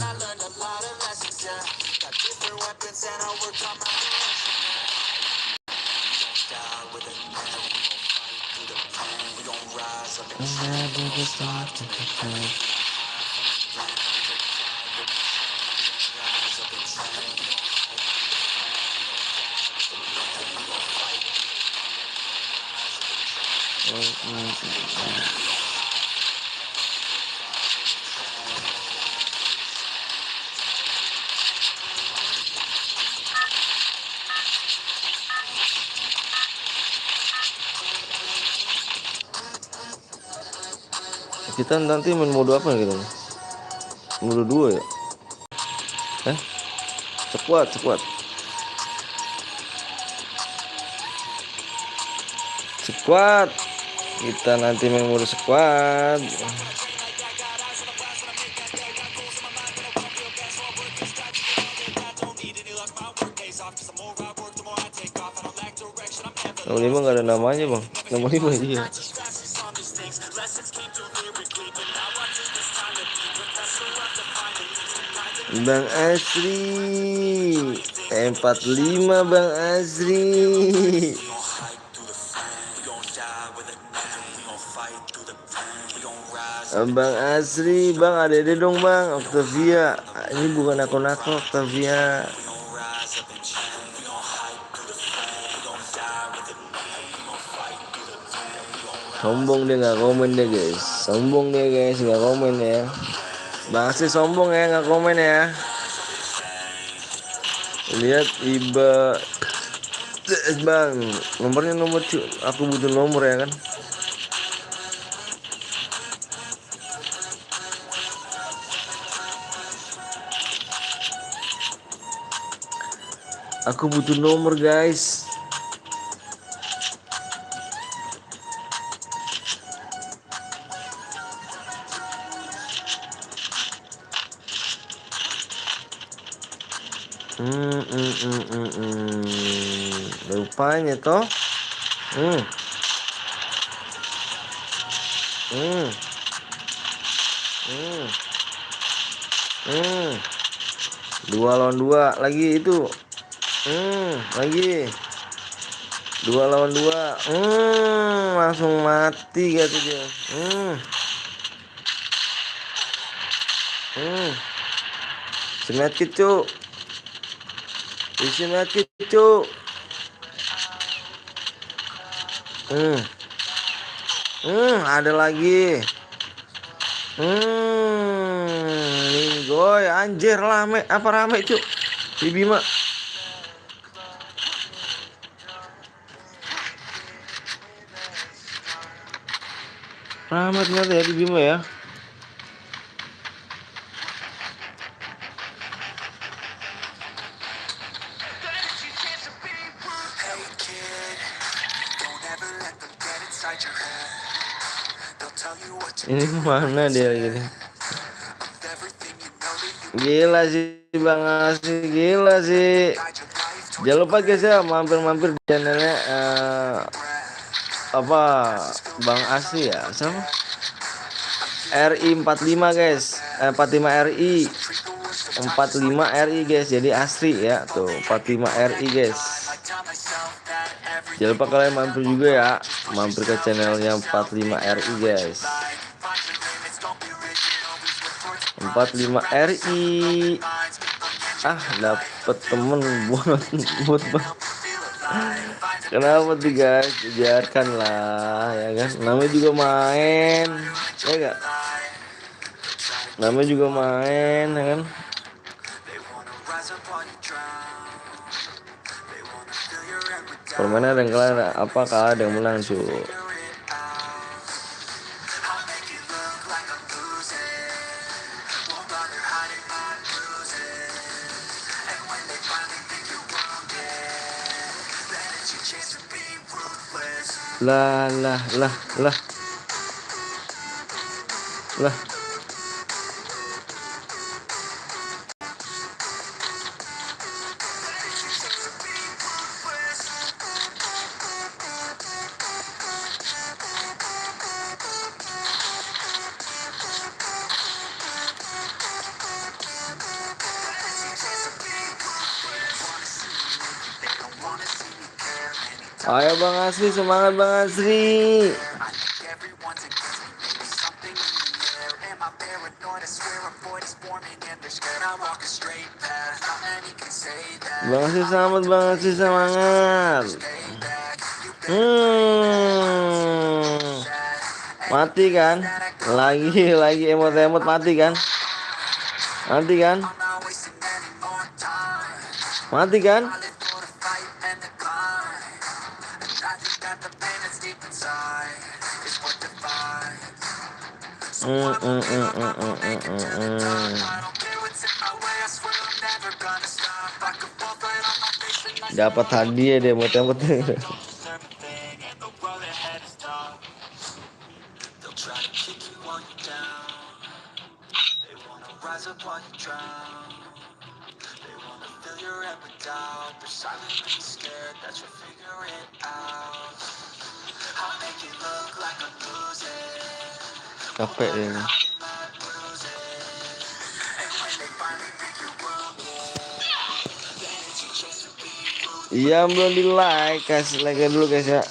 Kita nanti main mode apa gitu? Mode 2 ya? Squad. Kita nanti main mode squad. Nomor 5 nggak ada namanya bang. Nomor 5 iya. Bang Asri 45 Bang Asri. Bang Asri, Bang ada dong Bang Octavia. Ini bukan akun aku Octavia. Sombong dia nggak komen deh guys. Sombong dia guys nggak komen ya. Bang Asri sombong ya nggak komen ya. Lihat Iba Bang, nomornya aku butuh nomor ya kan. Aku butuh nomor guys. Rupanya toh. 2 lawan 2 lagi itu. Lagi 2 lawan 2. Langsung mati gitu dia. Isi medkit cuk. Ada lagi. Goy anjir rame cuk. Di Bima. Rame ternyata ya di Bima ya. Ini kemana dia gitu? Gila sih Bang Asri, gila sih. Jangan lupa guys ya, mampir di channelnya Bang Asri ya, sama RI 45 guys, 45 RI 45 RI guys, jadi Asri ya tuh 45 RI guys. Jangan lupa kalian mampir juga ya, mampir ke channelnya 45 RI guys. 45 RI. Dapet temen buat kenapa tuh guys, biarkan lah ya kan, namanya juga main ya gak, ya kan. Permainan ada yang kalah, apakah ada yang menang cuy. Lah. Ayo Bang Asri, semangat Bang Asri. Bang Asri selamat, Bang Asri semangat. Hmm, mati kan? Lagi emot-emot mati kan? Mati kan? Mati kan? Dapat hadiah deh emot-emot. Capek deh ini. Iya belum di like, kasih like dulu guys ya.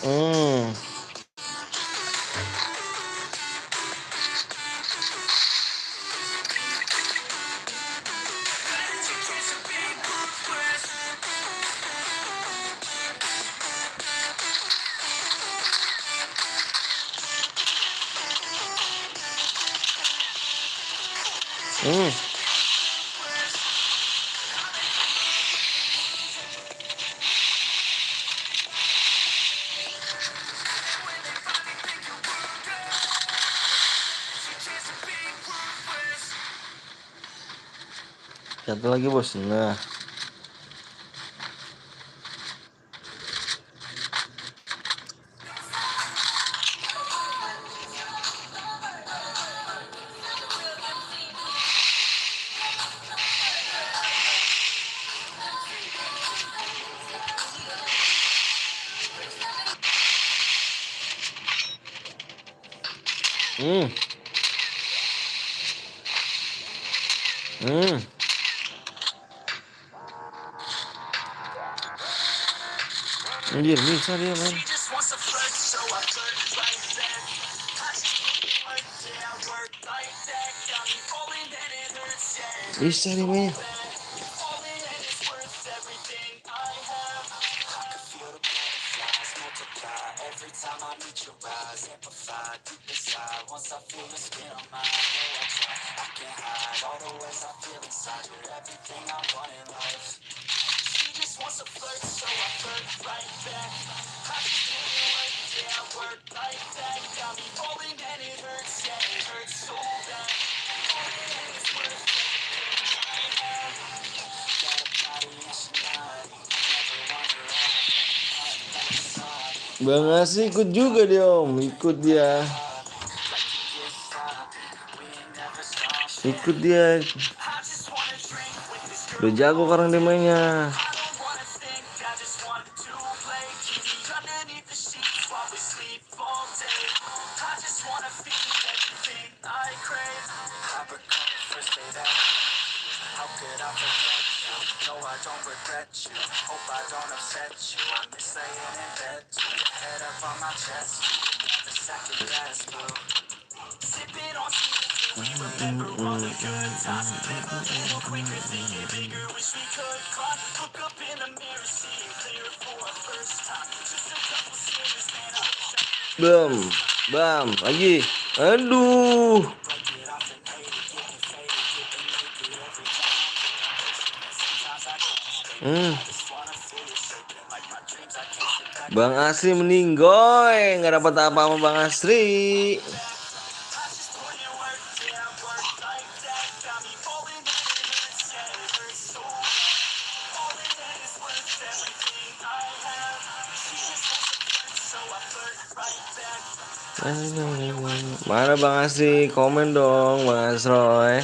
Satu lagi bos. Nah. Anjir bisa dia men. Bisa nih men. Bang Asri ikut juga dia om, ikut dia. Udah jago sekarang dia mainnya. Bam, lagi. Aduh. Bang Asri meninggoy, nggak dapat apa-apa Bang Asri. Mana Bang Asri? Komen dong Bang Asroy.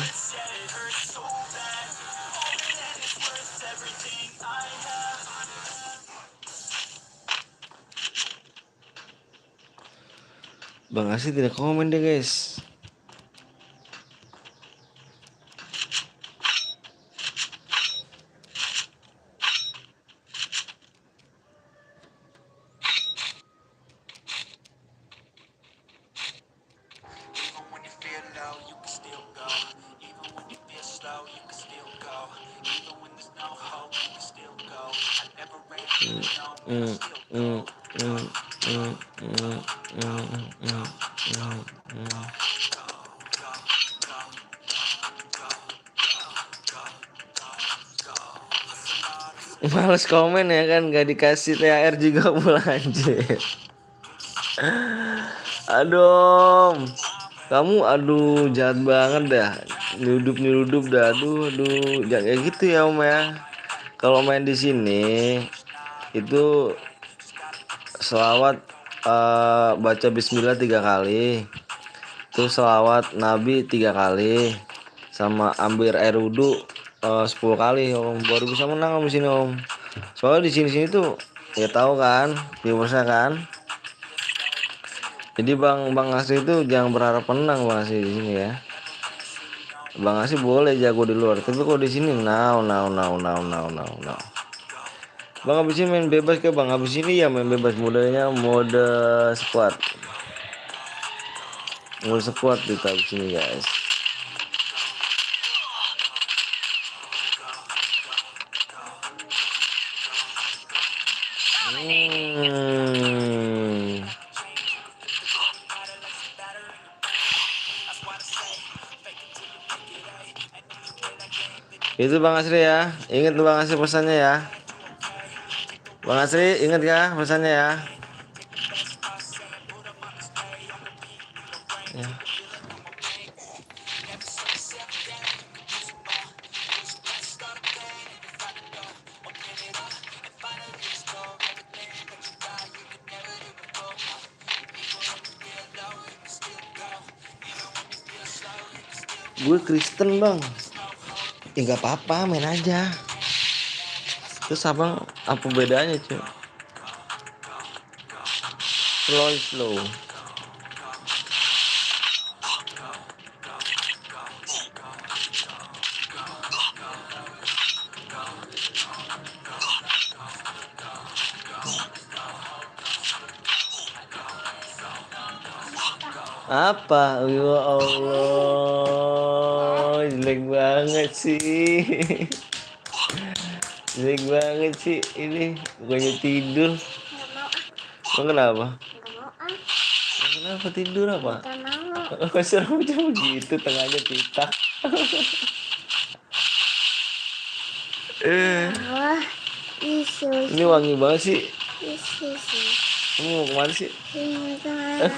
Bang Asri tidak komen deh guys. Males komen ya kan, gak dikasih THR juga pulang anjir. Aduh, kamu aduh jahat banget dah. Nyudup dah. Aduh, jangan kayak gitu ya Om ya. Kalau main di sini itu selawat, baca bismillah 3 kali, terus selawat nabi 3 kali, sama ambil air wudhu 10 kali Om, baru bisa menang Om di sini Om. Soalnya di sini tuh ya tahu kan viewersnya kan. Jadi Bang Bang Asri itu jangan berharap menang Bang Asri di sini ya. Bang Asri boleh jago di luar, tapi kalau di sini now. Bang abis ini main bebas ke Bang, abis ini ya main bebas, modenya squad. Mode squad kita abis ini guys. Itu Bang Asri ya. Ingat tuh Bang Asri pesannya ya. Bang Asri ingat ya pesannya ya. Ya. Gue Kristen Bang. Ya nggak apa-apa, main aja. Terus abang apa bedanya cuy? Slow. Apa? Ya Allah, jelek banget sih. Jelek banget sih ini. Bukannya tidur. Emang kenapa? Kenapa tidur apa? Oh, serem jam gitu tengahnya titak. Ini wangi banget sih. Kamu mau kemana sih?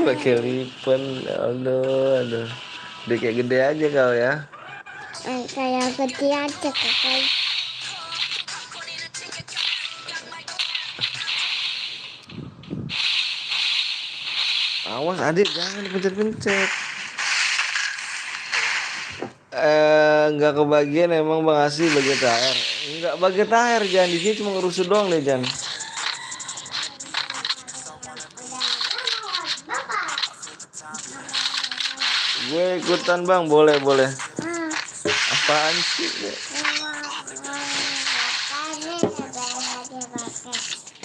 Pakai lipen. Aduh. Udah kayak gede aja kau ya. Kayak gede aja kakak. Awas adik, jangan dipencet-pencet. Nggak kebagian emang Bang Asri bagi THR. Nggak bagi THR, jangan di sini cuma ngerusuh doang deh Jan. Gue ikutan Bang, boleh. Apaan sih?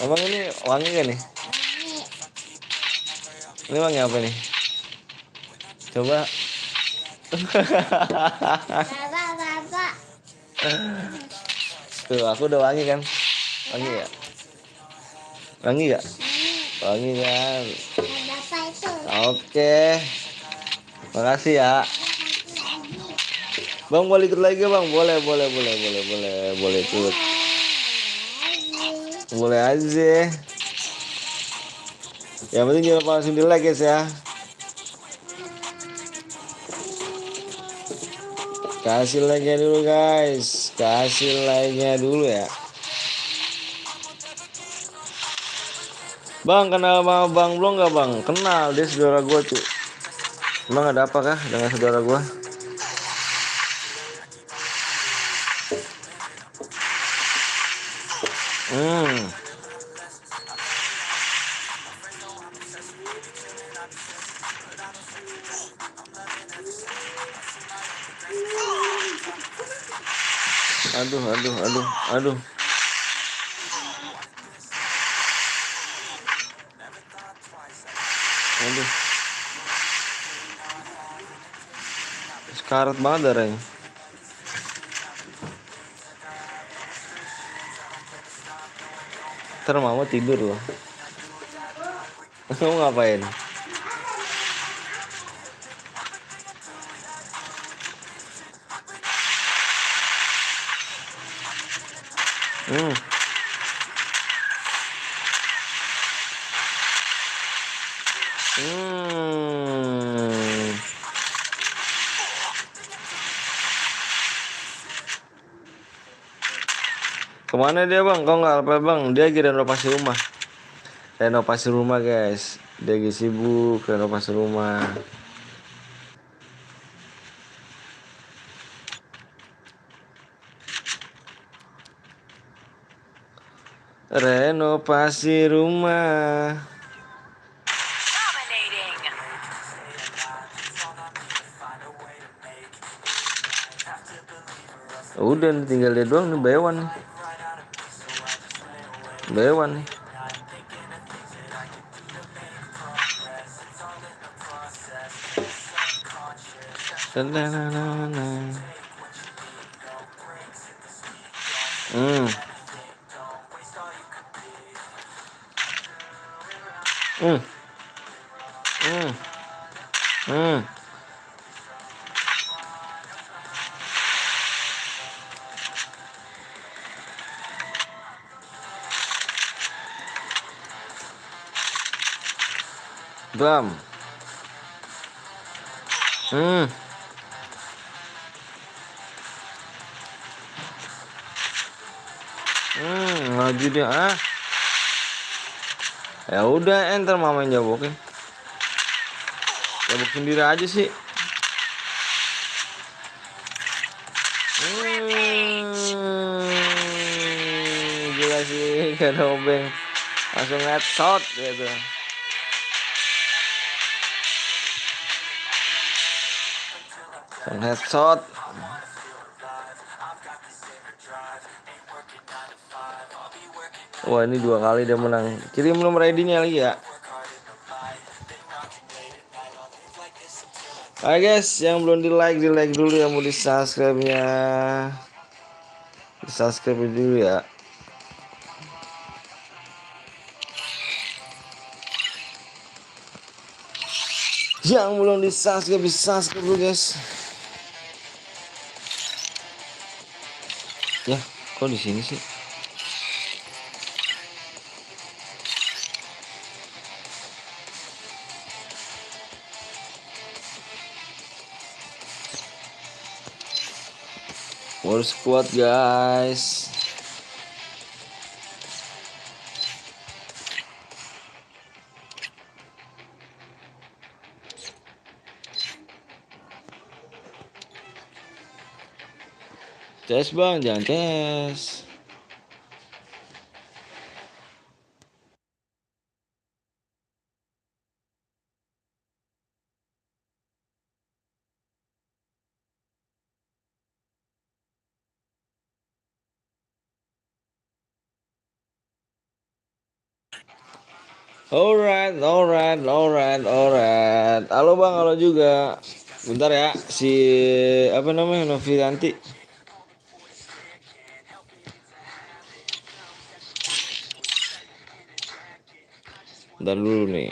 Emang ini wangi kan nih? Ini wangi apa nih? Coba. Bapak. Tuh, aku udah wangi kan? Wangi ya? Wangi gak? Wangi kan? Bapak itu. Oke. Makasih ya. Bang boleh ikut lagi Bang? Boleh ikut. Boleh aja. Yang penting jangan langsung di like guys ya. Kasih like-nya dulu guys. Kasih like-nya dulu ya. Bang kenal sama Bang Blong gak Bang? Kenal, dia saudara gue tuh. Emang ada apa kah dengan saudara gue? Aduh. Sekarat banget darahnya. Ntar mama tidur loh. Kamu ngapain? Hmm. Hmm. Kemana dia bang? Kau nggak apa bang? Dia lagi renovasi rumah. Renovasi rumah guys. Dia lagi sibuk renovasi rumah. Renovasi rumah. Udah tinggal dia doang nih Bewan nih. Bewan nih. Hmm. Hmm. Hmm. Hmm. Bam. Hmm. Maju dia ah. Ya udah enter mama yang jabokin. Jabok sendiri aja sih. Gila sih kan obeng. Langsung headshot gitu. Langsung headshot. Wah ini 2 kali dia menang. Kirim belum ready-nya lagi ya. Oke guys, yang belum di like dulu, yang mau di subscribe-nya di subscribe dulu ya. Yang belum di subscribe dulu guys. Ya, kok di sini sih? War squad guys. Ces bang, jangan ces. Alright. Halo bang, halo juga. Bentar ya, si apa namanya Novianti. Bentar dulu nih.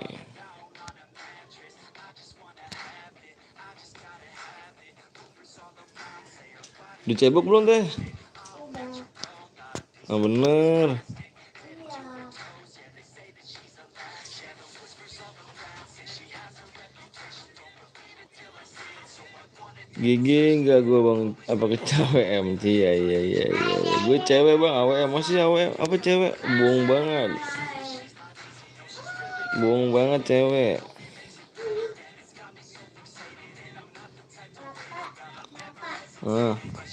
Dicebok belum teh? Udah. Ah bener. Iya. Gigi enggak gue bang, apa ke cewek MT ya. Gue cewek bang, AWM masih AWM apa cewek? Bohong banget cewek. Ah, Bapak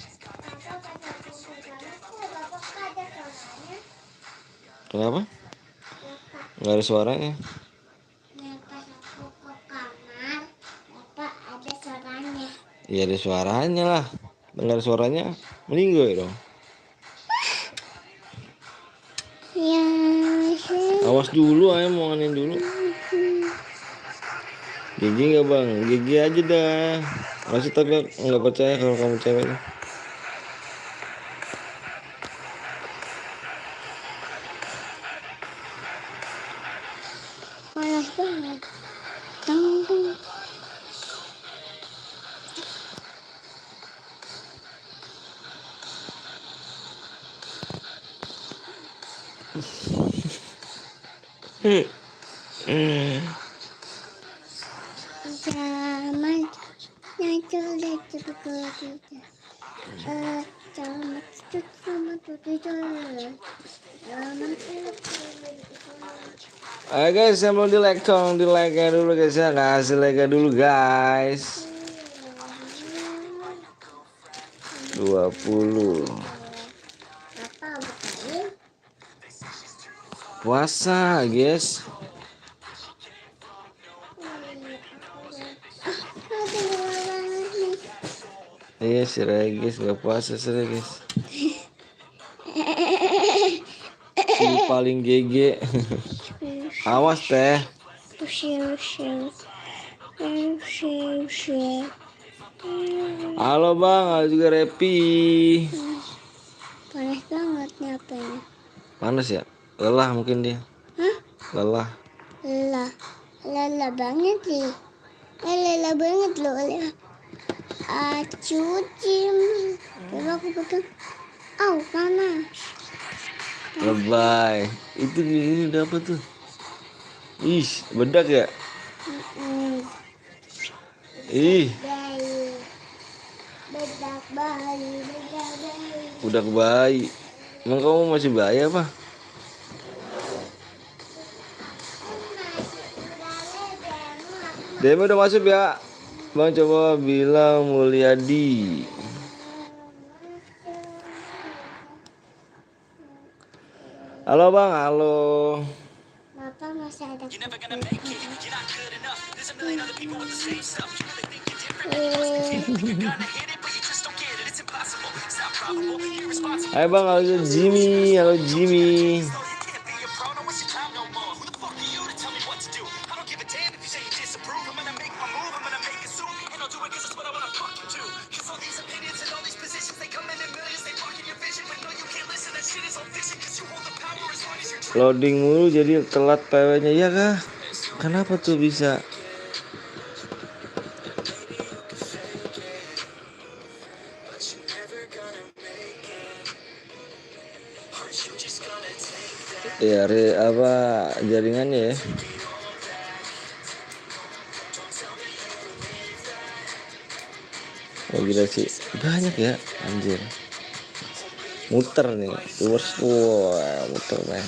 pada kumpul sana kok bapak ada suaranya? kenapa? Bapak, Nggak ada suaranya? ya pas aku ke kamar, bapak ada suaranya. Iya ada suaranya lah. Dengar suaranya, meninggal dong. Ya sih. Awas dulu, ayam mau nganin dulu. Gigi nggak bang, gigi aja dah. Masih tapi nggak percaya kalau kamu cewek. Panas Zaman nyacul deh cepet zaman cepet sama tuh zaman Ayo guys, yang belum di like tolong di like nya dulu guys ya, kasih like dulu guys. 20 apa bukain puasa guys. Iya si Regis nggak puasa si Regis. Si paling GG. Awas teh. Halo bang, halo juga Repi. Panas banget nih apanya. Panas ya? Lelah mungkin dia. Hah? Lelah. Lelah banget sih. Lelah banget loh. Cuci. Coba aku pegang. Panas. Lebay. Itu ini udah apa tuh? Ih, bedak ya? Ih, Bedak bayi. budak bayi. Emang kamu masih bayi apa? Demo udah masuk ya? Bang coba bilang Mulyadi. Halo bang, halo. Bapak masih ada Hai bang, halo Jimmy, halo Jimmy. Loading mulu jadi telat PW-nya ya kah? Kenapa tuh bisa? Ya, apa jaringannya ya? Oh gila sih, banyak ya, anjir. Muter nih, terus muter nih.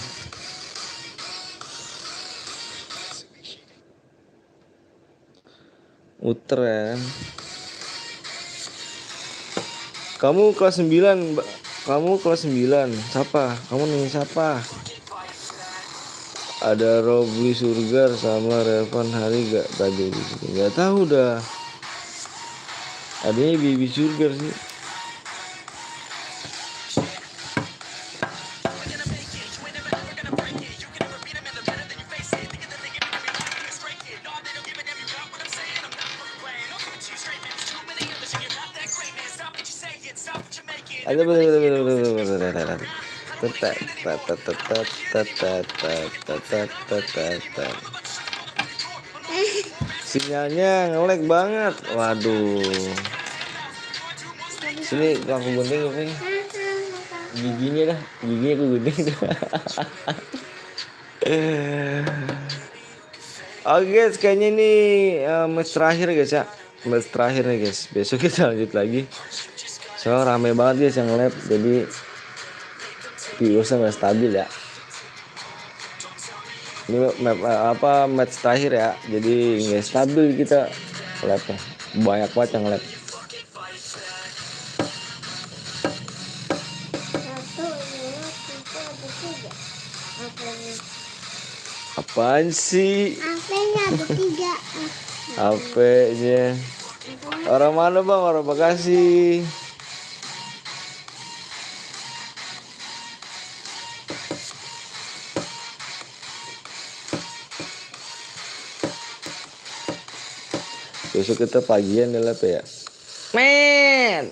Muter ya. Kamu kelas 9, kamu kelas 9. Siapa? Kamu nih siapa? Ada Robby Surgar sama Revan Hari gak tadi di sini? Gak tahu dah. Adanya Bibi Surgar sih. Ada sinyalnya ngelag banget. Waduh. Sini aku gunting apa ya? Giginya dah, giginya aku gunting dah. Oke guys, kayaknya ini match terakhir guys ya. Match terakhir nih guys. Besok kita lanjut lagi. Soalnya rame banget guys yang live, jadi viewsnya nggak stabil ya. Ini match terakhir ya, jadi nggak stabil kita live-nya. Banyak banget yang live. Apaan sih? HP-nya ada 3. HP-nya. Orang mana bang? Orang Bekasi. Besok kita pagian ya ya. Men.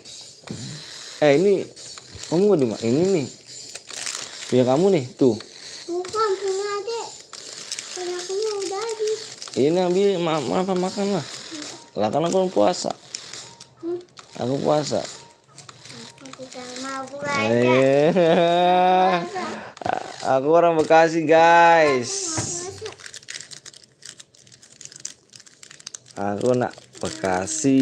Ini kamu gak dimakan ini nih. Punya kamu nih tuh. Bukan punya adek. Punya aku udah habis. Ini ambil apa makan lah. Lah kan aku puasa. Aku puasa. Aku tidak mau belajar. Aku orang Bekasi guys. Aku nak Bekasi.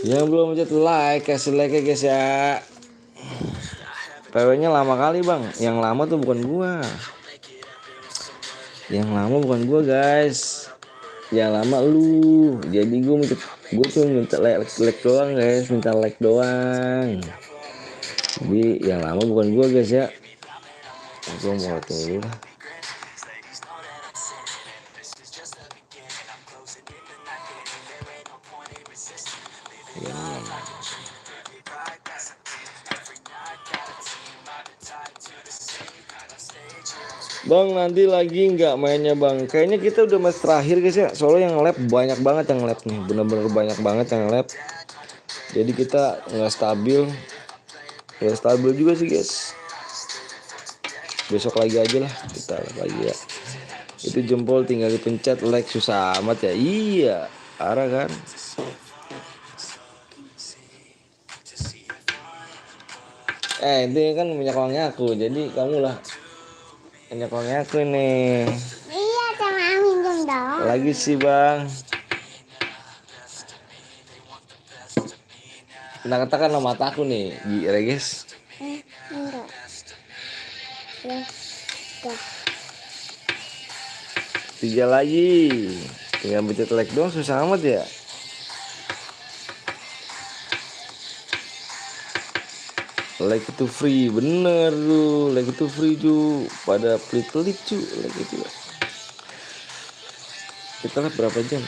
Yang belum mencet like, kasih like ya guys ya. PW-nya lama kali bang. Yang lama tuh bukan gua. Yang lama bukan gua guys. Yang lama lu. Jadi gua cuma minta like doang guys. Minta like doang. Jadi yang lama bukan gua guys ya. Gua mau tunggu lah. Bang nanti lagi nggak mainnya bang? Kayaknya kita udah match terakhir guys ya. Soalnya yang lab banyak banget yang lab nih. Bener-bener banyak banget yang lab. Jadi kita nggak stabil. Nggak stabil juga sih guys. Besok lagi aja lah kita lagi ya. Itu jempol tinggal dipencet like susah amat ya. Iya, arah kan. Ini kan minyak wangi aku. Jadi kamu lah minyak wangi aku nih. Iya, sama minum dong. Lagi sih bang. Nah katakan nama mataku nih, Gi guys. Enggak. Ya, dah. 3 lagi. Tinggal pencet like doang susah amat ya. Like itu free, bener tuh. Like itu free cu. Pada pelit-pelit cu. Like itu. Kita lihat berapa jam.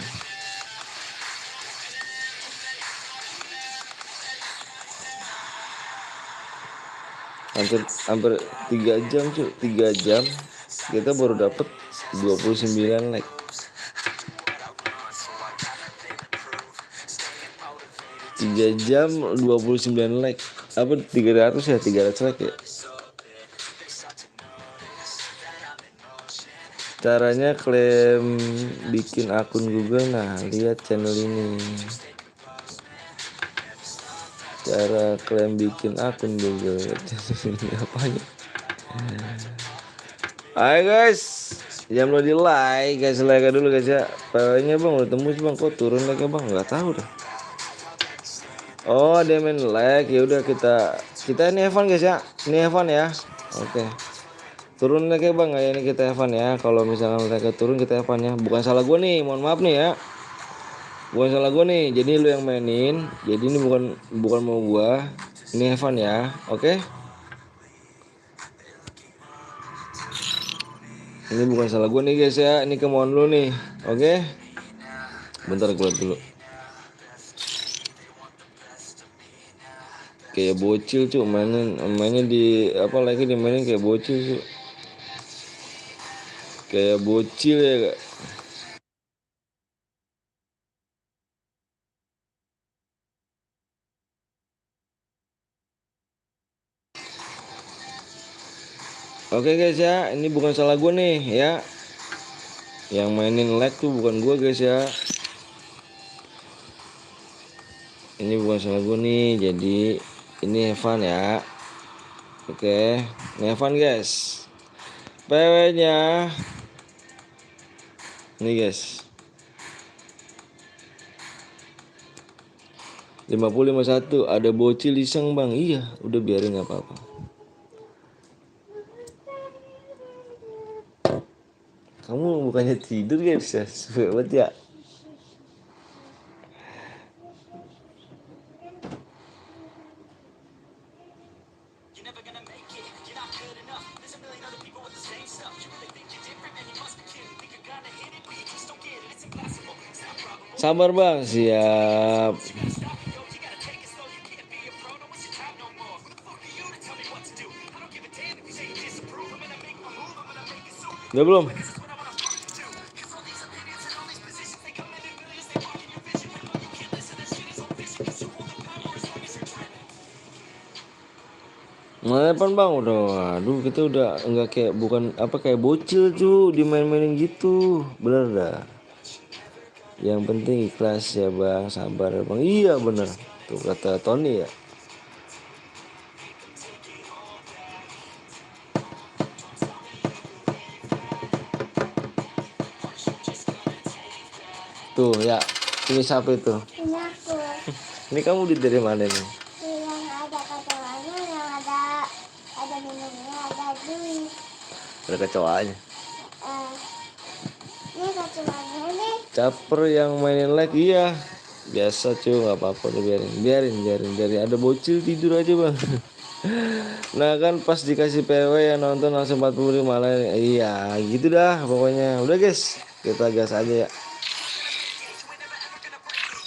Hampir 3 jam cu. 3 jam. Kita baru dapat 29 like. 3 jam 29 like. Apa 300 ya? 300 like ya. Caranya klaim bikin akun Google. Nah lihat channel ini. Cara klaim bikin akun Google. Apanya? Hai guys, jangan lupa di like guys, like dulu guys ya. PW-nya bang udah tembus bang, kok turun like bang? Nggak tahu dah. Oh dia main like, ya udah kita ini Evan guys ya. Ini Evan ya. Oke. Turun like bang, ya ini kita Evan ya. Kalau misalkan like turun kita Evan ya. Bukan salah gue nih, mohon maaf nih ya. Bukan salah gue nih, jadi lu yang mainin. Jadi ini bukan mau gua. Ini Evan ya, oke? Ini bukan salah gue nih guys ya. Ini kemauan lu nih, oke? Bentar gue liat dulu. Kayak bocil cuy, mainnya di apa lagi dimainin kayak bocil cuy. Kayak bocil ya gak? Oke guys ya, ini bukan salah gue nih ya. Yang mainin like tuh bukan gue guys ya. Ini bukan salah gue nih, jadi ini Evan ya. Oke, ini Evan guys. PW-nya ini guys. 50-51 ada bocil iseng bang. Iya, udah biarin nggak apa-apa. Kamu bukannya tidur guys ya? Buat ya. Sabar bang, siap. Udah belum? Depan bang udah, aduh kita udah enggak kayak bukan apa kayak bocil cu dimain-mainin gitu, bener dah. Yang penting ikhlas ya bang, sabar ya bang. Iya bener, tuh kata Tony ya. Tuh ya, ini siapa itu? Ini aku. Ini kamu dari mana nih? Yang ada kacauannya, yang ada minumnya, ada duit. Ada kecoanya. Ini kacauannya nih. Caper yang mainin like, iya. Biasa cuy, nggak apa-apa deh, biarin. Ada bocil tidur aja bang. Nah kan pas dikasih PW yang nonton langsung 45 malah. Iya gitu dah pokoknya. Udah guys, kita gas aja ya.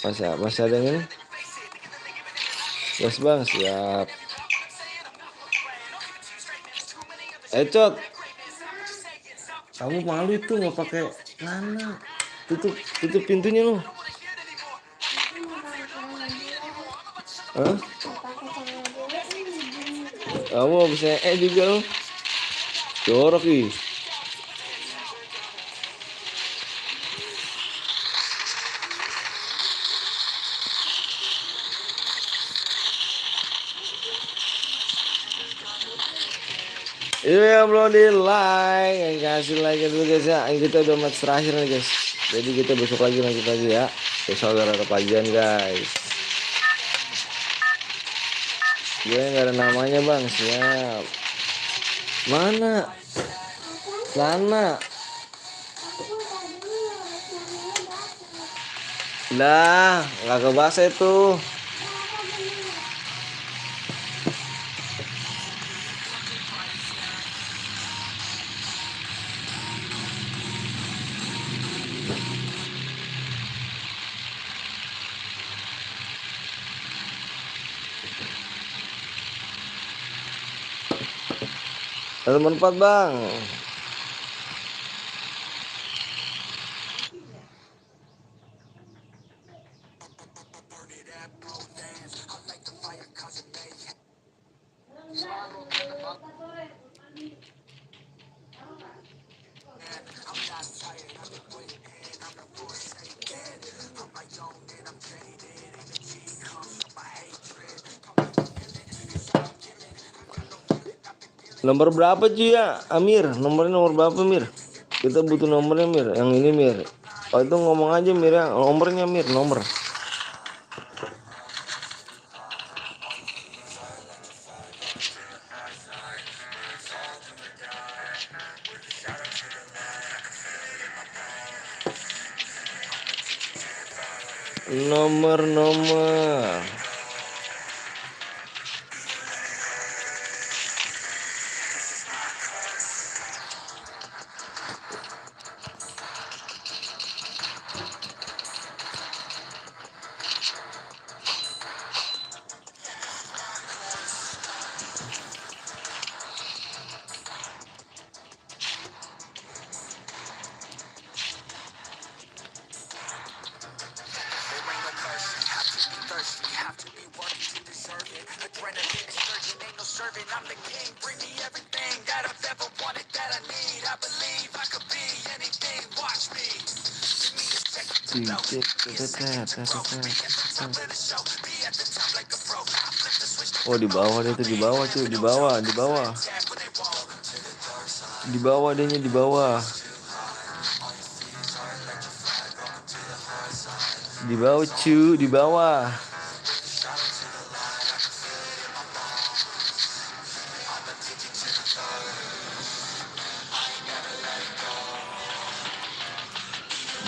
Masih ada yang ini? Gas bang, siap. Cot, kamu malu itu nggak pakai celana. Tutup pintunya lu. Hah? Kamu bisa juga lu. Jorok ih. Itu yang belum di like, yang kasih like dulu guys ya. Kita udah match terakhir nih guys. Jadi kita besok lagi lanjut lagi ya. Besok ada kepagian guys. Gue nggak ada namanya bang, siap. Mana? Sana. Dah, nggak kebasa itu. Nomor 4 bang. Nomor berapa cuy ya Amir? Nomornya nomor berapa Mir? Kita butuh nomornya Mir. Yang ini Mir. Oh itu ngomong aja Mir ya. Nomornya Mir, nomor. Nomor. Oh di bawah dia tuh, di bawah cuy, di bawah dia di bawah. Di bawah cuy, di bawah.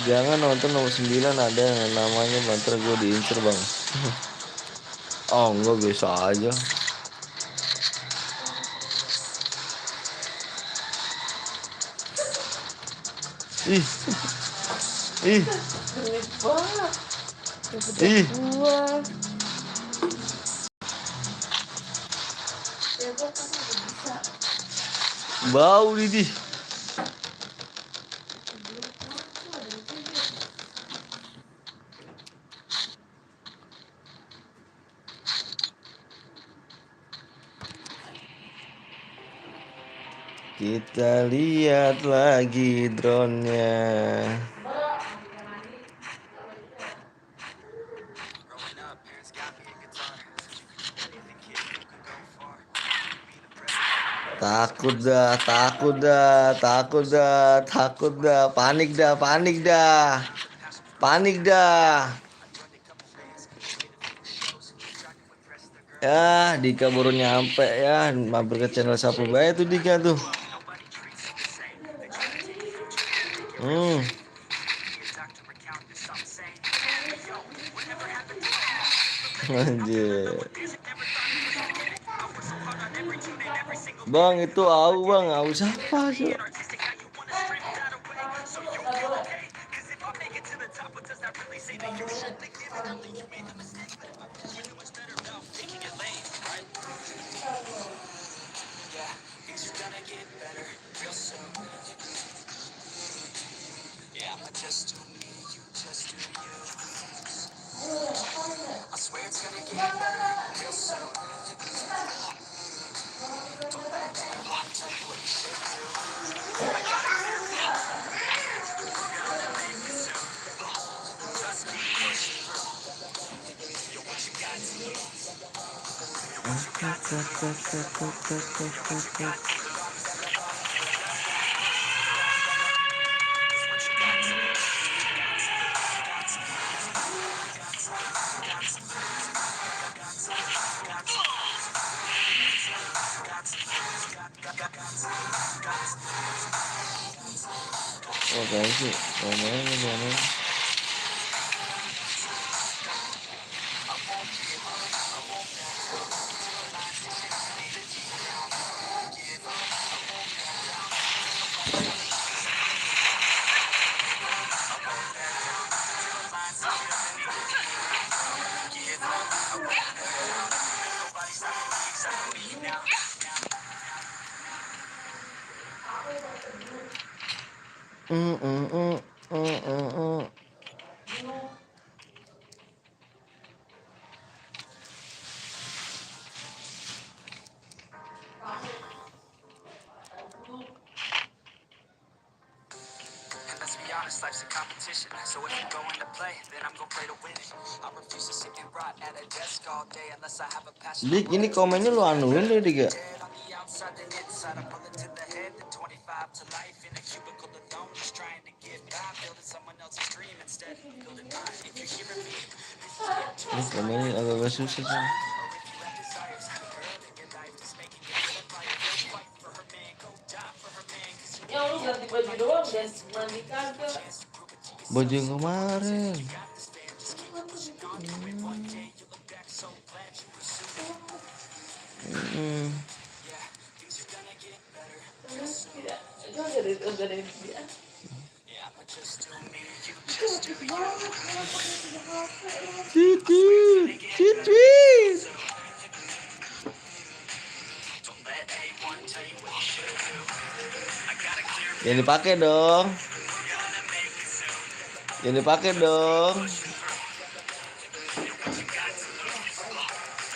Jangan nonton nomor 9, ada yang namanya mantra gue diincer bang. Oh enggak, biasa aja. Ih. Ih. Ih. Bau Didi. Kita lihat lagi drone-nya. Takut dah, takut dah, takut dah, takut dah, panik dah, panik dah, panik dah. Ya, Dika baru nyampe ya, mampir ke channel Sapu Bae tuh Dika tuh. Anjir. Bang itu au bang, au siapa sih? Oh kayaknya sih, ngomongnya. Life's a competition, so if I'm going to play, then I'm gonna play to win it. I refuse to sit and rot at a desk all day unless I have a passion. Dik, ini komennya lu anuin deh, Dik ya? On the outside and inside, I'm pulling to the head, the 25 to life in a cubicle alone, just trying to get by, building someone else's dream instead of building mine. If you're hearing me, ini komennya agak-agak susah sih. Ya lu ganti baju doang dan mandi kagak. Baju yang kemarin. Tidak, enggak ada dia. Cicit. Yang dipakai dong. Yang dipakai dong.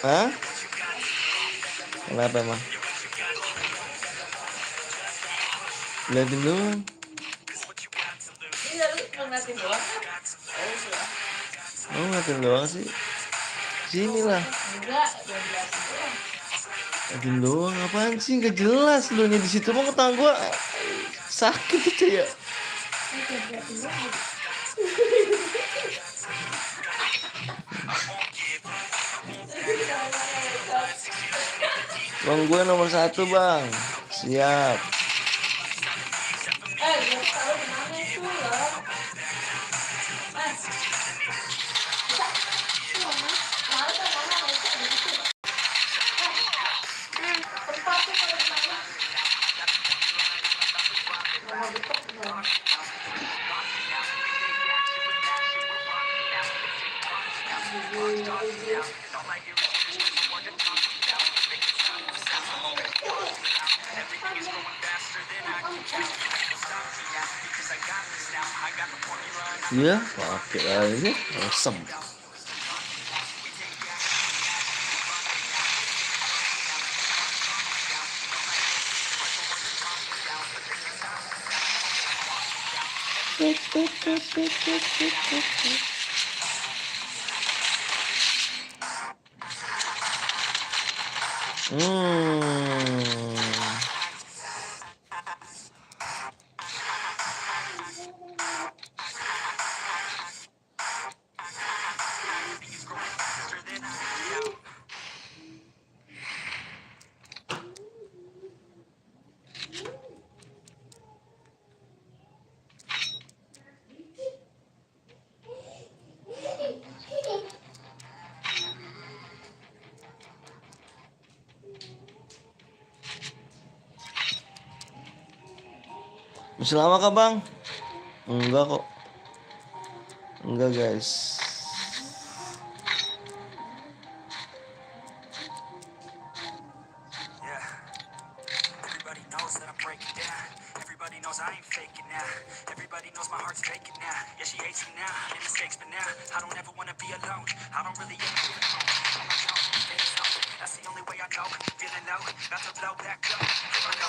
Hah? Kenapa emang? Liatin doang. Iya lu ngeliatin doang. Oh, ngeliatin doang sih. Sini lah. Enggak, ngeliatin doang. Ngeliatin doang apaan sih? Nggak jelas lu nya di situ mah ketang gua sakit gitu ya. Bang gue nomor 1 bang. Siap. Gue tahu di mana itu lah. Iya, pakai aja. Awesome. Masih lama kah bang? Enggak kok. Enggak guys. Everybody knows that I'm breaking down. Everybody knows I ain't faking now. Everybody knows my heart's faking now. Yeah, she hates me now. I made mistakes, but now I don't ever wanna be alone. I don't really ever feel alone. On my own, getting zone. That's the only way I know. Feeling low, about to blow back up. Here I go,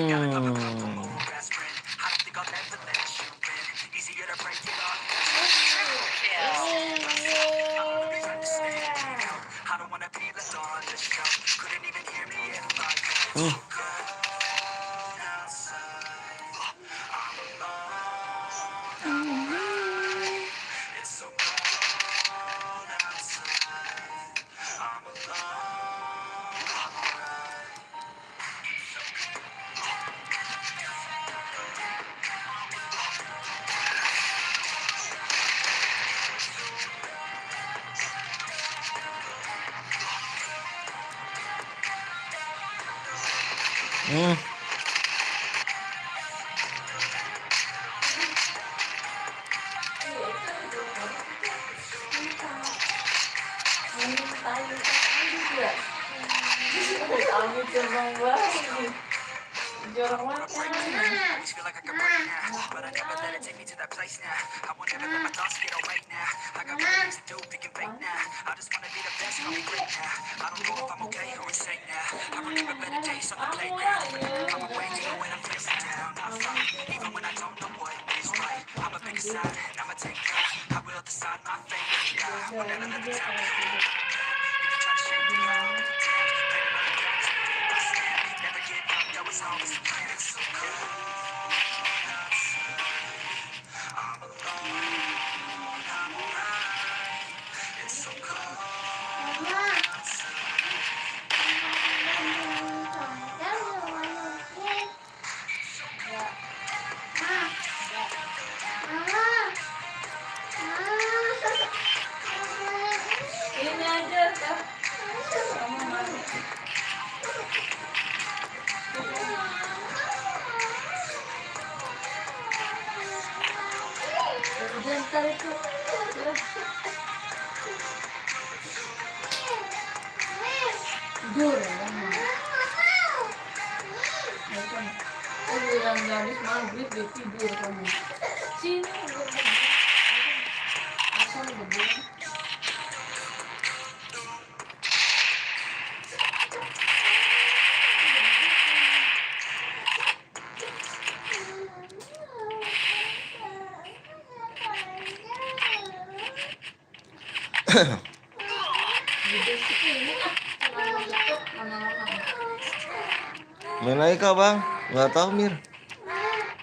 gotta love a couple more best friend. I don't think I'll ever let you in. Easier to break it off. I don't wanna be left on the show. Couldn't even hear me if I could. It's so cold outside. I'm alone. Amit jorong banget. Jorong makan. Always feel like I could break now, but I never let it take me to that place now. I won't ever let my thoughts get away now. I got better things to do, thinking fake now. I just wanna be the best, call me great now. I don't know if I'm okay or insane now. I remember better days on the playground. I'm awake even when I'm facing down. I fight, even when I don't know what is right. I'ma pick a side, and I'ma take pride. I will decide my fate. Yeah, I will never let the time pass. If you try to shake me down, never get up, that was always the plan. It's so cold outside. I'm alone, I'm alright. It's so cold outside. Ini aja kak. Kamu mau? Bentar itu. Tidur ya. Oh, bilang habis maghrib dia tidur kamu. Sini. Asal gede. Main lagi kah bang? Nggak tahu Mir.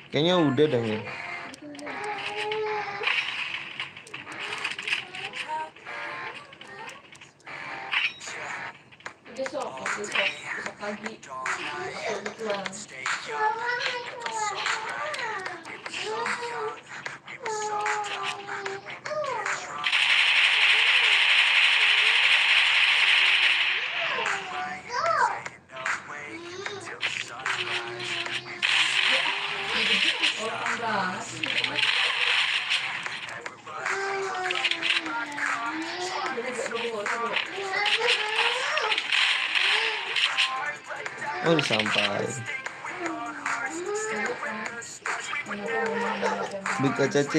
Kayaknya udah dah Mir. Besok pagi. Kebetulan. Stay young, it felt so right. We were so young, we were so dumb. We would get drunk. Right, staying awake till the sunrise. Orang banget. Oh udah sampai. Big KCC.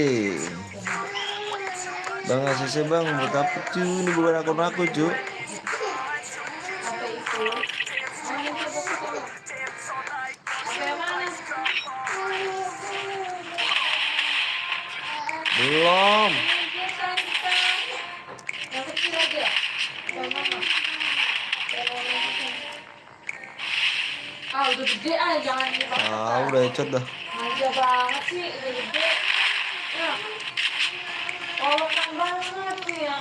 Bang ACC bang buat apa cu? Ini bukan akun aku cu. Apa itu? Apa yang mana? Belum. Yang kecil aja. Yang mana? Ah udah gede jangan dipakai. Udah headshot dah. Manja banget sih, udah gede. Ya. Olokan banget nih ya.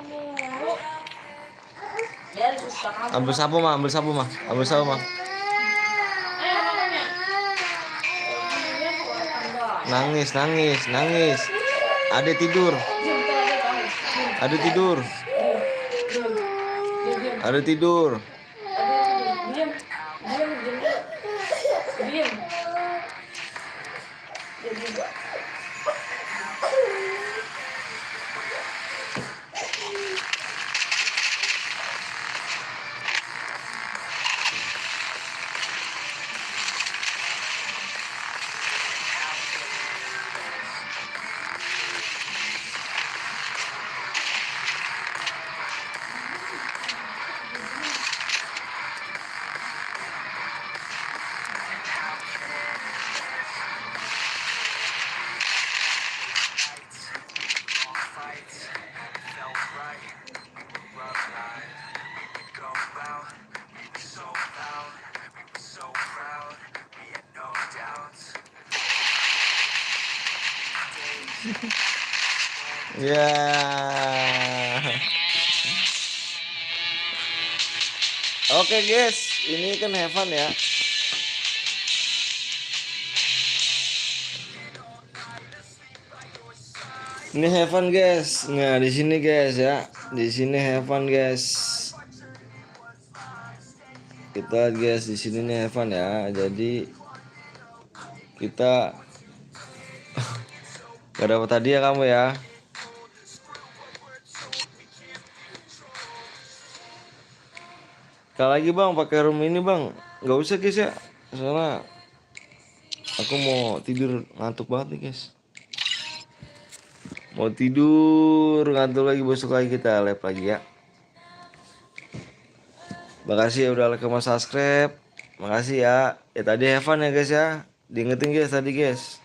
Mulu. Ya susah kamu. Ambil sapu mah, ambil sapu mah, ambil sapu mah. Makanya. Nangis, nangis, nangis. Ada tidur, ada tidur, ada tidur. Diam. Ya. Oke guys, ini kan Heaven ya. Ini Heaven guys. Nah, di sini guys ya. Di sini Heaven guys. Kita lihat guys, di sini nih Heaven ya. Jadi kita gak dapat hadiah kamu ya. Sekali lagi bang, pakai room ini bang. Gak usah guys ya. Soalnya aku mau tidur, ngantuk banget nih guys. Mau tidur, ngantuk lagi, besok lagi kita live lagi ya. Makasih ya udah like sama subscribe. Makasih ya. Ya tadi Heaven ya guys ya. Diingetin guys tadi guys.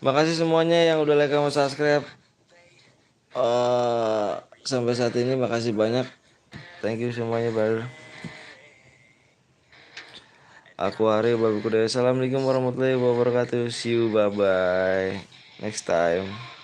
Makasih semuanya yang udah like sama subscribe. Sampai saat ini makasih banyak. Thank you semuanya brother. Aku Ari Babi Kuda. Assalamualaikum warahmatullahi wabarakatuh. See you, bye bye. Next time.